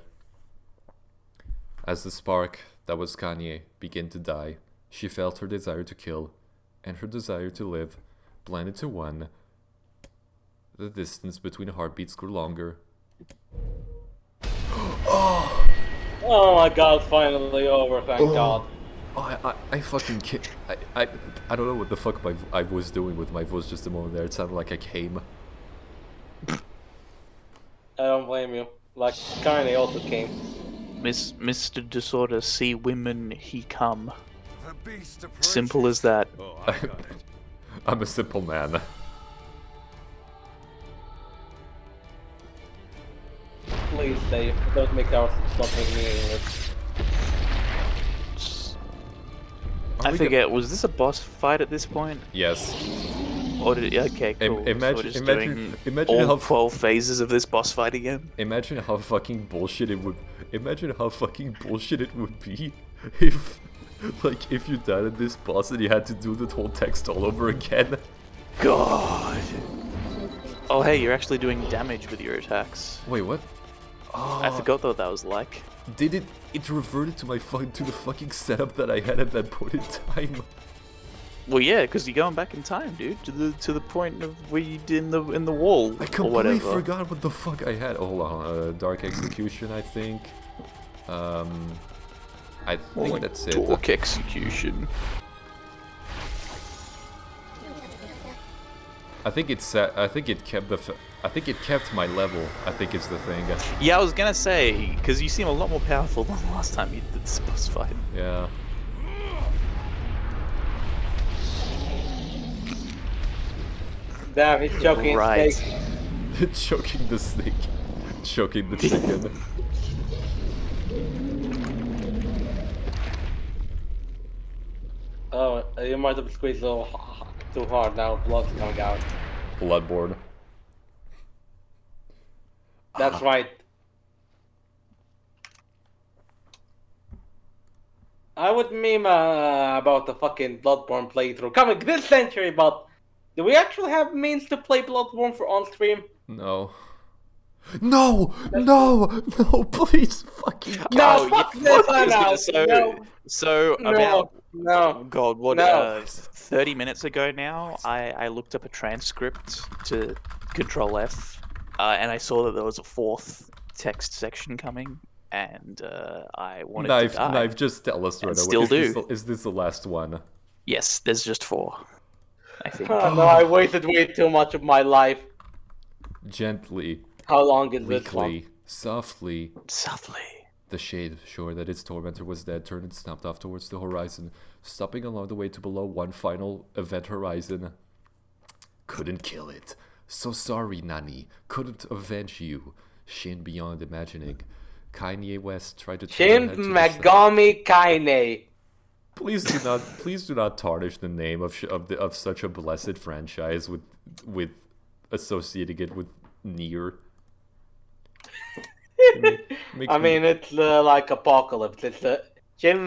As the spark that was Kanye began to die, she felt her desire to kill and her desire to live blended to one. The distance between heartbeats grew longer. Oh my God! It's finally over. Thank God. I fucking can't. I don't know what the fuck I was doing with my voice just a moment there. It sounded like I came. I don't blame you. Like Kanye also came. Mr. Disorder, see women, he come. Simple as that. I'm a simple man. Please save. Don't make our something meaningless. I forget, was this a boss fight at this point? Yes. Or did okay, cool. Imagine all how 12 phases of this boss fight again. Imagine how fucking bullshit it would. Imagine how fucking bullshit it would be if you died at this boss and you had to do the whole text all over again. God. Oh, hey, you're actually doing damage with your attacks. Wait, what? I forgot what that was like. Did it? It reverted to the fucking setup that I had at that point in time. Well, yeah, because you're going back in time, dude, to the point of where you did in the wall I or completely whatever. forgot what the fuck I had. Oh, hold on, Dark Execution, I think. I think that's it. Dork execution. I think it's. I think it kept I think it kept my level. I think it's the thing. Yeah, I was gonna say, because you seem a lot more powerful than the last time you did this boss fight. Yeah. Damn, he's choking Right. his snake. Choking the snake. Choking the chicken. Oh, you might have squeezed a little too hard now. Blood's coming out. Bloodborne. That's right. I would meme about the fucking Bloodborne playthrough coming this century, but do we actually have means to play Bloodborne for on stream? No. No! No! No! Please, fucking No, Oh, fuck yeah, this! I was I'm gonna out. say- No, So no, about no. God, what? No. 30 minutes ago now, I looked up a transcript to Control F, and I saw that there was a 4th text section coming, and I wanted to die. Knife, just tell us right And away. still Is this the last one? Yes, there's just 4. I think. Oh, no, I wasted way too much of my life. Gently, How long is this one? weakly, softly, Softly. the shade, sure that its tormentor was dead, turned and snapped off towards the horizon, stopping along the way to below one final event horizon. Couldn't kill it. So sorry, Nani. Couldn't avenge you. Shin beyond imagining. Kanye West tried to turn Shin her head to the side. Megami Kaine. Please do not tarnish the name of such a blessed franchise with associating it with Nier. I mean, it's like Apocalypse. It's the Shin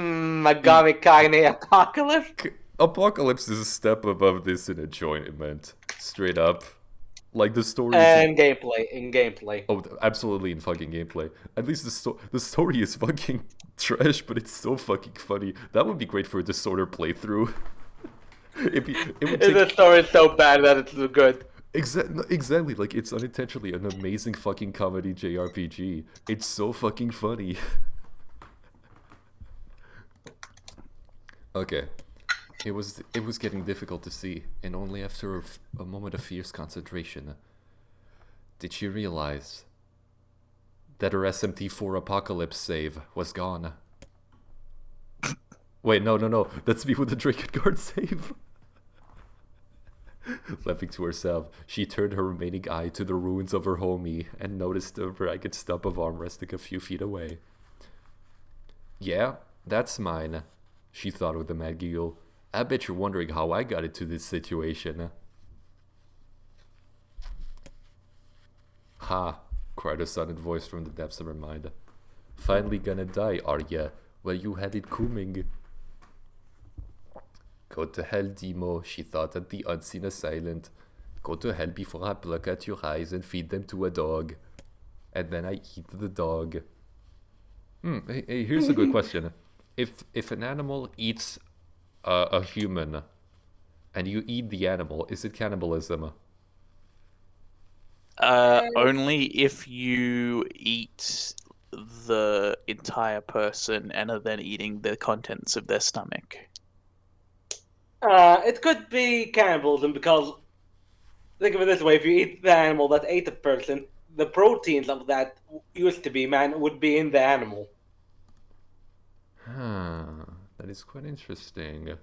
Megami Kaine Apocalypse. Apocalypse is a step above this in enjoyment. Straight up. Like the story And gameplay. Oh, absolutely in fucking gameplay. At least the story is fucking trash, but it's so fucking funny. That would be great for a Disorder playthrough. it would take... The story is so bad that it's good. Exactly, like it's unintentionally an amazing fucking comedy JRPG. It's so fucking funny. Okay. It was getting difficult to see, and only after a moment of fierce concentration did she realize that her SMT4 Apocalypse save was gone. Wait, no, that's me with the Drakengard save. Laughing to herself, she turned her remaining eye to the ruins of her homie and noticed a ragged stump of arm resting a few feet away. Yeah, that's mine, she thought with a mad giggle. I bet you're wondering how I got into this situation. Ha, cried a sudden voice from the depths of her mind. Finally gonna die, are ya? Well, you had it coming. Go to hell, Demo, she thought at the unseen assailant. Go to hell before I pluck out your eyes and feed them to a dog. And then I eat the dog. Hey, here's a good question. If an animal eats a human and you eat the animal, is it cannibalism? Only if you eat the entire person and are then eating the contents of their stomach. It could be cannibalism because, think of it this way, if you eat the animal that ate the person, the proteins of that used to be man would be in the animal. That is quite interesting.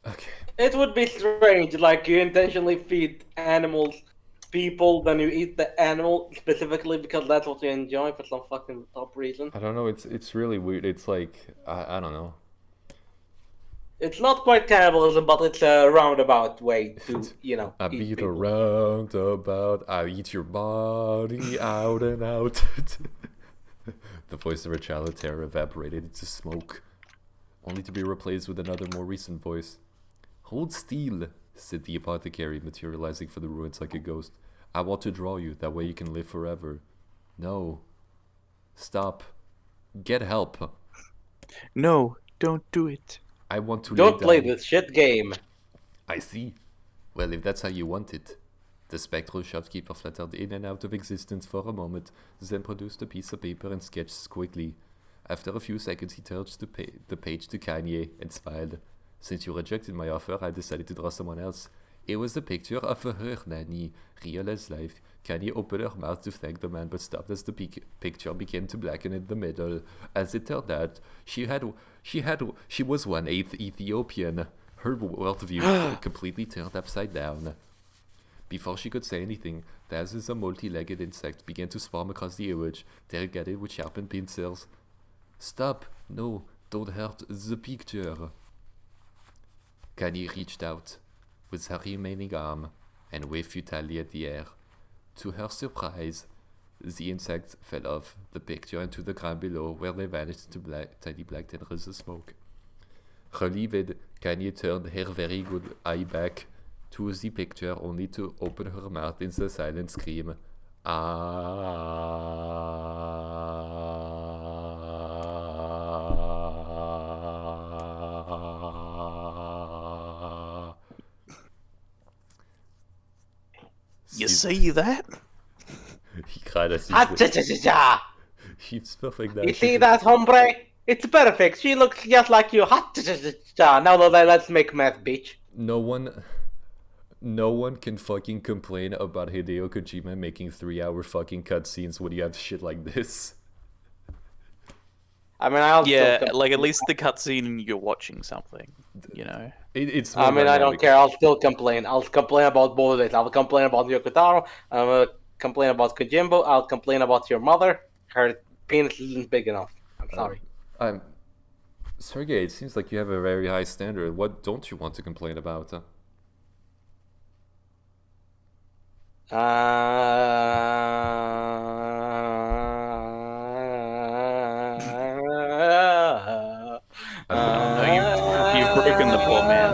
Okay. It would be strange, like you intentionally feed animals people, then you eat the animal specifically because that's what you enjoy for some fucking top reason. I don't know, it's really weird. It's like, I don't know. It's not quite cannibalism, but it's a roundabout way to, I eat be the people. roundabout, I eat your body out and out. The voice of her childhood terror evaporated into smoke, only to be replaced with another more recent voice. Hold still, said the apothecary, materializing from the ruins like a ghost. I want to draw you, that way you can live forever. No. Stop. Get help. No, don't do it. I want to Don't lay play down. this shit game. I see. Well, if that's how you want it. The spectral shopkeeper fluttered in and out of existence for a moment, then produced a piece of paper and sketched quickly. After a few seconds, he turned the page to Kanye and smiled. Since you rejected my offer, I decided to draw someone else. It was a picture of her nanny, real as life. Kanye opened her mouth to thank the man, but stopped as the picture began to blacken in the middle. As it turned out, she was 1/8 Ethiopian. Her worldview completely turned upside down. Before she could say anything, thousands of multi-legged insects began to swarm across the image, targeted with sharpened pincers. Stop! No, don't hurt the picture. Kanye reached out with her remaining arm and waved futilely at the air. To her surprise, the insects fell off the picture into the ground below, where they vanished into tiny black tendrils of smoke. Relieved, Kanye turned her very good eye back to the picture, only to open her mouth in the silent scream. Ah. You see that? He cried as Ha-cha-cha-cha-cha! she's perfect now. You see that, hombre? It's perfect. She looks just like you. Ha-cha-cha-cha-cha! Now let's make math, bitch. No one can fucking complain about Hideo Kojima making 3-hour fucking cutscenes when you have shit like this. I mean, I'll Yeah, still like at least the cutscene you're watching something, you know. It's I mean, I don't dynamic. care. I'll still complain. I'll complain about both of it. I'll complain about Yoko Taro. I'll complain about Kojimbo. I'll complain about your mother. Her penis isn't big enough. I'm sorry. Sergey, it seems like you have a very high standard. What don't you want to complain about? You've broken the poor man.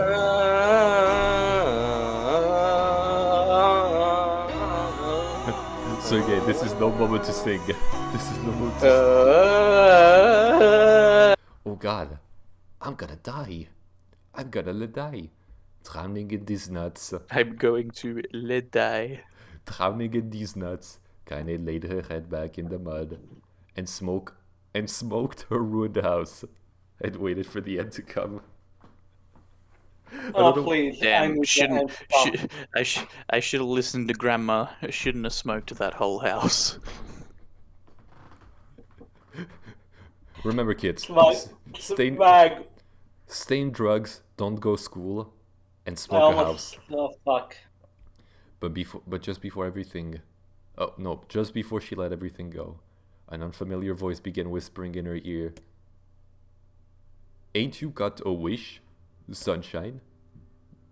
Sergey, this is no moment to sing. This is no moment to Oh god, I'm gonna die. I'm gonna die. Drowning in these nuts. I'm going to let die. Drowning in these nuts. Kaine laid her head back in the mud and smoked her ruined house and waited for the end to come. Oh, please. I Damn, need to end stop. I should have listened to Grandma. I shouldn't have smoked that whole house. Remember, kids, Bag. stay in drugs, don't go school, and I smoke a almost. house. Oh, fuck. But just before everything, oh no, just before she let everything go, an unfamiliar voice began whispering in her ear. Ain't you got a wish, sunshine?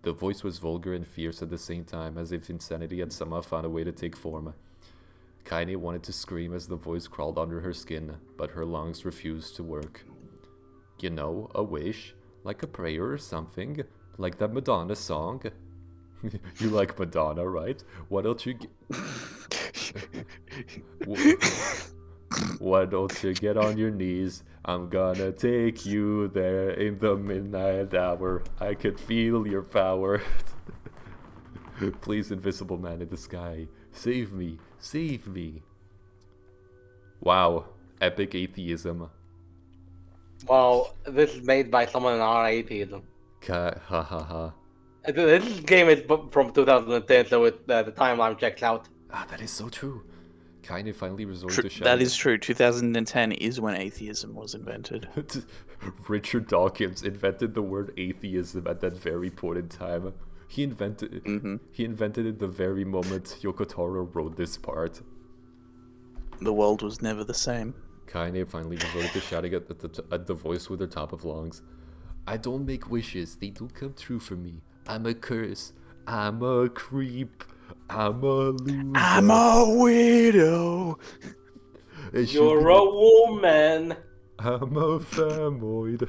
The voice was vulgar and fierce at the same time, as if insanity had somehow found a way to take form. Kaine wanted to scream as the voice crawled under her skin, but her lungs refused to work. You know, a wish, like a prayer or something, like that Madonna song. You like Madonna, right? Why don't you Why don't you get on your knees? I'm gonna take you there in the midnight hour. I could feel your power. Please, invisible man in the sky, save me, save me. Wow, epic atheism. Well, this is made by someone in our atheism. Ha ha ha. This game is from 2010, so the timeline checks out. Ah, that is so true. Kaine finally resorted to shouting. That is true. 2010 is when atheism was invented. Richard Dawkins invented the word atheism at that very point in time. He invented it the very moment Yoko Taro wrote this part. The world was never the same. Kaine finally resorted to shouting at the voice with her top of lungs. I don't make wishes, they don't come true for me. I'm a curse. I'm a creep. I'm a loser. I'm a widow. You're a woman. I'm a famoid.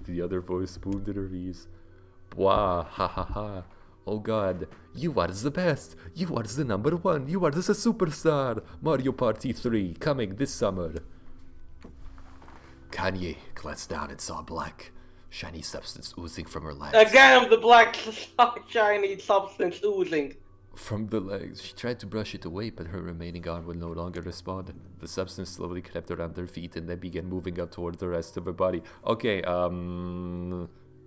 The other voice boomed at her ease. Wah, ha ha ha. Oh god, you are the best. You are the number one. You are the superstar. Mario Party 3 coming this summer. Kanye glanced down and saw black, shiny substance oozing from her legs. Again, the black shiny substance oozing. From the legs, she tried to brush it away, but her remaining arm would no longer respond. The substance slowly crept around her feet and then began moving up toward the rest of her body. Okay,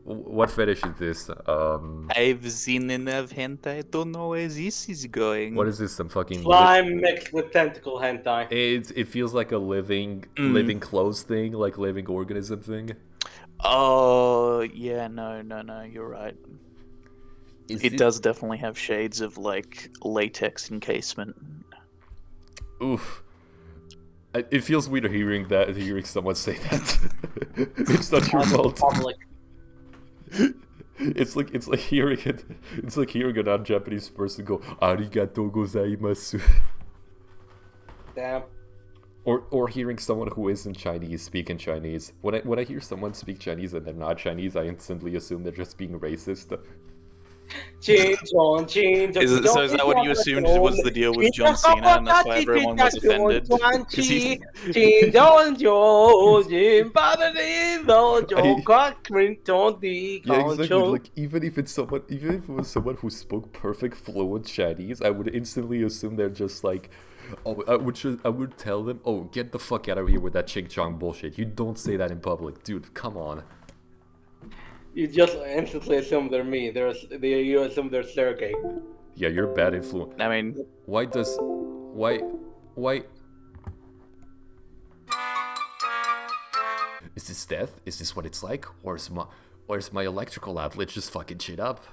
what fetish is this? I've seen enough hentai, don't know where this is going. What is this? Some fucking Slime mixed with tentacle hentai. It feels like a living clothes thing, like living organism thing. Oh, yeah, no, you're right. It does definitely have shades of, like, latex encasement. Oof. It feels weird hearing someone say that. It's not your fault. Public. It's like hearing it. It's like hearing a non-Japanese person go "Arigato gozaimasu," Damn. or hearing someone who isn't Chinese speak in Chinese. When I hear someone speak Chinese and they're not Chinese, I instantly assume they're just being racist. So is that what you assumed was the deal with John Cena, and that's why everyone was offended? 'Cause he- Yeah, exactly. Like even if it was someone who spoke perfect fluent Chinese, I would instantly assume they're just like, oh, I would tell them, oh, get the fuck out of here with that ching chong bullshit. You don't say that in public, dude. Come on. You just instantly assume they're me. You assume they're Sergey. Yeah, you're bad influence. I mean, Why? Is this death? Is this what it's like? Or is my electrical outlet just fucking shit up?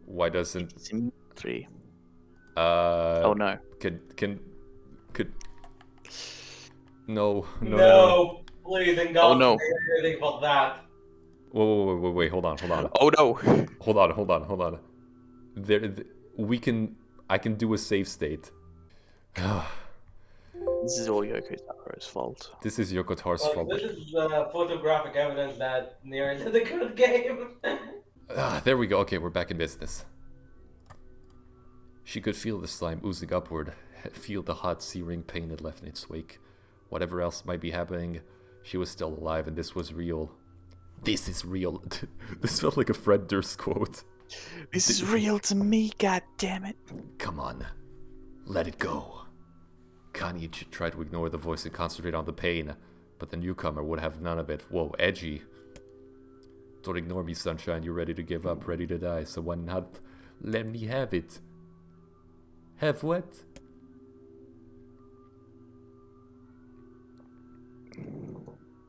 Why doesn't... 3. Oh no. Could... No. Please, in God, Oh, no. say anything about that. Wait, hold on. Oh no. Hold on. I can do a save state. This is all Yoko Taro's fault. This is Yoko Taro's fault. This is photographic evidence that Nier is a good game. There we go. Okay, we're back in business. She could feel the slime oozing upward, feel the hot, searing pain it left in its wake. Whatever else might be happening, she was still alive, and this was real. This is real. This felt like a Fred Durst quote. This is real to me, goddammit. Come on, let it go. Kanye tried to ignore the voice and concentrate on the pain, but the newcomer would have none of it. Whoa, edgy. Don't ignore me, sunshine. You're ready to give up, ready to die, so why not let me have it? Have what?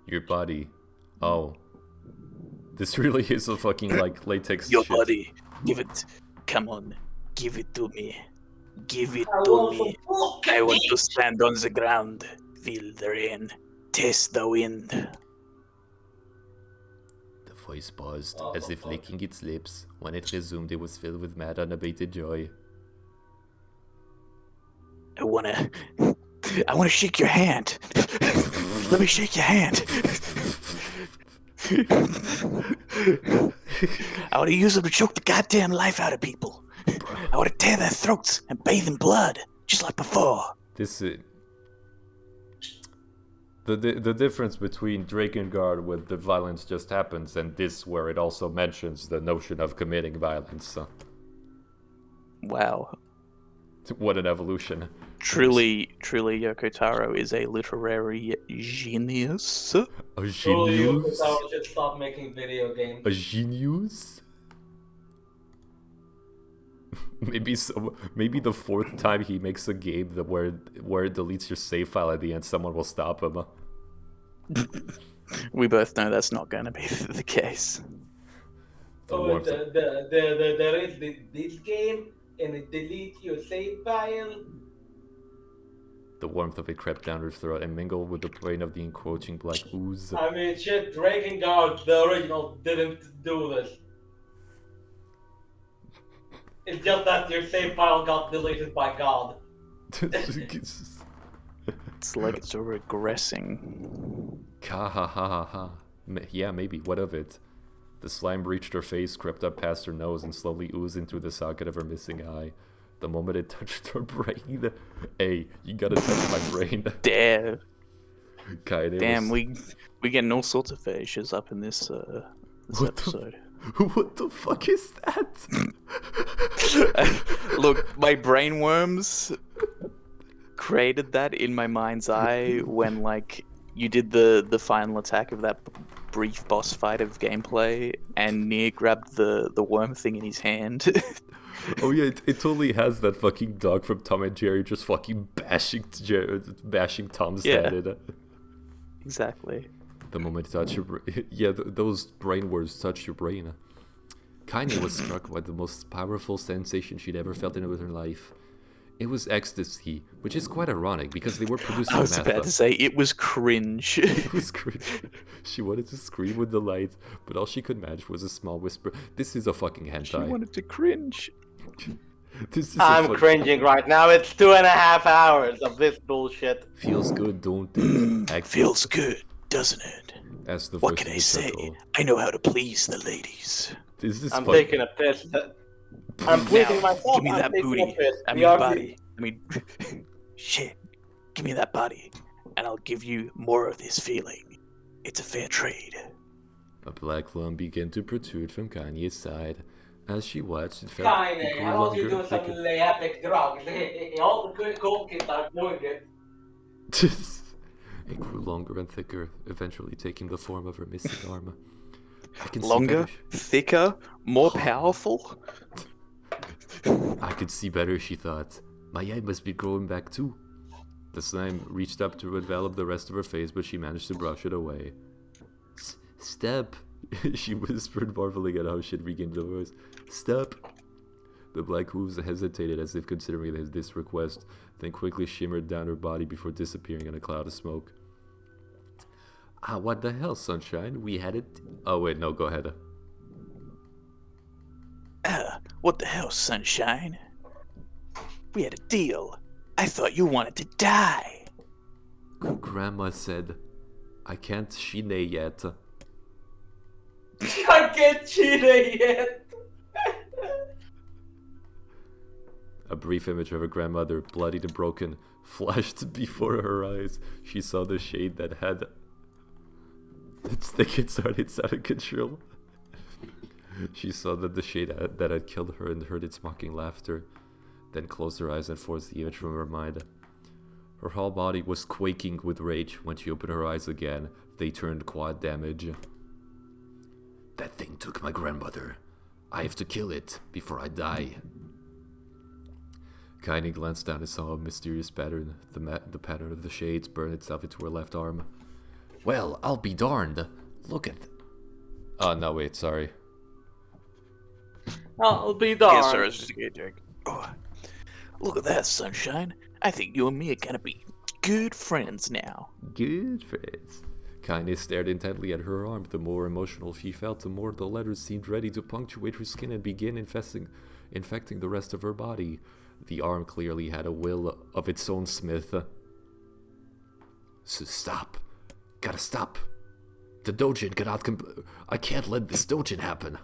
Your body. Oh. This really is a fucking, like, latex Your shit. body. Give it. Come on. Give it to me. Give it to me. I want to stand on the ground. Feel the rain. Taste the wind. The voice paused, as if licking its lips. When it resumed, it was filled with mad, unabated joy. I wanna shake your hand. Let me shake your hand. I wanna use them to choke the goddamn life out of people. I wanna tear their throats and bathe in blood, just like before. This is... The difference between Drakengard, where the violence just happens, and this, where it also mentions the notion of committing violence. Wow. What an evolution. Truly, Yoko Taro is a literary genius. A Surely you genius? should stop making video games. A genius? Maybe the fourth time he makes a game where it deletes your save file at the end, someone will stop him. We both know that's not going to be the case. The Oh, warmth- there is this game, and it deletes your save file. The warmth of it crept down her throat and mingled with the pain of the encroaching black ooze. I mean, shit, Drakengard, the original, didn't do this. It's just that your save file got deleted by God. It's like it's regressing. Ha ha ha ha ha. Yeah, maybe. What of it? The slime reached her face, crept up past her nose, and slowly oozed into the socket of her missing eye. The moment it touched her brain. Hey, you gotta touch my brain. Damn. Damn, we getting all sorts of fetishes up in this episode. What the fuck is that? Look, my brain worms created that in my mind's eye when, like, you did the final attack of that brief boss fight of gameplay, and Nier grabbed the worm thing in his hand. Oh yeah, it totally has that fucking dog from Tom and Jerry just fucking bashing Tom's head in it. Exactly. The moment it touched your brain. Yeah, those brain words touched your brain. Kanye was struck by the most powerful sensation she'd ever felt in her life. It was ecstasy, which is quite ironic because they were producing I was meth. about to say, it was cringe. It was cringe. She wanted to scream with delight, but all she could manage was a small whisper. This is a fucking hentai. She wanted to cringe. I'm cringing right now. It's 2.5 hours of this bullshit. Feels good, don't it? Feels good, doesn't it? As the What voice can of I the say? circle. I know how to please the ladies. This is I'm fun. taking a piss. I'm pleasing Now, myself. give me I'm that taking booty. a piss. I We mean are body. I mean, shit. Give me that body, and I'll give you more of this feeling. It's a fair trade. A black lump began to protrude from Kanye's side. As she watched, it felt Kanye, it grew I want you longer to do and some thicker. epic drugs. All the good cool kids are doing it. It grew longer and thicker, eventually taking the form of her missing arm. I can see Longer, better. thicker, more powerful. I could see better, she thought. My eye must be growing back too. The slime reached up to envelop the rest of her face, but she managed to brush it away. Step, she whispered, marveling at how she had regained her voice. Step. The black hooves hesitated as if considering this request, then quickly shimmered down her body before disappearing in a cloud of smoke. Ah, what the hell, sunshine? We had it. Oh wait, no, go ahead. What the hell, sunshine? We had a deal. I thought you wanted to die. Grandma said, I can't shine yet. I can't cheat it yet. A brief image of her grandmother, bloodied and broken, flashed before her eyes. She saw the shade that had... It's out of control. She saw that the shade that had killed her and heard its mocking laughter, then closed her eyes and forced the image from her mind. Her whole body was quaking with rage. When she opened her eyes again, they turned quad damage. That thing took my grandmother. I have to kill it before I die. Kaine glanced down and saw a mysterious pattern. The pattern of the shades burned itself into her left arm. Well, I'll be darned. Look at... Oh, no, wait, sorry. I'll be darned. Yes, sir. It's just a good joke. Oh, look at that, sunshine. I think you and me are gonna be good friends now. Good friends. Kaine stared intently at her arm. The more emotional she felt, the more the letters seemed ready to punctuate her skin and begin infecting the rest of her body. The arm clearly had a will of its own, Smith. Stop. Gotta stop. The dojin cannot I can't let this dojin happen.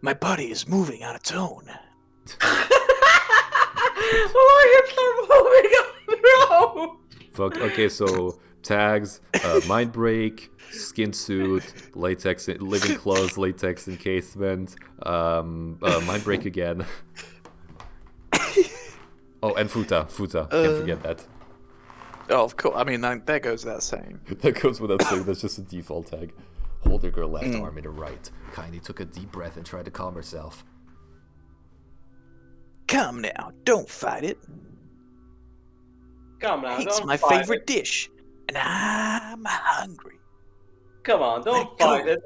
My body is moving on its own. My hips are moving on their own. Fuck, okay, so tags, mind break, skin suit, latex, living clothes, latex encasement, mind break again. Oh, and futa, can't forget that. Oh, of course. I mean, that goes without saying. That goes without saying, that's just a default tag. Hold her left arm in her right. Kaine took a deep breath and tried to calm herself. Come now, don't fight it. Come on, It's don't my fight favorite it. dish, and I'm hungry. Come on, don't Let go. fight it.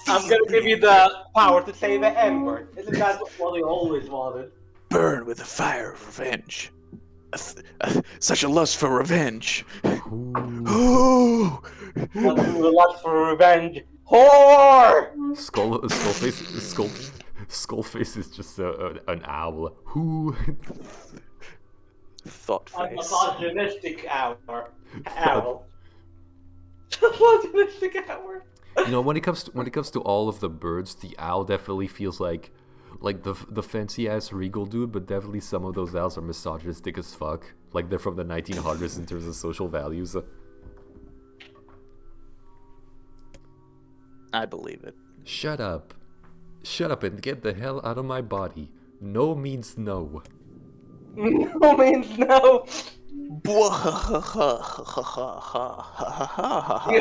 I'm gonna give you the power to say the N-word. Isn't that what we always wanted? Burn with the fire of revenge. Such a lust for revenge. Ooh. What do you lust for revenge? Whore! Skullface is just an owl. Who? Thought A face. misogynistic hour. Owl. Misogynistic hour. You know, when it comes to all of the birds, the owl definitely feels like the fancy ass regal dude, but definitely some of those owls are misogynistic as fuck. Like they're from the 1900s in terms of social values. I believe it. Shut up and get the hell out of my body. No means no. No means no. You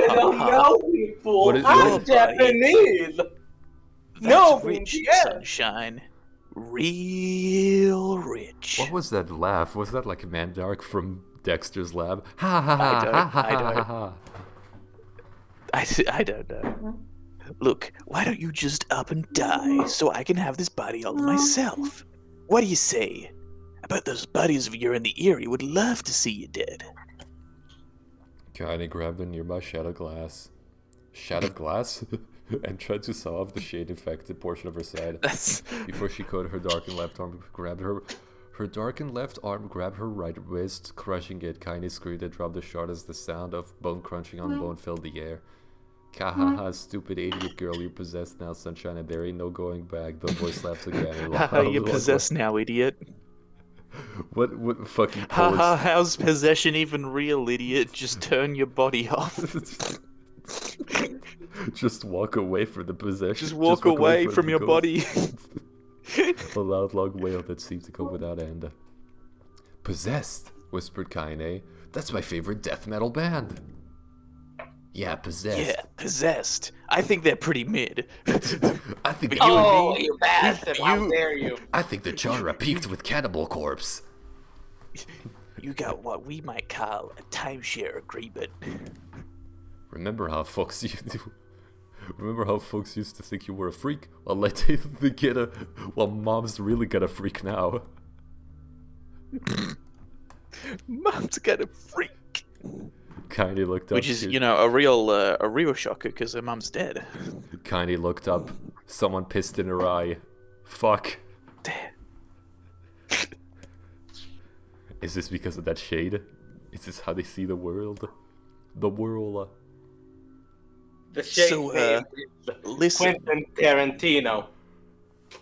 don't know, people. What is- I'm what- Japanese. That's No, rich, yes. sunshine. Real rich. What was that laugh? Was that like Mandark from Dexter's Lab? Ha ha ha don't- ha ha I ha don't. ha. I don't know. Look, why don't you just up and die so I can have this body all to myself? What do you say? I bet those buddies of yours in the Erie would love to see you dead. Kinda grabbed a nearby shard of glass. Shard of glass? And tried to saw off the shade-infected portion of her side. That's Before she could, her darkened left arm grabbed her right wrist, crushing it. Kinda screamed and dropped the shard as the sound of bone crunching on bone filled the air. Kahaha, stupid idiot girl, you're possessed now, sunshine, and there ain't no going back. The voice laughed again. haha, you're possessed now, idiot. What fucking Haha, post? how's possession even real, idiot? Just turn your body off. Just walk away from the possession. Just walk away from the your ghost. body. A loud, long wail that seemed to go without end. Possessed, whispered Kaine. That's my favorite death metal band. Yeah, possessed. Yeah, possessed. I think they're pretty mid. I think But you and Oh, me, you bastard! How you- dare you? I think the genre peaked with Cannibal Corpse. You got what we might call a timeshare agreement. Remember how folks used to think you were a freak? Well, let them get a. Well, mom's really got a freak now. Mom's got a freak. Kinda looked up. Which is, you know, a real shocker because her mum's dead. Kinda looked up. Someone pissed in her eye. Fuck. Is this because of that shade? Is this how they see the world? The world. The shade So, name is listen. Quentin Tarantino.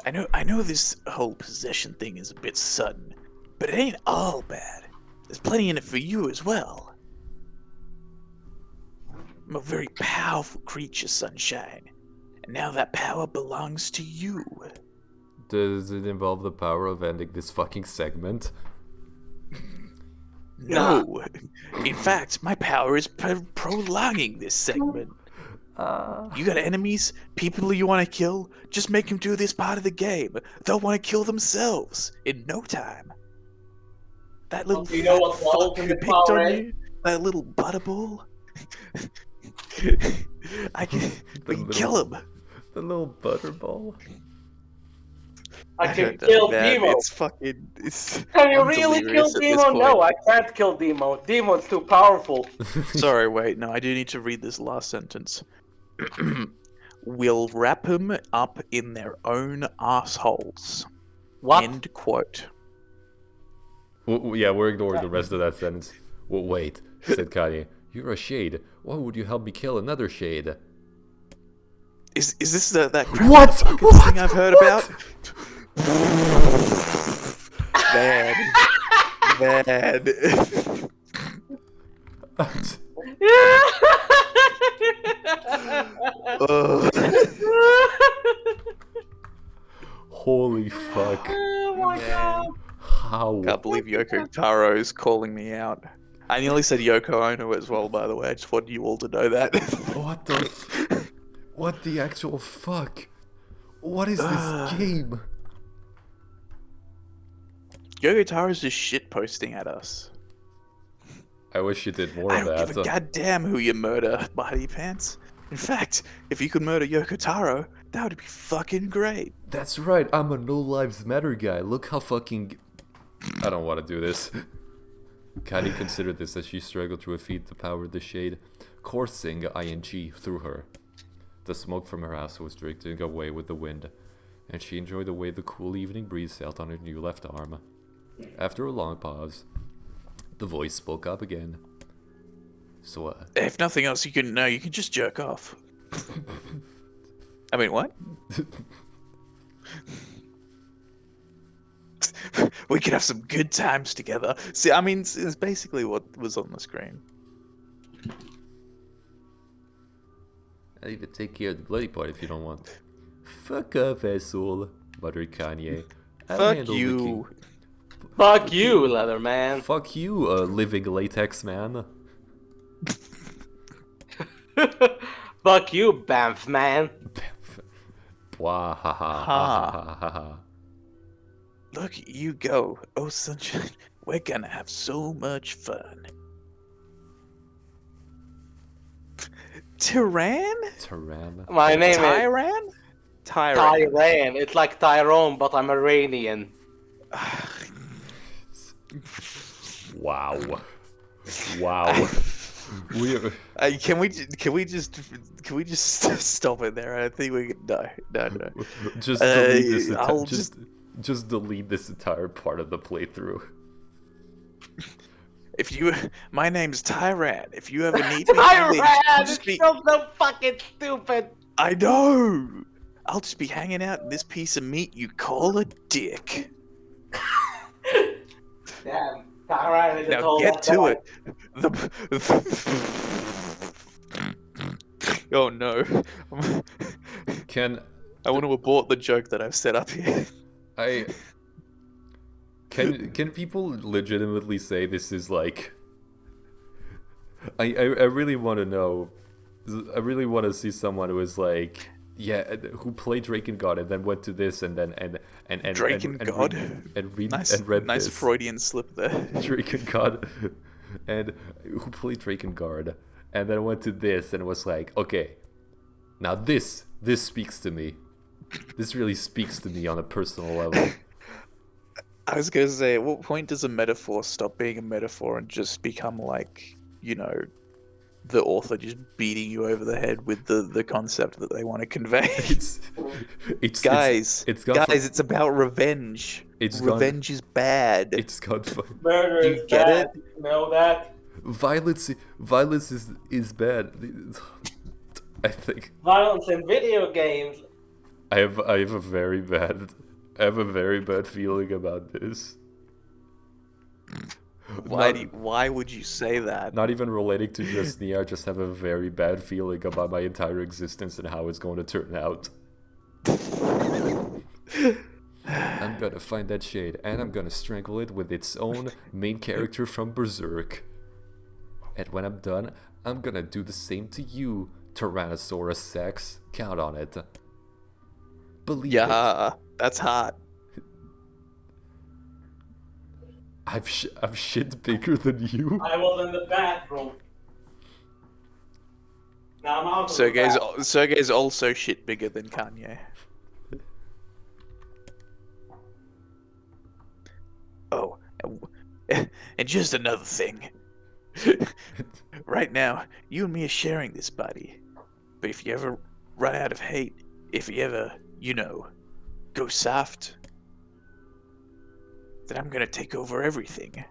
I know this whole possession thing is a bit sudden, but it ain't all bad. There's plenty in it for you as well. I'm a very powerful creature, Sunshine, and now that power belongs to you. Does it involve the power of ending this fucking segment? No. In fact, my power is prolonging this segment. You got enemies? People you want to kill? Just make them do this part of the game. They'll want to kill themselves in no time. That little You know what fat the fuck ultimate who picked power on is? you, that little butterball. We can kill him. The little butterball. I can don't know, kill man. Demo. It's fucking. It's. Can you I'm really kill delirious at this Demo? No, point. I can't kill Demo. Demon's too powerful. Sorry, wait. No, I do need to read this last sentence. We'll wrap them up in their own assholes. What? End quote. Yeah, we're ignoring the rest of that sentence. Well, wait, said Kanye. You're a shade. Why would you help me kill another shade? Is this that crap What? thing I've heard about? Bad. Holy fuck. Oh my god. How? Can't believe Yoko Taro is calling me out. I nearly said Yoko Ono as well, by the way. I just wanted you all to know that. What the what the actual fuck? What is this game? Yoko Taro's just shit posting at us. I wish you did more I of don't that. give a goddamn who you murder, Body Pants. In fact, if you could murder Yoko Taro, that would be fucking great. That's right, I'm a No Lives Matter guy. Look how fucking... I don't want to do this. Kanye considered this as she struggled to defeat the power of the shade, coursing ing through her. The smoke from her ass was drifting away with the wind, and she enjoyed the way the cool evening breeze felt on her new left arm. After a long pause, The voice spoke up again. So, If nothing else, you can just jerk off. I mean, what? We could have some good times together. See, I mean, it's basically what was on the screen. I'll even take care of the bloody part if you don't want. Fuck off, asshole, muttered Kanye. I'll Fuck handle you. licking. Fuck you, Leatherman. Fuck you, living latex man. Fuck you, Bamf man. Wah ha ha ha ha ha ha. Look at you go. Oh, sunshine. We're gonna have so much fun. Tyran? Tyran. My name is Tyran? Tyran. It's like Tyrone, but I'm Iranian. Wow. Wow. We're Can we just stop it there? I think we can. No. just delete this. I'll Just delete this entire part of the playthrough. My name's Tyran. If you ever need me, Tyran! just It's be. so fucking stupid. I know. I'll just be hanging out in this piece of meat you call a dick. Damn, Tyran is a Now total get to boy. it. Oh no. I want to abort the joke that I've set up here. Can people legitimately say this is like? I really want to know. I really want to see someone who is like, yeah, who played Drakengard and then went to this and then and Drakengard. read Nice this. Freudian slip there. Drakengard, and who played Drakengard and then went to this and was like, okay, now this speaks to me. This really speaks to me on a personal level. I was gonna say, at what point does a metaphor stop being a metaphor and just become like, the author just beating you over the head with the concept that they want to convey? Guys, it's about revenge. Revenge is bad. It's gone. Murder You is get bad. Know that. Violence is bad. I think Violence in video games. I have a very bad feeling about this. Why would you say that? Not even relating to just Nier, I just have a very bad feeling about my entire existence and how it's going to turn out. I'm gonna find that shade and I'm gonna strangle it with its own main character from Berserk. And when I'm done, I'm gonna do the same to you, Tyrannosaurus Sex. Count on it. Believe it. Yeah, that's hot. I'm shit bigger than you. I was in the bathroom. Now I'm out of the bathroom. Sergey's also shit bigger than Kanye. Oh, and just another thing. Right now, you and me are sharing this body. But if you ever run out of hate, if you ever, go soft, then I'm gonna take over everything.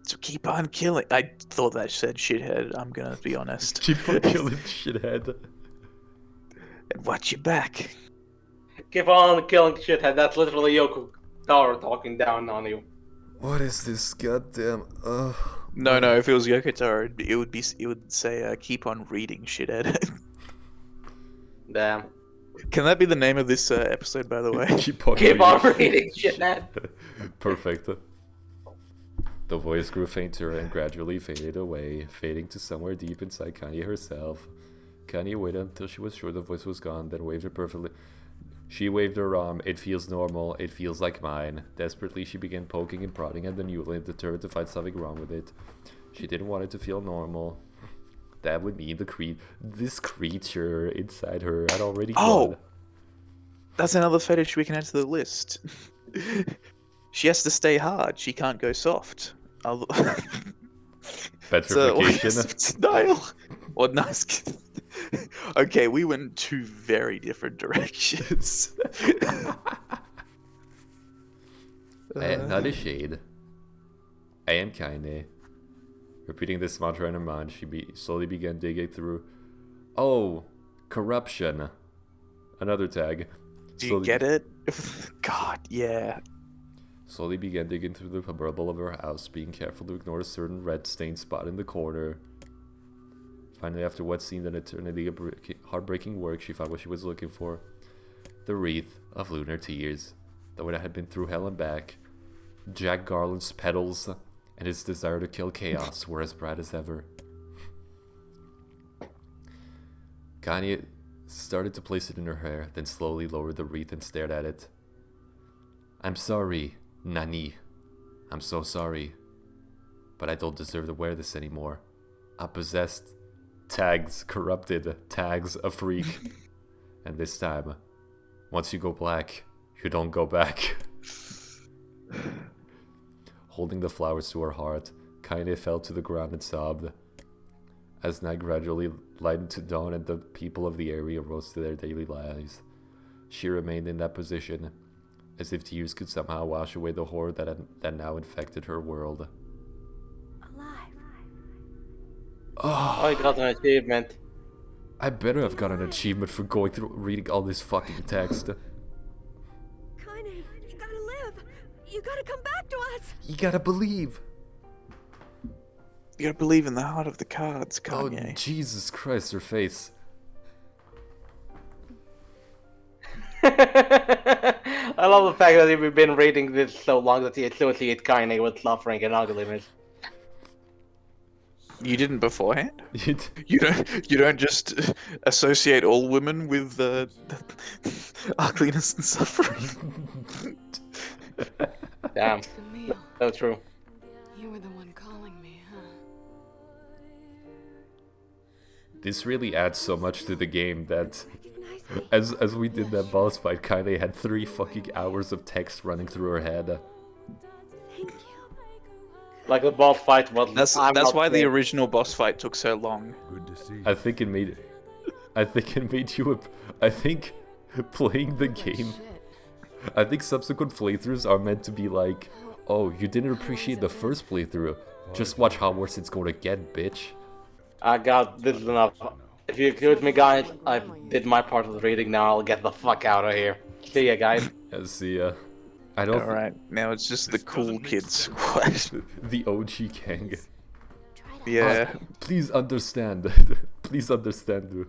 So keep on killing. I thought that said shithead, I'm gonna be honest. Keep on killing shithead. And watch your back. Keep on killing shithead. That's literally Yoko Taro talking down on you. What is this goddamn? No, if it was Yoko Taro, it would say, keep on reading shithead. Damn. Can that be the name of this episode, by the way? Keep on Keep on reading shithead. Perfect. The voice grew fainter and gradually faded away, fading to somewhere deep inside Kanye herself. Kanye waited until she was sure the voice was gone, then waved it perfectly. She waved her arm. It feels normal. It feels like mine. Desperately, she began poking and prodding at the newland, determined to find something wrong with it. She didn't want it to feel normal. That would mean this creature inside her had already gone. That's another fetish we can add to the list. She has to stay hard. She can't go soft. Petrification. Style. Or nice. Okay, we went two very different directions. Not a shade. I am Kaine. Repeating this mantra in her mind, she slowly began digging through. Oh, corruption. Another tag. Do you get it? God, yeah. Slowly began digging through the rubble of her house, being careful to ignore a certain red stained spot in the corner. Finally, after what seemed an eternity of heartbreaking work, she found what she was looking for. The wreath of lunar tears. Though it had been through hell and back, Jack Garland's petals and his desire to kill chaos were as bright as ever. Kanye started to place it in her hair, then slowly lowered the wreath and stared at it. I'm sorry, Nani. I'm so sorry. But I don't deserve to wear this anymore. I'm possessed. Tags corrupted. Tags a freak. And this time, once you go black, you don't go back. Holding the flowers to her heart, Kaine fell to the ground and sobbed. As night gradually lightened to dawn and the people of the area rose to their daily lives, she remained in that position, as if tears could somehow wash away the horror that now infected her world. Alive. Oh, I got an achievement. I better have got an achievement for going through reading all this fucking text. Kaine, you gotta live. You gotta come back to us. You gotta believe. You gotta believe in the heart of the cards, Oh, Kanye. Jesus Christ, her face. I love the fact that we've been reading this so long that you associate Kaine with suffering and ugliness. You didn't beforehand? You You don't just associate all women with ugliness and suffering. Damn, Camille, so true. you were the one calling me, huh? This really adds so much to the game that Recognize me? as we did that boss fight, Kaine had 3 fucking hours of text running through her head. Thank you. Like the boss fight was. That's why the original boss fight took so long. Good to see you. I think it made you I think playing the game, Shit. I think subsequent playthroughs are meant to be like, oh, you didn't appreciate the first playthrough, just watch how worse it's going to get, bitch. I got this is enough. If you excuse me, guys, I did my part of the reading. Now I'll get the fuck out of here. See ya, guys. See, I don't Alright, now it's just the cool kids squad. the OG gang. Yeah, Please understand. Please understand.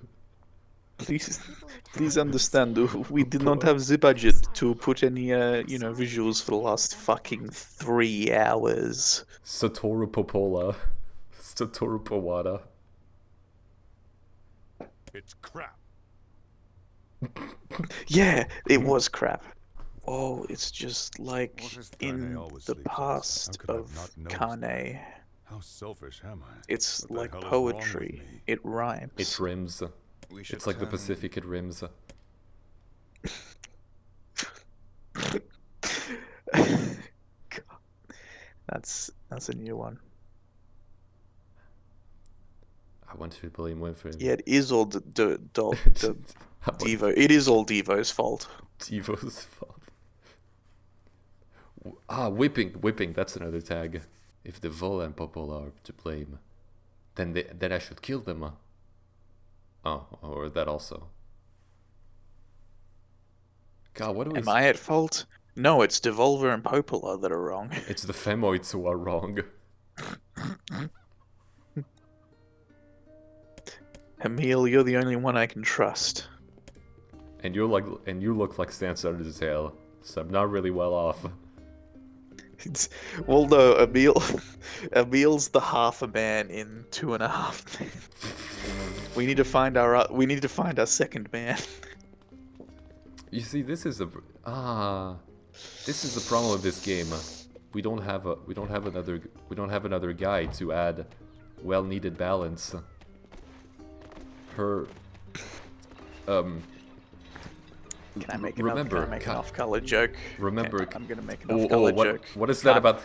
please understand, we did not have the budget to put any, visuals for the last fucking 3 hours. Satoru Popola. Satoru Powada. It's crap. Yeah, it was crap. Oh, it's just like What has Kane in always the sleeps? How past could I of not notice Kane. How selfish am I? It's What the like hell is wrong with poetry. me? It rhymes. It rims. We should It's like the turn- Pacific, it rims. That's a new one. I want to blame Winfrey. Yeah, it is all Devo. It is all Devo's fault. Devo's fault. Whipping. That's another tag. If the Vol and Popola are to blame, then I should kill them. Oh, or that also. God, what do we? Am I at fault? No, it's Devolver and Popola that are wrong. It's the Femoids who are wrong. Emil, you're the only one I can trust. And you look like Stance under the tail, so I'm not really well off. Well, no, Emil's the half a man in 2.5 men. We need to find our second man. You see, this is the problem with this game. We don't have another guy to add well-needed balance. Can I make an off-color joke? Remember, I'm gonna make an off-color joke. what is that about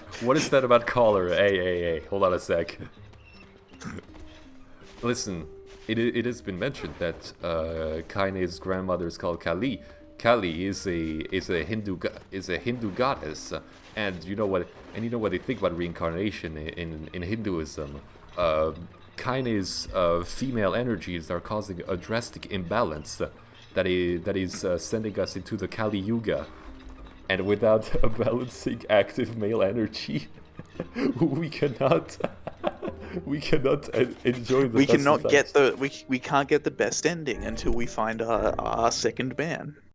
color? Hey, hold on a sec. Listen, it has been mentioned that Kaine's grandmother is called Kali, Kali is a Hindu goddess, and you know what they think about reincarnation in Hinduism. Kaine's female energies are causing a drastic imbalance that is sending us into the Kali Yuga, and without a balancing active male energy, we cannot enjoy the We best cannot of get times. we can't get the best ending until we find our second man.